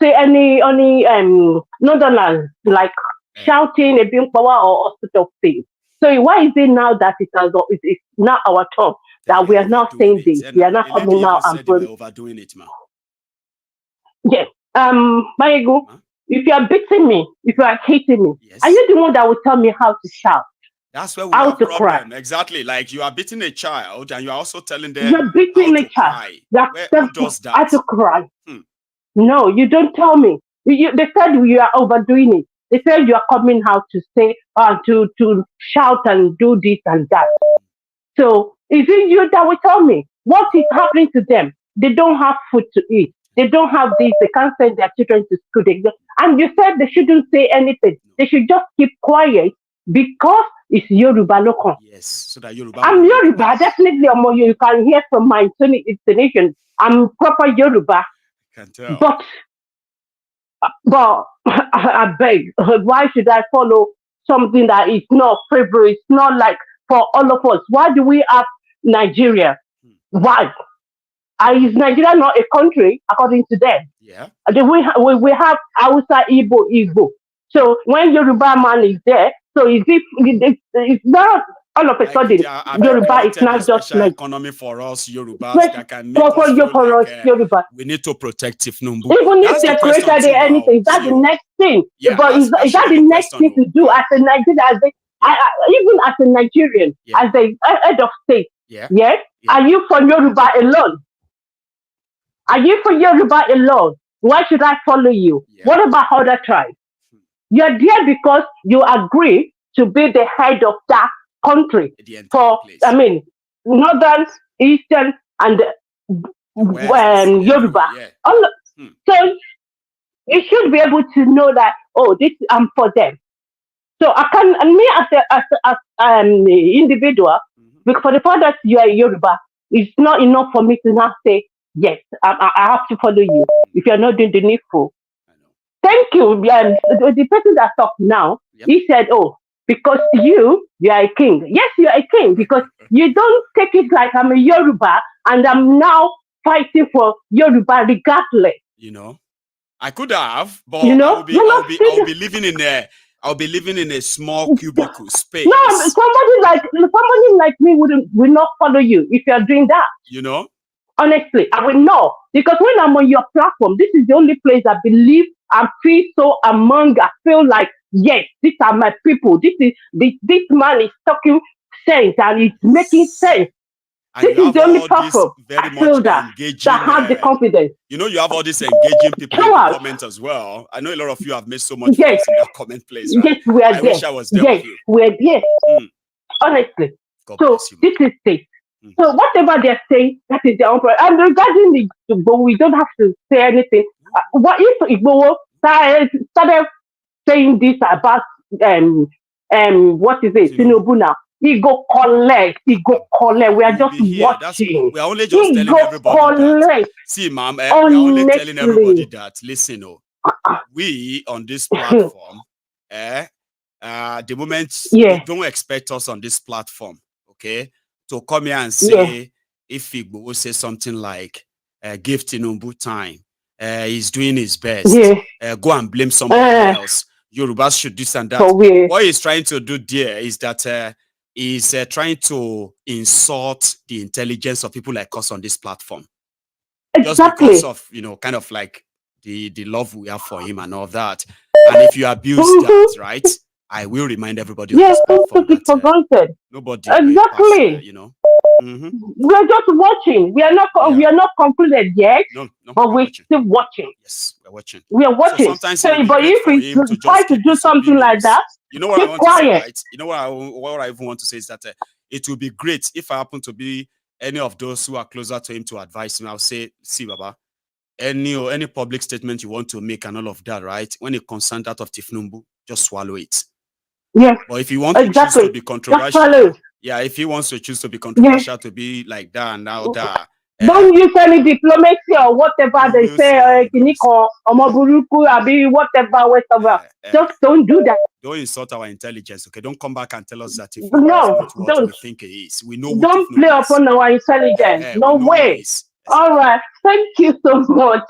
say any northerners shouting, abuse power or sort of thing? So why is it now that it's now our turn that we are now saying this? We are not coming now and overdoing it, man. Yes. Maiyegun, if you are beating me, if you are hating me, are you the one that will tell me how to shout? That's where we have a problem. Exactly. Like you are beating a child and you are also telling them you're beating a child. Who does that? How to cry. No, you don't tell me. They said you are overdoing it. They said you are coming out to say to shout and do this and that. So is it you that will tell me what is happening to them? They don't have food to eat. They don't have this. They can't send their children to school. And you said they shouldn't say anything. They should just keep quiet because it's Yoruba local. Yes, so that Yoruba. I'm Yoruba, definitely. You can hear from my intonation. I'm proper Yoruba. Can tell. But I beg, why should I follow something that is not favorite? It's not like for all of us. Why do we have Nigeria? Why? Is Nigeria not a country according to them? Yeah. We have Hausa, Igbo. So when Yoruba man is there, so it's not all of a sudden Yoruba is not just like economy for us Yorubas that can make us Yoruba. We need to protect Tifnumbu. Even if they created anything, that's the next thing. Yeah, but is that the next thing to do as a Nigerian, even as a Nigerian, as the head of state? Yes. Are you for Yoruba alone? Are you for Yoruba alone? Why should I follow you? What about other tribes? You're there because you agree to be the head of that country for, northern, eastern, and Yoruba. So you should be able to know that, I'm for them. So I can, and me as an individual, because for the fact that you are Yoruba, it's not enough for me to now say, yes, I have to follow you if you're not doing the needful. Thank you. The person that talked now, he said, because you are a king. Yes, you are a king because you don't take it like I'm a Yoruba and I'm now fighting for Yoruba regardless. I could have, but I'll be living in a small cubicle space. No, somebody like me will not follow you if you're doing that. Honestly, I will know because when I'm on your platform, this is the only place I believe I feel so among. I feel like, yes, these are my people. This man is talking sense and it's making sense. And this is the only platform I feel that have the confidence. You have all these engaging people in the comments as well. I know a lot of you have made so much noise in that comment place. Right? Yes, we are I wish I was there with you. We're there. Honestly. So this is it. So whatever they're saying, that is their own problem. And regarding the Igbo, we don't have to say anything. What if Igbo started saying this about what is it? Tinubu now. He go collect. We are just watching. We are only just telling everybody that. See, ma'am, we are only telling everybody that. Listen, we on this platform, the moment you don't expect us on this platform, okay, to come here and say if Igbo will say something like give Tinubu time, he's doing his best, go and blame somebody else. Yorubas should do this and that. So what he's trying to do there is that he's trying to insult the intelligence of people like us on this platform. Just because of, kind of like the love we have for him and all that. And if you abuse that, right, I will remind everybody. Yes, don't take it for granted. Nobody. Exactly. We're just watching. We are not concluded yet, but we're still watching. Yes, we're watching. We are watching. So but if we try to do something like that, you know what keep I want quiet. to say, right? You know what I even want to say is that it will be great if I happen to be any of those who are closer to him to advise him. I'll say, see, Baba, any public statement you want to make and all of that, right? When it concerns that of Tifnumbu, just swallow it. Yes. But if you want to choose to be controversial, if he wants to choose to be controversial, to be like that and now that. Don't use any diplomacy or whatever they say, whatever. Just don't do that. Don't insult our intelligence, okay? Don't come back and tell us that if No, not what don't. we think it is. We know. Don't play upon our intelligence. No way. All right. Thank you so much.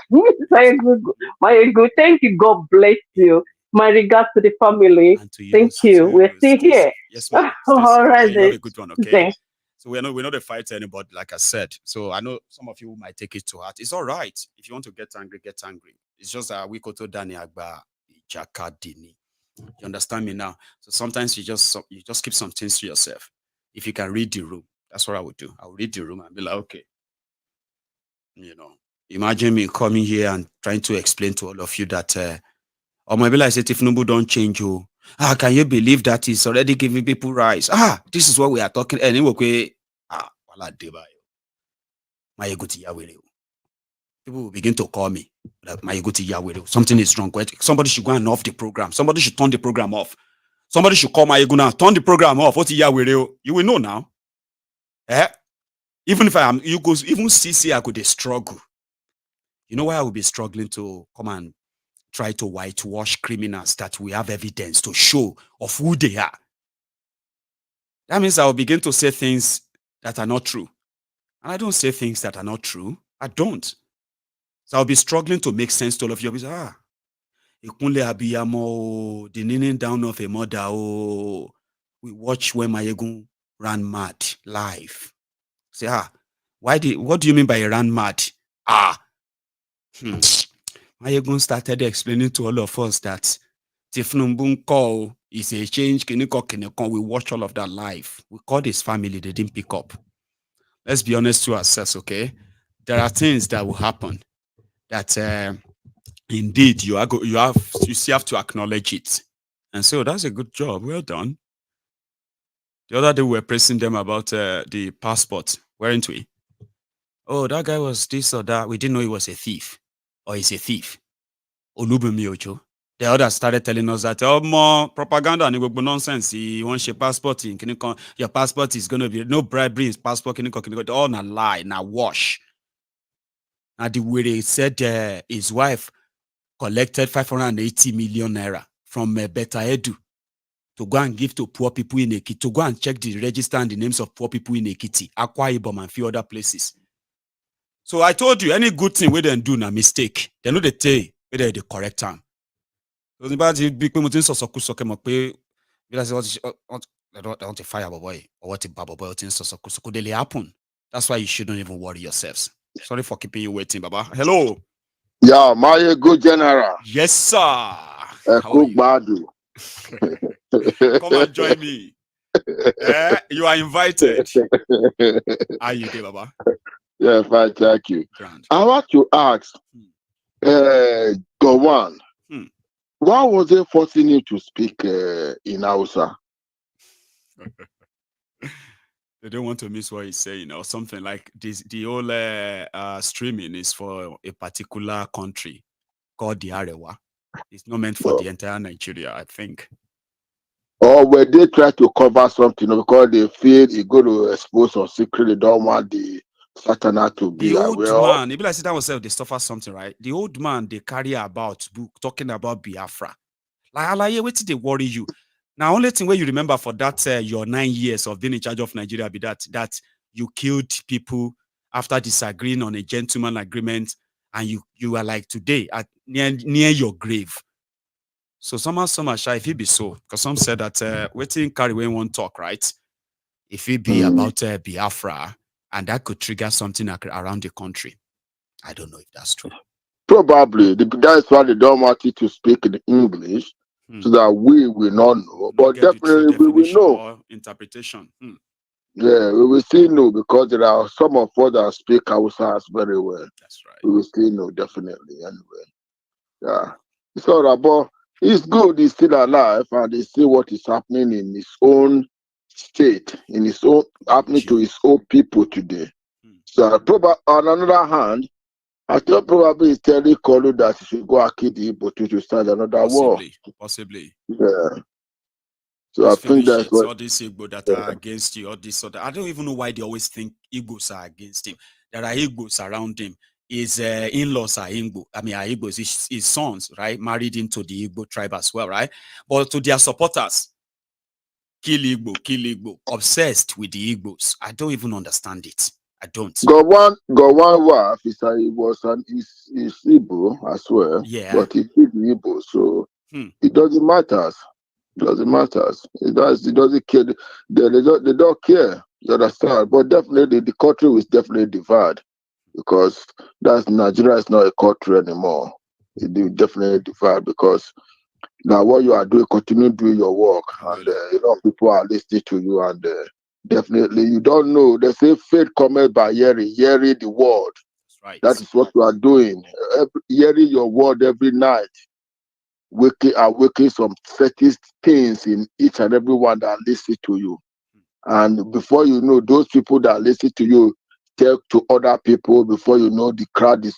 Maiyegun, thank you. God bless you. My regards to the family. Thank you. We're still here. Yes, ma'am. All right. You're a good one, okay? Thanks. So we're not a fight to anybody, like I said. So I know some of you might take it to heart. It's all right. If you want to get angry, get angry. It's just a we to Dani Agba Jakadini. You understand me now? So sometimes you just keep some things to yourself. If you can read the room, that's what I would do. I would read the room and be like, okay. Imagine me coming here and trying to explain to all of you that or maybe I said if Tifnumbu don't change you. Can you believe that he's already giving people rights? This is what we are talking. Anyway, people will begin to call me. Something is wrong. Somebody should go and off the program. Somebody should turn the program off. Somebody should call Maiyegun and turn the program off. You will know now. Even if I am, you go, even CC, I could struggle. You know why I will be struggling to come and try to whitewash criminals that we have evidence to show of who they are. That means I will begin to say things that are not true. And I don't say things that are not true. I don't. So I'll be struggling to make sense to all of you. Ikunle abiyamo, the kneeling down of a mother. We watch when Maiyegun ran mad live. Say, what do you mean by ran mad? Maiyegun started explaining to all of us that Tifnumbu call is a change. We watch all of that live. We called his family. They didn't pick up. Let's be honest to ourselves, okay? There are things that will happen that indeed you still have to acknowledge it. And so that's a good job. Well done. The other day we were pressing them about the passport, weren't we? Oh, that guy was this or that. We didn't know he was a thief. Or he's a thief. The others started telling us that, more propaganda and nonsense. He wants your passport. Your passport is going to be no bribery. His passport. All a lie. Now wash. Now the way they said his wife collected 580 million naira from Beta Edu to go and give to poor people in Ekiti, to go and check the register and the names of poor people in Ekiti, Akwa Ibom and few other places. So I told you, any good thing we don't do na mistake. They know they tell whether the correct time. So the big people think so they don't fire boy or what a baba boy things so could they happen. That's why you shouldn't even worry yourselves. Sorry for keeping you waiting, Baba. Hello. Yeah, Maiyegun General. Yes, sir. Come and join me. You are invited. How you doing, Baba? Yeah, fine, thank you. Grand. I want to ask, Gowon, why was they forcing you to speak in Hausa? They don't want to miss what he's saying or something like this. The whole streaming is for a particular country called the Arewa. It's not meant for the entire Nigeria, I think. Or were they trying to cover something because they feel it's going to expose some secret? They don't want the Satana to be the old aware. Man, if like that was they suffer something, right? The old man they carry about book talking about Biafra. Like what did they worry you? Now, only thing where you remember for that your 9 years of being in charge of Nigeria be that you killed people after disagreeing on a gentleman agreement, and you are like today at near your grave. So somehow shy if it be so, because some said that waiting carry when one talk, right? If it be about Biafra, and that could trigger something around the country. I don't know if that's true. Probably. That's why they don't want you to speak in English, so that we will not know. But definitely we will know. Interpretation. Yeah, we will still know, because there are some of us that speak Hausa very well. That's right. We will still know, definitely, anyway. Yeah. It's all right, but it's good he's still alive, and they see what is happening in his own state, in his own, happening to his own people today. So probably on another hand, I thought probably he's telling Kolu that he should go and kill the Igbo to start another war. Possibly. Yeah. So Just I think that's what all these Igbo that are against you, all this other. I don't even know why they always think Igbos are against him. There are Igbos around him. His in-laws are Igbo. I mean, are Igbos. His sons, right, married into the Igbo tribe as well, right? But to their supporters, kill Igbo, obsessed with the Igbos. I don't even understand it. I don't. Got one wife. Is Igbo as well. Yeah. But he killed the Igbo, so it doesn't matter. It doesn't matter. It doesn't care. They don't care. You understand? But definitely the country is definitely divided, because Nigeria is not a country anymore. It will definitely divide, because now what you are doing, continue doing your work, and people are listening to you, and definitely you don't know. They say faith comes by hearing the word. That's right. That is what you are doing. Hearing your word every night. Waking some certain things in each and every one that listen to you. And before you know, those people that listen to you tell to other people. Before you know, the crowd is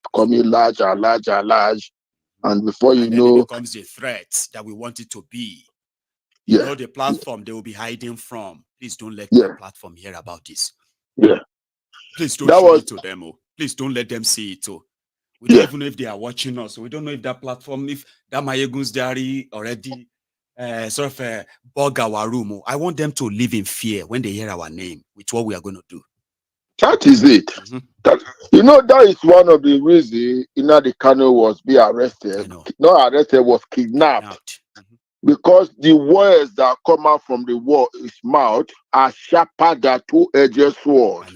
becoming larger and larger and large. And before you know, it becomes a threat that we want it to be. You know, the platform they will be hiding from. Please don't let the platform hear about this. Yeah. Please don't show it to them. Please don't let them see it. We don't even know if they are watching us. We don't know if that platform, if that MaiyegunsDiary already bug our room. I want them to live in fear when they hear our name with what we are going to do. That is it. That is one of the reasons Nnamdi Kanu was being arrested. Not arrested, was kidnapped. Because the words that come out from his mouth are sharper than two-edged sword.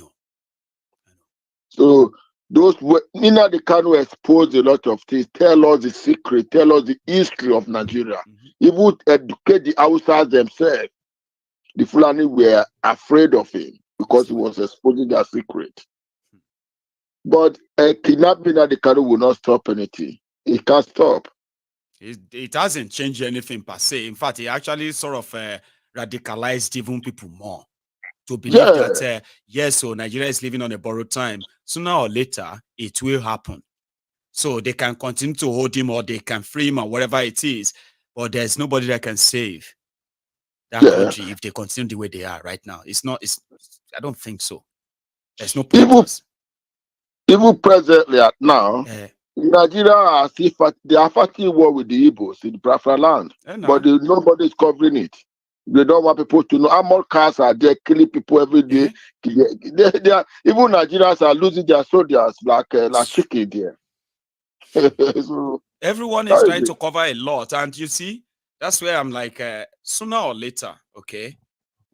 So Nnamdi Kanu exposed a lot of things, tell us the secret, tell us the history of Nigeria. Even educate the Hausas themselves. The Fulani were afraid of him because he was exposing their secret. But kidnapping Nnamdi Kanu will not stop anything. It can't stop. It hasn't changed anything per se. In fact, it actually sort of radicalized even people more to believe that, so Nigeria is living on a borrowed time. Sooner or later, it will happen. So they can continue to hold him, or they can free him, or whatever it is. But there's nobody that can save that country if they continue the way they are right now. I don't think so. There's no point. Even presently now, Nigeria they are fighting war with the Igbos in the Biafra land, but nobody is covering it. They don't want people to know. Armored cars are there killing people every day. They are, even Nigerians are losing their soldiers like chicken there. So, everyone is trying to cover a lot, and you see, that's where I'm like, sooner or later,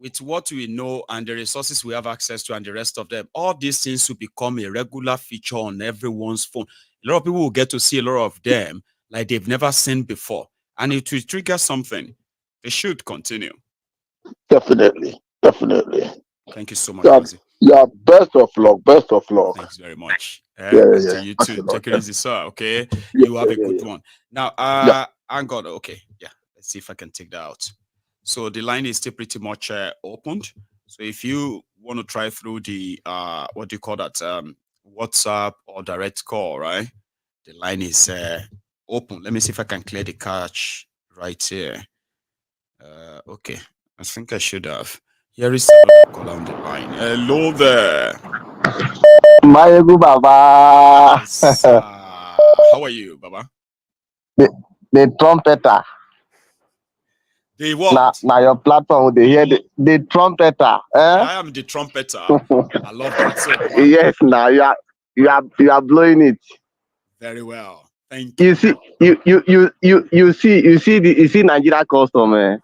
with what we know and the resources we have access to and the rest of them, all these things will become a regular feature on everyone's phone. A lot of people will get to see a lot of them like they've never seen before, and it will trigger something. They should continue. Definitely. Thank you so much. Yeah, best of luck. Thanks very much. To you too. Take it easy, sir. Okay, you have a good one. Now, I'm God. Okay, let's see if I can take that out. So the line is still pretty much opened. So if you want to try through the what do you call that? WhatsApp or direct call, right? The line is open. Let me see if I can clear the cache right here. Okay, I think I should have. Here is a call on the line. Hello there. Maiyegun Baba. Yes, how are you, Baba? The trumpeter. The what? Now your platform, they hear the trumpeter. I am the trumpeter. I love that. So, yes, now you are blowing it. Very well. Thank you. You see Nigeria custom.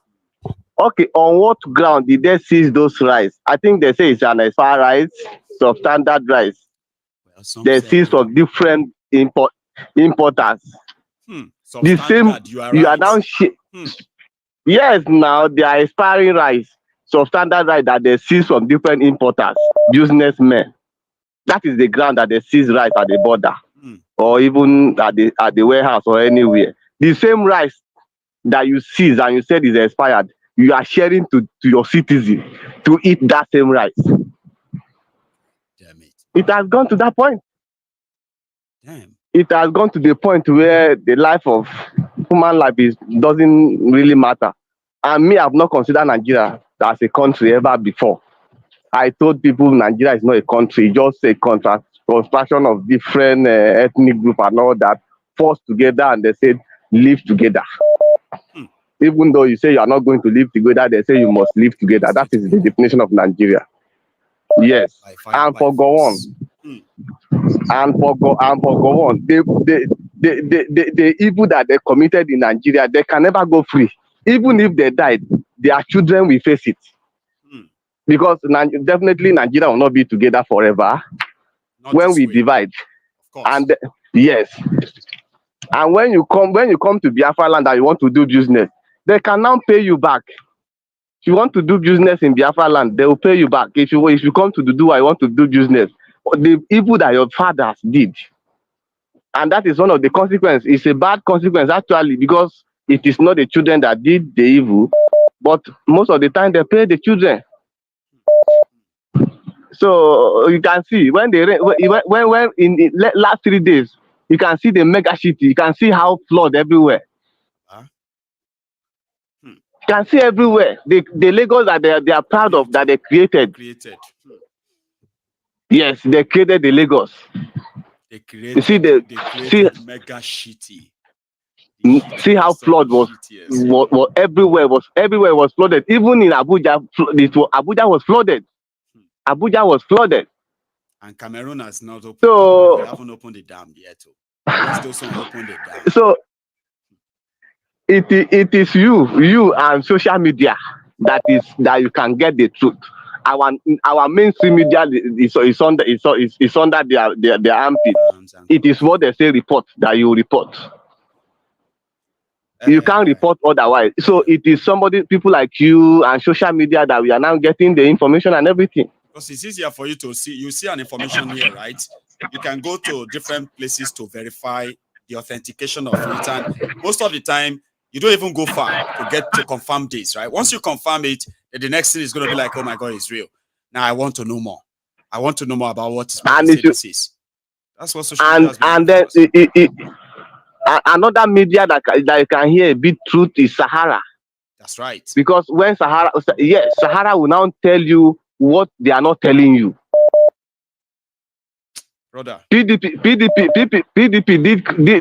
Okay, on what ground did they seize those rice? I think they say it's an expired rice, substandard rice. Well, they seize from different importers. The same you are now yes, now they are expiring rice, substandard rice that they seize from different importers, businessmen. That is the ground that they seize rice at the border, or even at the warehouse or anywhere. The same rice that you seize and you said is expired, you are sharing to your citizen to eat that same rice. Damn it. It has gone to that point. Damn. It has gone to the point where the life of human life doesn't really matter. And me, I've not considered Nigeria as a country ever before. I told people Nigeria is not a country, just a construction of different ethnic groups and all that forced together, and they said live together. Even though you say you are not going to live together, they say you must live together. That is the definition of Nigeria. Yes, and for go on, and for go on, the evil that they committed in Nigeria, they can never go free. Even if they died, their children will face it. Because definitely Nigeria will not be together forever. Not when we divide. And yes, and when you come to Biafra land and you want to do business, they can now pay you back. If you want to do business in Biafra land, they will pay you back. If you come to do I want to do business, the evil that your fathers did, and that is one of the consequences. It's a bad consequence actually, because it is not the children that did the evil, but most of the time they pay the children. So you can see when in the last 3 days, you can see the mega city. You can see how flood everywhere. You can see everywhere the Lagos that they are proud of, that they created. Yes, they created the Lagos. They created mega city. See how flood was everywhere was flooded. Even in Abuja, Abuja was flooded. Abuja was flooded. And Cameroon has not opened. So they haven't opened the dam yet. Once those one open the dam. So it is you and social media that you can get the truth. Our mainstream media is under their armpit. It is what they say report that you report. You can't report otherwise. So it is people like you and social media that we are now getting the information and everything. Because it's easier for you to see. You see an information here, right? You can go to different places to verify the authentication of it. And most of the time, you don't even go far to confirm this, right? Once you confirm it, the next thing is going to be like, oh my God, it's real. Now I want to know more. I want to know more about what this is. That's what social media has been. And then another media that you can hear a bit truth is Sahara. That's right. Because when Sahara will now tell you what they are not telling you. Brother. PDP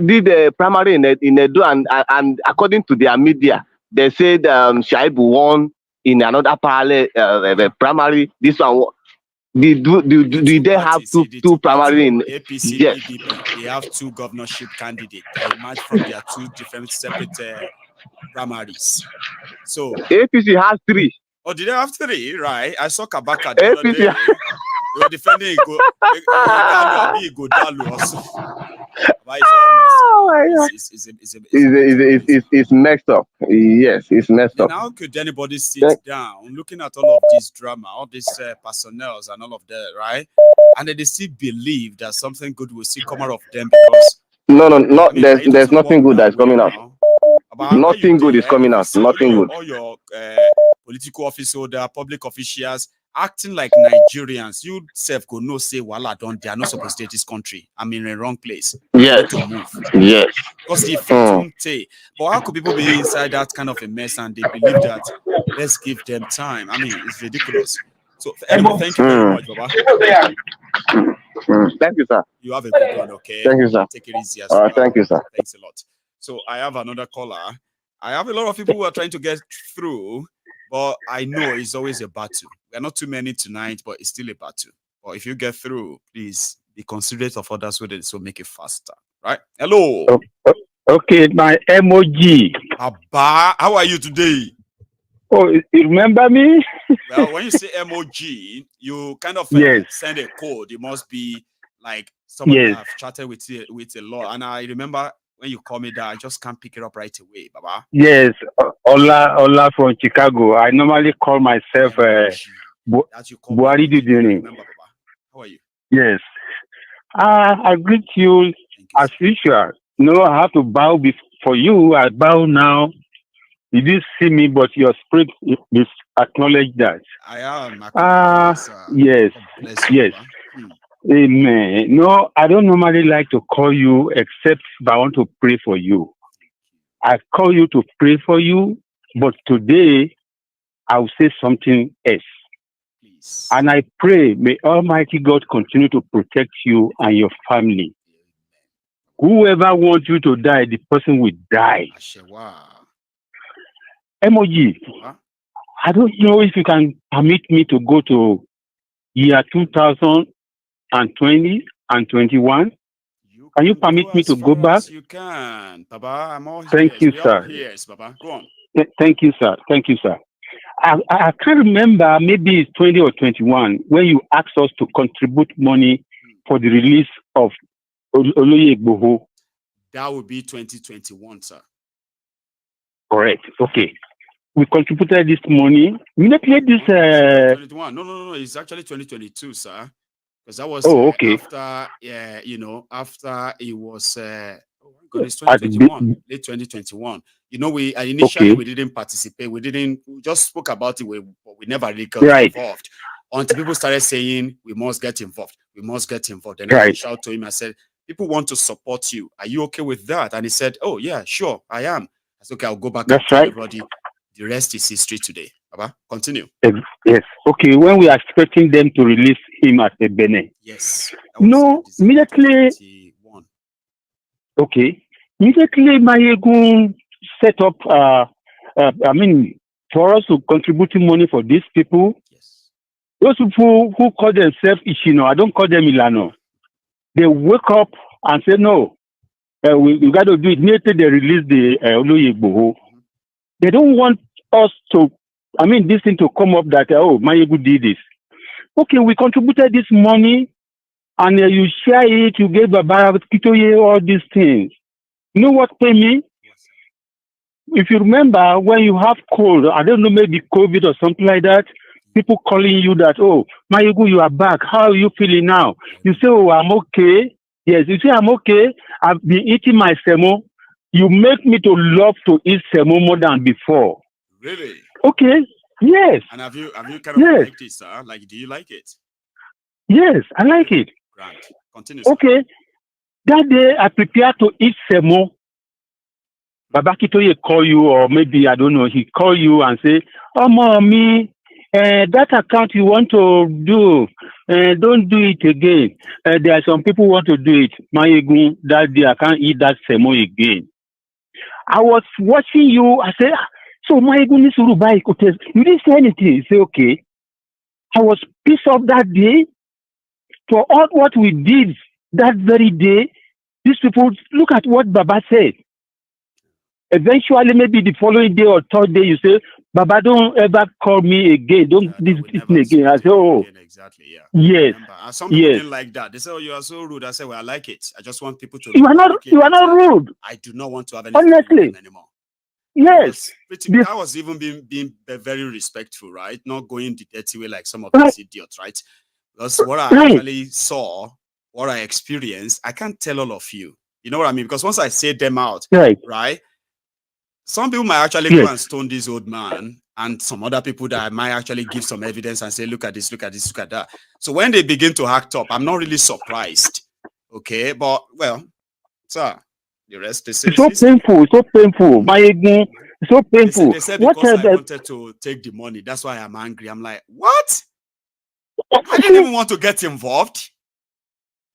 did a primary in Edo, and according to their media, they said Shaibu won in another parallel primary. This one, did they have two primary in APC? Yes. PDP, they have two governorship candidates that emerged from their two different separate primaries. So APC has 3. Oh, did they have 3? Right. I saw Kabaka the other day. They were defending Igodalu also. But it's messed up. Yes, it's messed up. How could anybody sit down looking at all of this drama, all these personnel and all of that, right? And then they still believe that something good will still come out of them because there's nothing good that's coming out. Nothing good is coming out. Nothing good. All your political office holder, public officials acting like Nigerians. You self go no say wala don't. They are not supposed to stay in this country. I'm in the wrong place. Yes. To move. Yes. Because the effect but how could people be inside that kind of a mess and they believe that let's give them time? I mean, it's ridiculous. So anyway, thank you very much, Baba. Thank you, sir. You have a good one, okay? Thank you, sir. Take it easy as well. Thank you, sir. Thanks a lot. So I have another caller. I have a lot of people who are trying to get through, but I know it's always a battle. There are not too many tonight, but it's still a battle. But if you get through, please be considerate of others with it, so make it faster. right? Hello. Okay, my emoji. Abba, how are you today? Oh, you remember me? Well, when you say emoji, you kind of Yes. send a code. It must be like somebody Yes. I've chatted with a lot. And I remember when you call me that, I just can't pick it up right away, Baba. Yes, Ola from Chicago. I normally call myself Buhari Duduni. How are you? Yes. I greet you as usual. No, I have to bow for you. I bow now. You didn't see me, but your spirit is acknowledge that. I am. Yes. Yes. Amen. No, I don't normally like to call you except if I want to pray for you. I call you to pray for you, but today I will say something else. Please. And I pray, may Almighty God continue to protect you and your family. Whoever wants you to die, the person will die. Emoji, I don't know if you can permit me to go to year 2020 and 21. Can you permit me to go back? You can, Baba. I'm all Thank you, sir. Yes, Baba. Go on. Thank you, sir. Thank you, sir. I can't remember, maybe it's 20 or 21, when you asked us to contribute money for the release of Oloye Igboho. That would be 2021, sir. Correct. Okay. We contributed this money. Immediately this 2021. No. It's actually 2022, sir. Because that was after, after it was it's 2021, late 2021. We initially we didn't participate. We just spoke about it, but we never really got involved. Until people started saying we must get involved. We must get involved. And I reached out to him. I said, people want to support you. Are you okay with that? And he said, oh yeah, sure, I am. I said, okay, I'll go back and tell everybody. The rest is history today. Baba, continue. Yes. Okay. When we are expecting them to release him at the Benin. Yes. No, immediately. Okay. Immediately, Maiyegun set up. For us to contribute money for these people. Yes. Those people who call themselves Ishino, I don't call them Ilano. They wake up and say, no, we got to do it. Immediately they release the Oloye Igboho. They don't want us to, this thing to come up that, Maiyegun did this. Okay, we contributed this money and you share it, you gave Baba Kitoye, all these things. You know what pay me? If you remember, when you have cold, I don't know, maybe COVID or something like that, people calling you that, Maiyegun, you are back. How are you feeling now? You say, I'm okay. Yes, you say, I'm okay. I've been eating my semo. You make me to love to eat semo more than before. Really? Okay. Yes. And have you kind of liked it, sir? Like, do you like it? Yes, I like it. Grant. Continue, sir. Okay. That day, I prepared to eat semo. Baba Kitoye call you, or maybe, I don't know, he call you and say, mommy, that account you want to do, don't do it again. There are some people who want to do it. Maiyegun, that day, I can't eat that semo again. I was watching you. I said, so Maiyegun needs to buy it. You didn't say anything. You say, okay. I was pissed off that day for all what we did that very day. These people, look at what Baba said. Eventually, maybe the following day or third day, you say, Baba, don't ever call me again. Don't do this again. I say, exactly, yeah. Yes. Some people didn't like that. They say, you are so rude. I say, well, I like it. I just want people to. You are not rude. I do not want to have anything honestly anymore. Yes. I was even being very respectful, right? Not going the dirty way like some of these idiots, right? Because what I actually saw, what I experienced, I can't tell all of you. You know what I mean? Because once I say them out, right? Some people might actually go and stone this old man, and some other people that might actually give some evidence and say, look at this, look at this, look at that. So when they begin to act up, I'm not really surprised. Okay, but well, sir, the rest is so painful, so painful. Maiyegun, so painful. They said because I wanted to take the money, that's why I'm angry. I'm like, what? I didn't even want to get involved.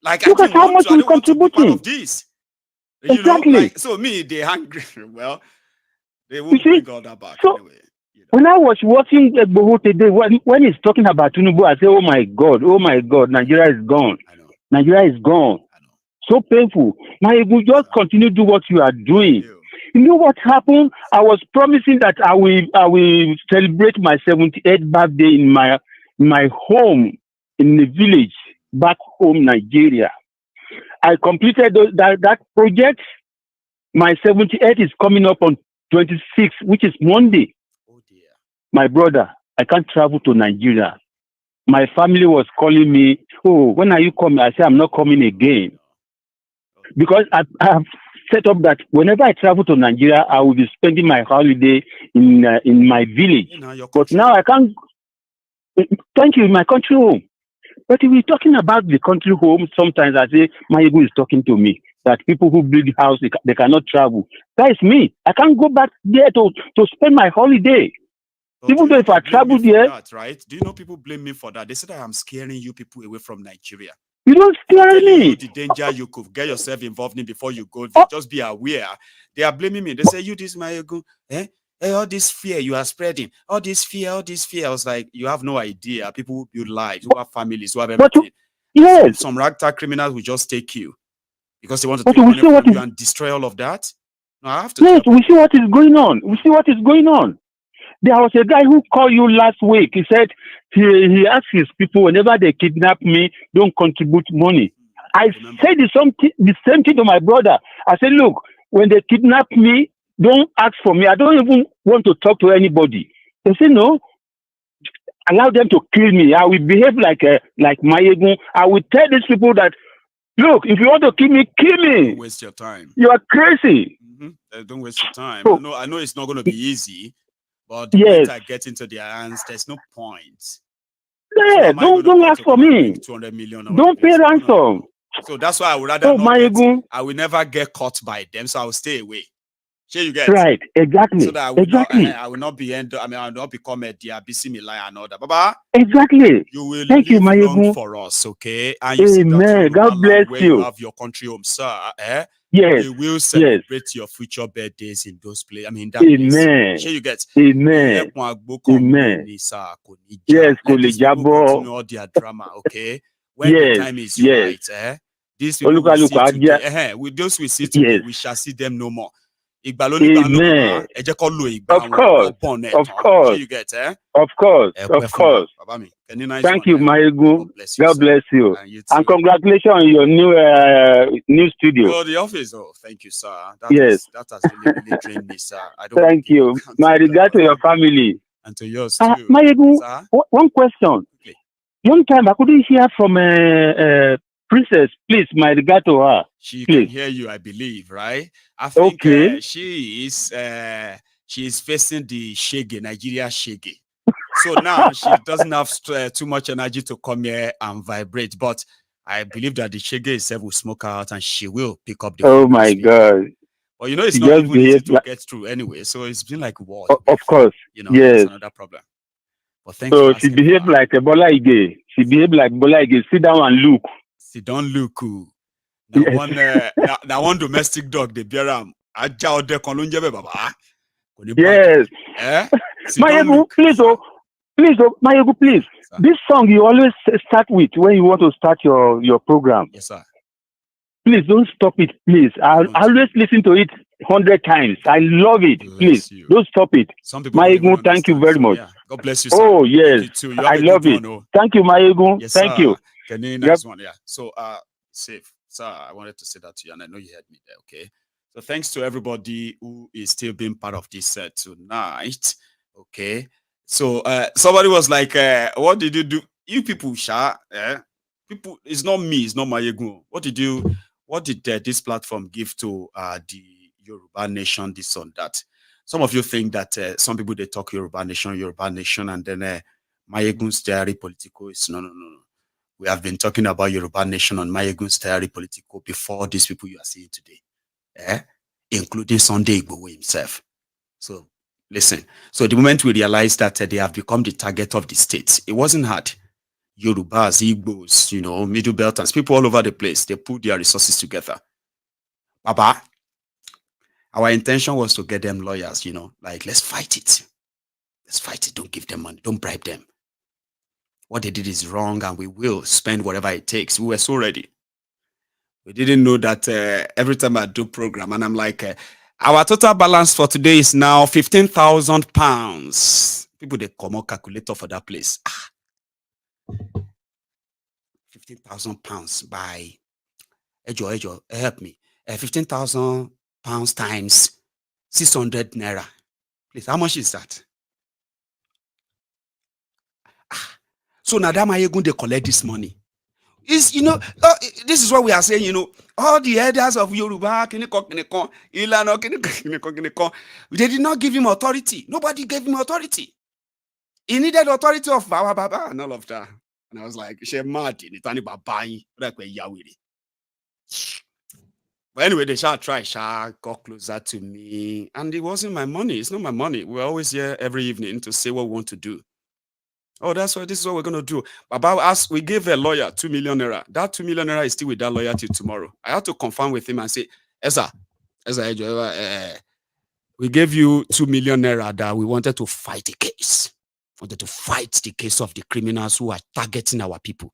Like, look at how much we contributing. Part of this. Exactly. You know, like, so me, they angry. Well, they won't bring all that back anyway. When I was watching Igboho today, when he's talking about Tinubu, I say, oh my God, Nigeria is gone. Nigeria is gone. So painful. Maiyegun, just continue to do what you are doing. You know what happened? I was promising that I will celebrate my 78th birthday in my home in the village back home, Nigeria. I completed that project. My 78th is coming up on 26th, which is Monday. Oh dear. My brother, I can't travel to Nigeria. My family was calling me, oh, when are you coming? I said, I'm not coming again. Because I have set up that whenever I travel to Nigeria, I will be spending my holiday in my village. But now I can't. Thank you, in my country home. But if we're talking about the country home, sometimes I say, Maiyegun is talking to me, that people who build house, they cannot travel. That is me. I can't go back there to spend my holiday. But even though if I travel there. That, right? Do you know people blame me for that? They say that I'm scaring you people away from Nigeria. You don't scare me. You the danger you could get yourself involved in before you go there. Just be aware. They are blaming me. They say, you this Maiyegun, all this fear you are spreading, all this fear. I was like, you have no idea. People who build lives, who have families, who have everything. Yes. Some ragtag criminals will just take you because they want to take money from you and destroy all of that. No, I have to. Yes, we see what is going on. There was a guy who called you last week. He said he asked his people whenever they kidnap me, don't contribute money. I said the same thing to my brother. I said, look, when they kidnap me, don't ask for me. I don't even want to talk to anybody. They say, no, allow them to kill me. I will behave like Maiyegun. I will tell these people that, look, if you want to kill me, kill me. Don't waste your time. You are crazy. Don't waste your time. I know it's not going to be easy, but the moment I get into their hands, there's no point. Yeah, don't ask for me. 200 million. Don't pay ransom. So that's why I would rather not I will never get caught by them, so I will stay away. Sure, you get right, exactly. So that I will not become a diabisi milaya and all that. Baba, exactly. You will Thank you, Maiyegun, for us, okay? And you Amen. God bless you. You have your country home, sir. Yes. We will celebrate your future birthdays in those places. I mean, that Amen. Sure, you get. Amen. Amen. Yes, continue all their drama, okay? When the time is right, these people will see today. With those we see today, we shall see them no more. Amen. Of course. You get, Of course. Thank you, Maiyegun. God bless you. And congratulations on your new studio. Oh, the office. Oh, thank you, sir. That has really trained me, sir. Thank you. My regard to your family. And to yours too. Maiyegun, one question. Okay. One time I couldn't hear from Princess. Please, my regard to her. She can hear you, I believe, right? I think she is facing the Shege, Nigeria Shege. So now she doesn't have too much energy to come here and vibrate. But I believe that the Shege itself will smoke her out and she will pick up the phone. Oh my God. But you know, it's not even easy to get through anyway. So it's been like war. Of course. You know, that's another problem. But thanks so she behaved like a Bola Ige. She behaved like Bola Ige. Sit down and look. Sit down, look. Now one domestic dog, the bear yes. Maiyegun, please, Maiyegun, please. Sir. This song you always start with when you want to start your program. Yes, sir. Please don't stop it, please. I always listen to it 100 times. I love it. Please don't stop it. Maiyegun, thank you very much. Yeah. God bless you, sir. Oh yes, I love it. Thank you, Maiyegun. Yes, thank you. Nice one. Yeah. So safe. Sir, I wanted to say that to you, and I know you heard me there, okay? So thanks to everybody who is still being part of this set tonight, okay? So somebody was like, what did you do? You people, people, it's not me, it's not Maiyegun. What did this platform give to the Yoruba nation, this and that? Some of you think that some people, they talk Yoruba nation, and then MaiyegundsDiary Politico is no. We have been talking about Yoruba nation on MaiyegundsDiary Politico before these people you are seeing today, including Sunday Igboho himself. So listen. So the moment we realized that they have become the target of the state, it wasn't hard. Yorubas, Igbos, Middle Belters, people all over the place, they put their resources together. Baba, our intention was to get them lawyers, like let's fight it. Let's fight it. Don't give them money. Don't bribe them. What they did is wrong, and we will spend whatever it takes. We were so ready. We didn't know that every time I do program, and I'm like, our total balance for today is now £15,000. People, they come out calculator for that place. £15,000 by Ejo, help me. £15,000 times 600 naira. Please, how much is that? So now that Maiyegun, they collect this money. Is this is what we are saying, all the elders of Yoruba, they did not give him authority. Nobody gave him authority. He needed authority of Baba Baba and all of that. And I was like, she mad in it, but anyway, they shall got closer to me. And it wasn't my money. It's not my money. We're always here every evening to say what we want to do. Oh, this is what we're going to do. About us, we gave a lawyer 2 million naira. That 2 million naira is still with that lawyer till tomorrow. I had to confirm with him and say, Ezra, we gave you 2 million naira that we wanted to fight the case. Wanted to fight the case of the criminals who are targeting our people.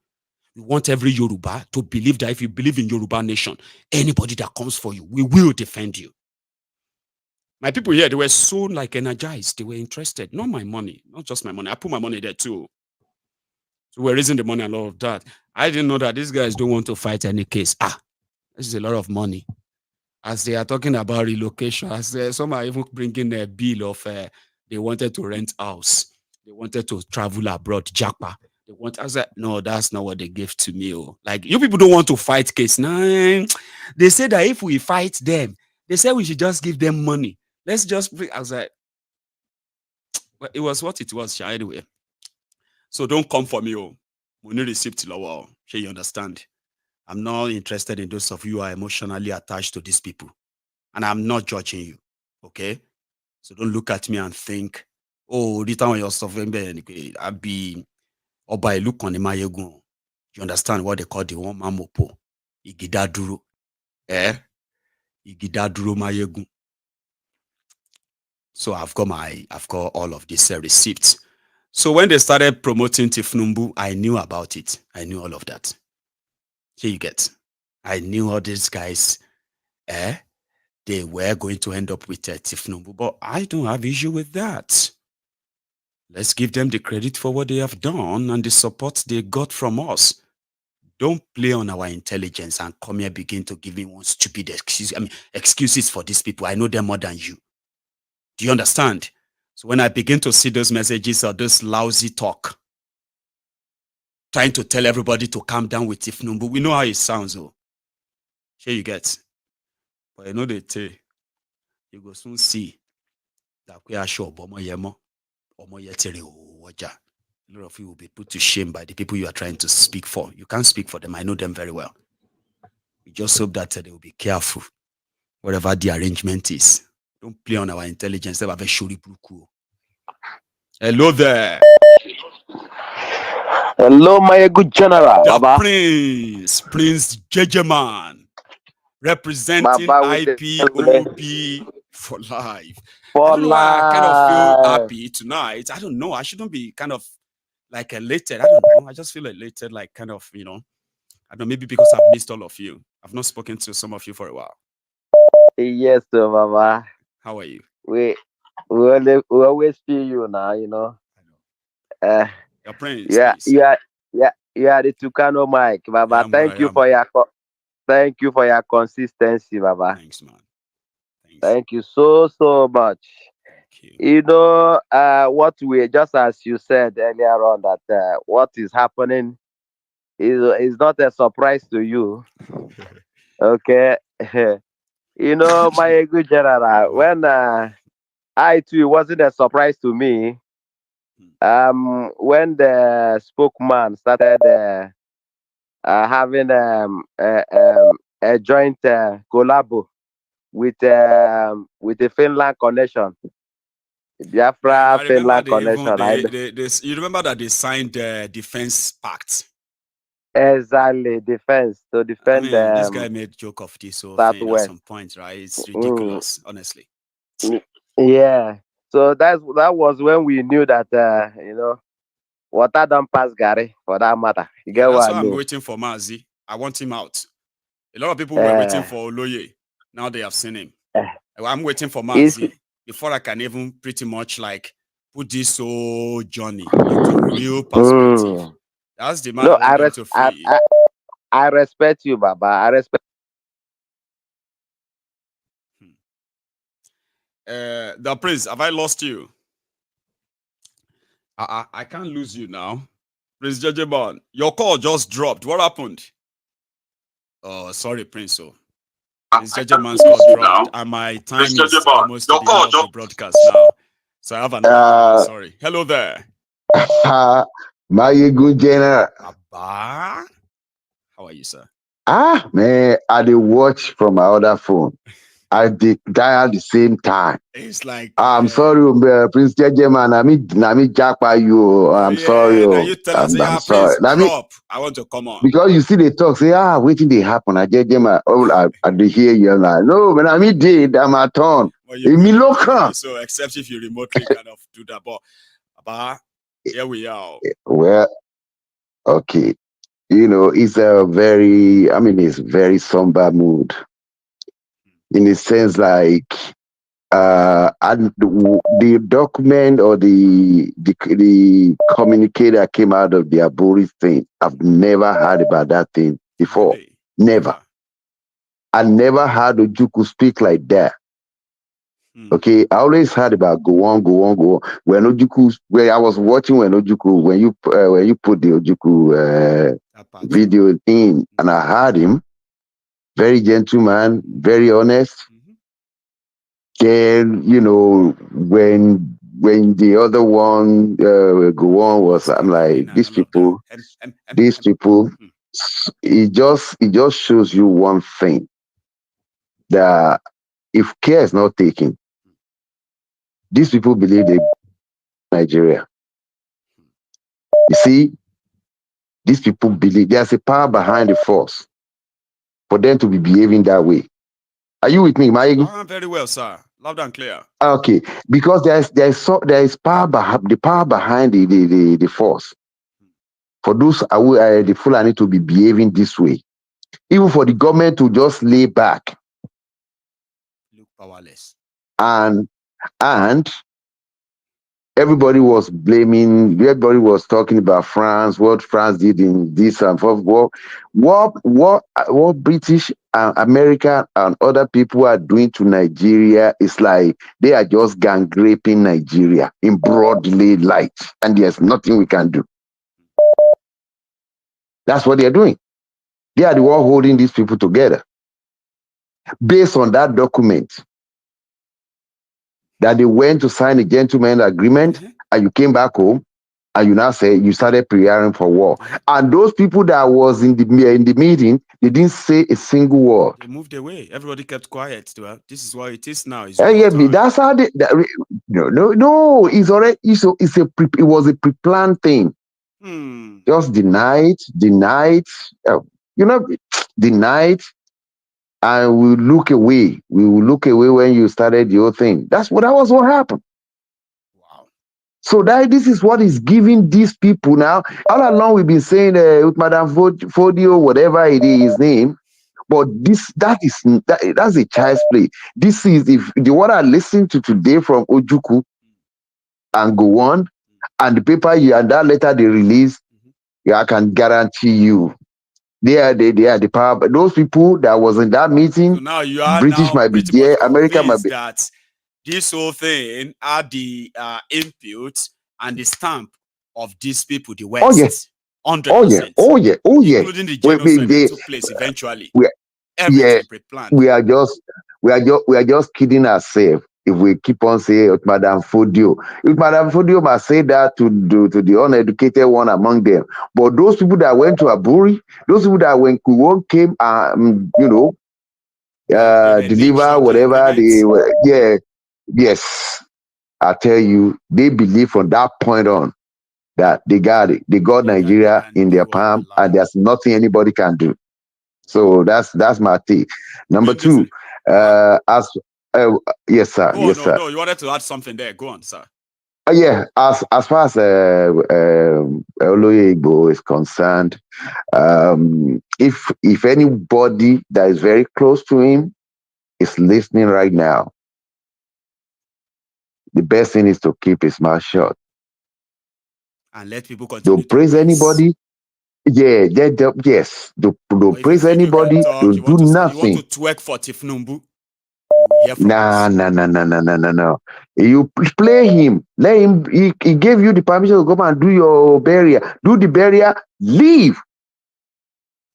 We want every Yoruba to believe that if you believe in Yoruba nation, anybody that comes for you, we will defend you. My people here, they were so energized. They were interested. Not my money, not just my money. I put my money there too. So we're raising the money and all of that. I didn't know that these guys don't want to fight any case. This is a lot of money. As they are talking about relocation, as some are even bringing a bill of they wanted to rent house. They wanted to travel abroad, Japa. I said, no, that's not what they gave to me. Like, you people don't want to fight case. Nah, they say that if we fight them, they say we should just give them money. Let's just bring. I was like, well, it was what it was, anyway. So don't come for me. Money receipt lower. You understand? I'm not interested in those of you who are emotionally attached to these people. And I'm not judging you. Okay? So don't look at me and think, oh, the time you're suffering, I'll be by look on the Maiyegun. You understand what they call the one man mopo? Igidaduro. Igidaduro Maiyegun. So I've got all of these receipts. So when they started promoting Tifnumbu, I knew about it. I knew all of that. Here you get. I knew all these guys, they were going to end up with Tifnumbu, but I don't have issue with that. Let's give them the credit for what they have done and the support they got from us. Don't play on our intelligence and come here begin to give me one stupid excuse. Excuses for these people. I know them more than you. Do you understand? So when I begin to see those messages or this lousy talk, trying to tell everybody to calm down with Tifnumbu, we know how it sounds. Here you get. But you know they tell you go soon see that we are sure a lot of you will be put to shame by the people you are trying to speak for. You can't speak for them. I know them very well. We just hope that they will be careful whatever the arrangement is. Don't play on our intelligence. Hello there. Hello, my good general. The Baba. Prince Jejeman, representing IPOB for life. I don't know why I kind of feel happy tonight. I don't know. I shouldn't be kind of like elated. I don't know. I just feel elated, like kind of, I don't know, maybe because I've missed all of you. I've not spoken to some of you for a while. Yes, sir, Baba. How are you? We always feel you now, Your prince. You are the Tucano Mike, Baba. Thank you for your consistency, Baba. Thanks, man. Thank you so much. What we just as you said earlier on that what is happening is not a surprise to you. Okay. My good general, when I too, it wasn't a surprise to me. When the spokesman started having a joint collabo with the Finland connection, Biafra Finland connection. You remember that they signed the defense pact? Exactly, defense to defend. This guy made joke of this whole thing at some point, right? It's ridiculous, honestly. Yeah. So that was when we knew that water don't pass Gary for that matter. You get that's what why I mean? I'm waiting for Mazi. I want him out. A lot of people were waiting for Oloye. Now they have seen him. I'm waiting for Mazi before I can even pretty much like put this whole journey into real perspective. That's the man No, I want to free. I respect you, Baba. I respect. The Prince, have I lost you? I can't lose you now. Prince Jejeban, your call just dropped. What happened? Oh, sorry, Prince. Prince Jejeban's call dropped, and my time is almost to the end of the broadcast now. So I have another call. Sorry. Hello there. Maiyegun General. Abba. How are you, sir? Man, I did watch from my other phone. I did die at the same time. It's like I'm sorry, Prince Jejeman. Nami Japa you. I'm sorry. Now you tell us, I'm sorry. Drop. I want to come on. Because you see the talk, say, waiting they happen. I Jejeman. I hear you. Like, no, but I did. I'm at turn. So except if you remotely kind of do that, but here we are. Well, okay. It's it's very somber mood. In a sense, like, and the document or the communique that came out of the Aburi thing, I've never heard about that thing before. Really? Never. I never heard Ojukwu speak like that. Okay, I always heard about go on. When Ojukwu, where I was watching when you put the Ojukwu video in, and I heard him, very gentleman, very honest. Then when the other one go on was, I'm like, these people, it just shows you one thing, that if care is not taken, these people believe they Nigeria. You see, these people believe there's a power behind the force for them to be behaving that way. Are you with me, Maiyegun? Very well, sir. Loud and clear. Okay, because there is power behind the force. For those the Fulani to be behaving this way, even for the government to just lay back, look powerless, and everybody was blaming. Everybody was talking about France, what France did in this and what British and America and other people are doing to Nigeria is like they are just gang raping Nigeria in broad daylight, and there's nothing we can do. That's what they're doing. They are the one holding these people together. Based on that document, that they went to sign a gentleman agreement, and you came back home, and you now say you started preparing for war. And those people that was in the meeting, they didn't say a single word. They moved away. Everybody kept quiet. This is what it is now. That's how they. No. It's already. It was a pre-planned thing. Just denied. Denied, and we look away. We will look away when you started your thing. That was what happened. Wow. So this is what is giving these people now. All along we've been saying with Madam Fodio, whatever it is his name, but that's a child's play. This is if the one I listened to today from Ojukwu and go on, and the paper and that letter they released, I can guarantee you. They are the power. But those people that was in that meeting, so now you are British might be there, America might be. That this whole thing are the input and the stamp of these people, the West. Oh yes. 100%. Oh yeah. Including the genocide that took place eventually. We are just kidding ourselves if we keep on saying Madam Fodio. If Madam Fodio must say that to the uneducated one among them. But those people that went to Aburi, those people that when Kuwon came, deliver whatever they were. Yeah, yes. I tell you, they believe from that point on that they got it. They got Nigeria in their palm, and there's nothing anybody can do. So that's my take. Number two, yes, sir. No, you wanted to add something there. Go on, sir. Yeah, as far as Oloye Igbo is concerned, if anybody that is very close to him is listening right now, the best thing is to keep his mouth shut. And let people continue. Don't praise anybody. Yeah, yes. Don't praise anybody. Don't do nothing. You want to twerk for Tifnumbu? No. You play him. Let him. He gave you the permission to come and do your burial. Do the burial. Leave.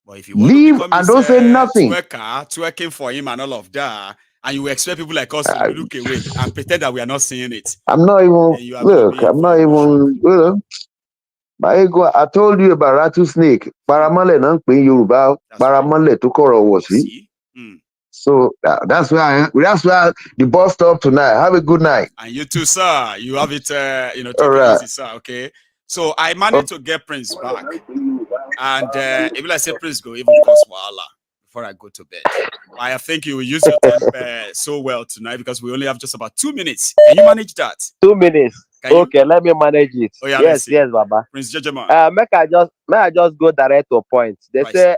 But if you want leave to and don't say nothing. Twerking for him and all of that, and you expect people like us to look away and pretend that we are not seeing it. I'm not even. Look, I'm not even. Maiyegun, I told you about rattlesnake. Paramole non pe Yoruba. Paramole to koro wasi. So that's where the bus stop tonight. Have a good night. And you too, sir. You have it, take all it right. easy, sir. Okay. So I managed to get Prince back, and even I say Prince go even cause wahala before I go to bed. I think you will use your time so well tonight because we only have just about 2 minutes. Can you manage that? 2 minutes. Okay, let me manage it. Oh, yeah, yes, Baba. Prince Judgment. May I just go direct to point. They say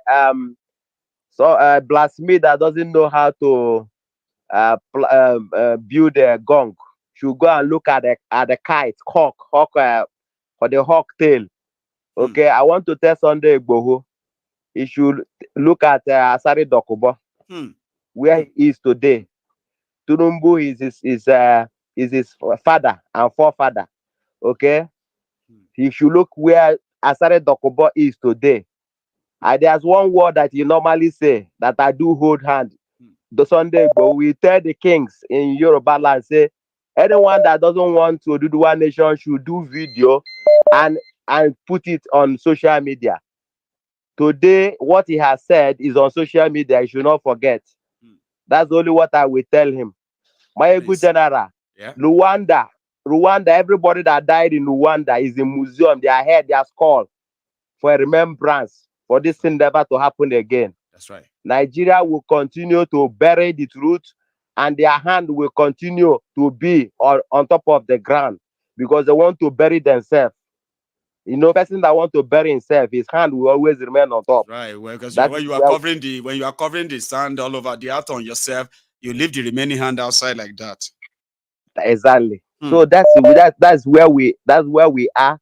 blasphemy that doesn't know how to build a gong should go and look at the kite, hawk for the hawk tail. Okay, I want to tell Sunday Igboho, he should look at Asari Dokubo, where he is today. Tunumbu is his father and forefather. Okay, he should look where Asari Dokubo is today. And there's one word that you normally say that I do hold hand. The Sunday Igboho, we tell the kings in Yoruba land, say anyone that doesn't want to do the one nation should do video and put it on social media. Today, what he has said is on social media. You should not forget. That's only what I will tell him. Maiyegun General, yeah. Rwanda, everybody that died in Rwanda is in museum. They are here, they are skull for a remembrance for this thing never to happen again. That's right. Nigeria will continue to bury the truth, and their hand will continue to be on top of the ground because they want to bury themselves. You know, person that want to bury himself, his hand will always remain on top. Right. Well, because when you are covering the sand all over the earth on yourself, you leave the remaining hand outside like that. Exactly. So that's where we are.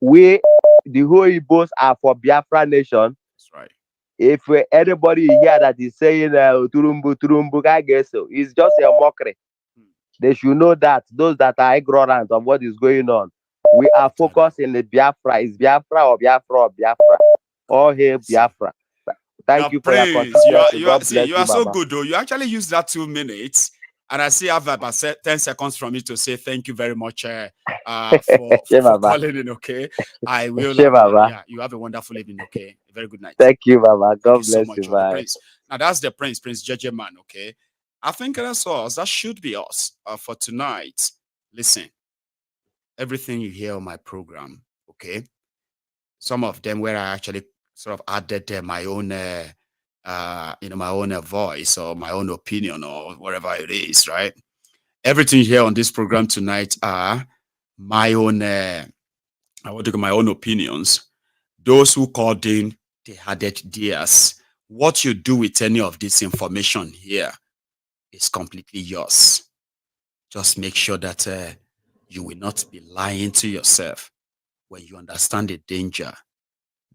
We, the whole Igbos, are for Biafra nation. That's right. If anybody here that is saying turumbu, I guess so, it's just a mockery. They should know that those that are ignorant of what is going on, we are focused in the Biafra. Is Biafra or Biafra or Biafra? All hail Biafra. Thank you for your contribution. You are so good, though. You actually used that 2 minutes, and I see I have about 10 seconds from you to say thank you very much for calling in. Okay, I will. You have a wonderful evening. Okay, a very good night. Thank you, Baba. God bless you. Bye. Now that's the Prince Judgment. Okay, I think that's us. That should be us for tonight. Listen, everything you hear on my program, okay, some of them where I actually sort of added my own my own voice or my own opinion or whatever it is, right? Everything you hear on this program tonight are my own my own opinions. Those who called in, they had ideas. What you do with any of this information here is completely yours. Just make sure that you will not be lying to yourself when you understand the danger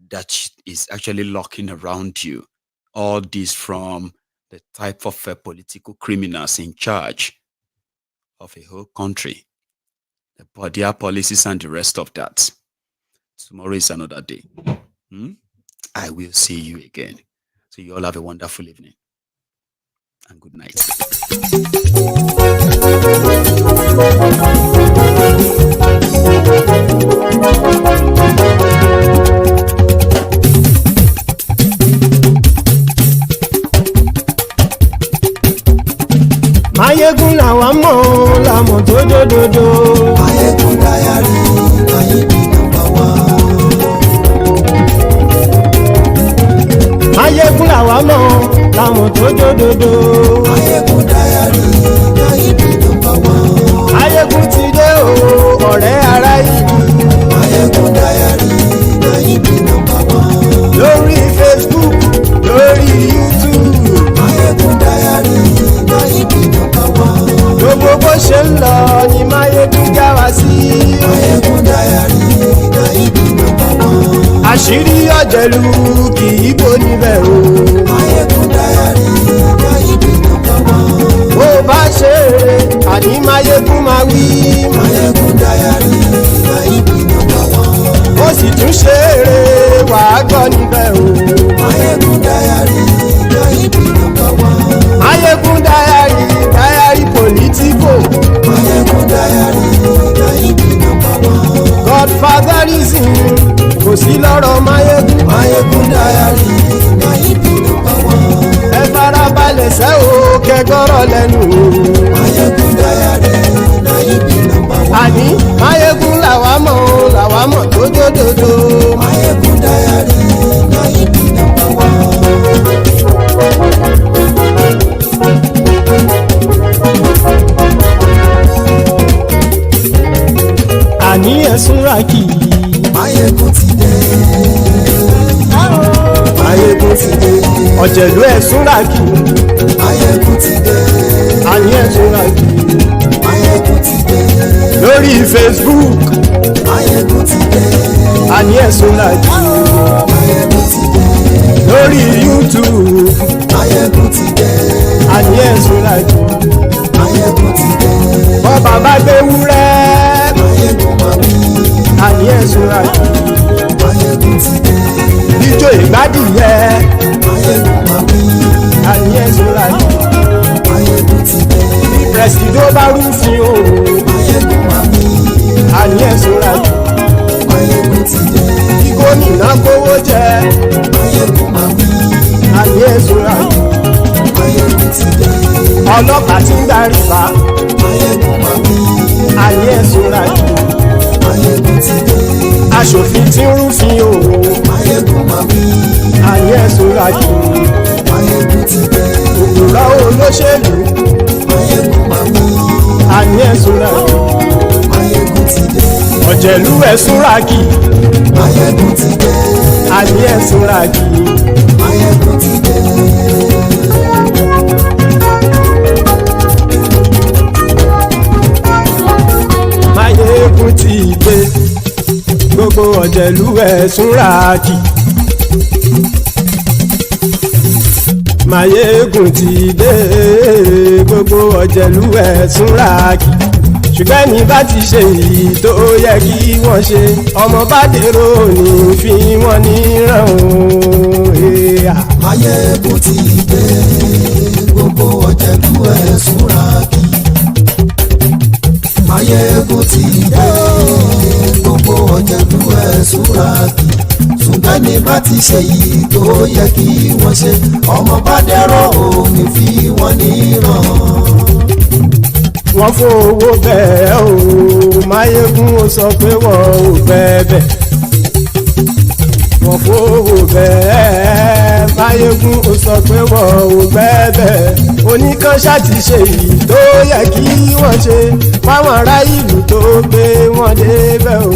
that is actually lurking around you. All this from the type of political criminals in charge of a whole country, their policies and the rest of that. Tomorrow is another day. I will see you again. So you all have a wonderful evening and good night. Maiyegun làwa mọ̀ làmọ̀ tó dòdòdò. MaiyegunDiary, Maiyegun #1. Maiyegun làwa mọ̀ làmọ̀ tó dòdòdò. MaiyegunDiary, Maiyegun #1. Maiyegun ti dé o, ọ̀rẹ́ ṣe ń lọ ni Maiyegun já wa sí. MaiyegunDiary na ibi number one. àṣírí ọ̀jẹ̀lú kì í bò níbẹ̀ o. MaiyegunDiary na ibi number one. bó bá ṣe eré àní Maiyegun máa wí. MaiyegunDiary na ibi number one. ó sì tún ṣe eré wàá gbọ́ níbẹ̀ o. MaiyegunDiary na ibi number one. MaiyegunDiary diary Politico. MaiyegunDiary na ibi number one. Godfatherism kò sí lọ́rọ̀ Maiyegun. MaiyegunDiary na ibi number one. ẹ farabalẹ̀ sẹ́ o kẹgọ́rọ̀ lẹ́nu o. MaiyegunDiary na ibi number one. àní Maiyegun làwa mọ̀ tó dòdòdò. MaiyegunDiary na ibi number one. àní ẹ̀sùn ràkì. Maiyegun ti dé. Maiyegun ti dé. ọ̀jẹ̀lú ẹ̀sùn ràkì. Maiyegun ti dé. àní ẹ̀sùn ràkì. Maiyegun ti dé. lórí Facebook. Maiyegun ti dé. àní ẹ̀sùn ràkì. Maiyegun ti dé. lórí YouTube. Maiyegun ti dé. àní ẹ̀sùn ràkì. Maiyegun ti dé. bọ́ bàbá gbé wúrẹ́. Maiyegun máa wí. àní ẹ̀sùn ràkì. Maiyegun ti dé. ijó ìgbádìyẹ. Maiyegun máa wí. àní ẹ̀sùn ràkì. Maiyegun ti dé. Presido bá rúfin o. Maiyegun máa wí. àní ẹ̀sùn ràkì. Maiyegun ti dé. kí gómìnà gbowó jẹ. Maiyegun máa wí. àní ẹ̀sùn ràkì. Maiyegun ti dé. ọlọ́pàá tí ń darí bá. Maiyegun máa wí. àní ẹ̀sùn ràkì. Maiyegun ti dé. aṣòfin tí ń rúfin o. Maiyegun máa wí. àní ẹ̀sùn ràkì. Maiyegun ti dé. òpùrọ́ olóṣèlú. Maiyegun máa wí. àní ẹ̀sùn ràkì. Maiyegun ti dé. ọ̀jẹ̀lú ẹ̀sùn ràkì. Maiyegun ti dé. àní ẹ̀sùn ràkì. Maiyegun ti dé. Maiyegun ti dé. gbogbo ọ̀jẹ̀lú ẹ̀sùn ràkì. Maiyegun ti dé. gbogbo ọ̀jẹ̀lú ẹ̀sùn ràkì. ṣùgbọ́n ní bá ti ṣe èyí tó yẹ kí wọ́n ṣe ọmọ bá dèrò ní fi wọ́n níran o. Maiyegun ti dé. Gbogbo ọ̀jẹ̀lú ẹ̀sùn ràkì. Maiyegun ti dé. Gbogbo ọ̀jẹ̀lú ẹ̀sùn ràkì. ṣùgbọ́n ní bá ti ṣe èyí tó yẹ kí wọ́n ṣe ọmọ bá dẹ̀rọ̀ òní fi wọ́n níran. wọ́n fowó bẹ́ẹ̀ o Maiyegun ó sọ pé wọ́n ò fẹ́ bẹ́ẹ̀. wọ́n fowó bẹ́ẹ̀ Maiyegun ó sọ pé wọ́n ò fẹ́ bẹ́ẹ̀. oníkan ṣáàtì ṣe èyí tó yẹ kí wọ́n ṣe fáwọn ará ìlú tó gbé wọn débẹ̀ o.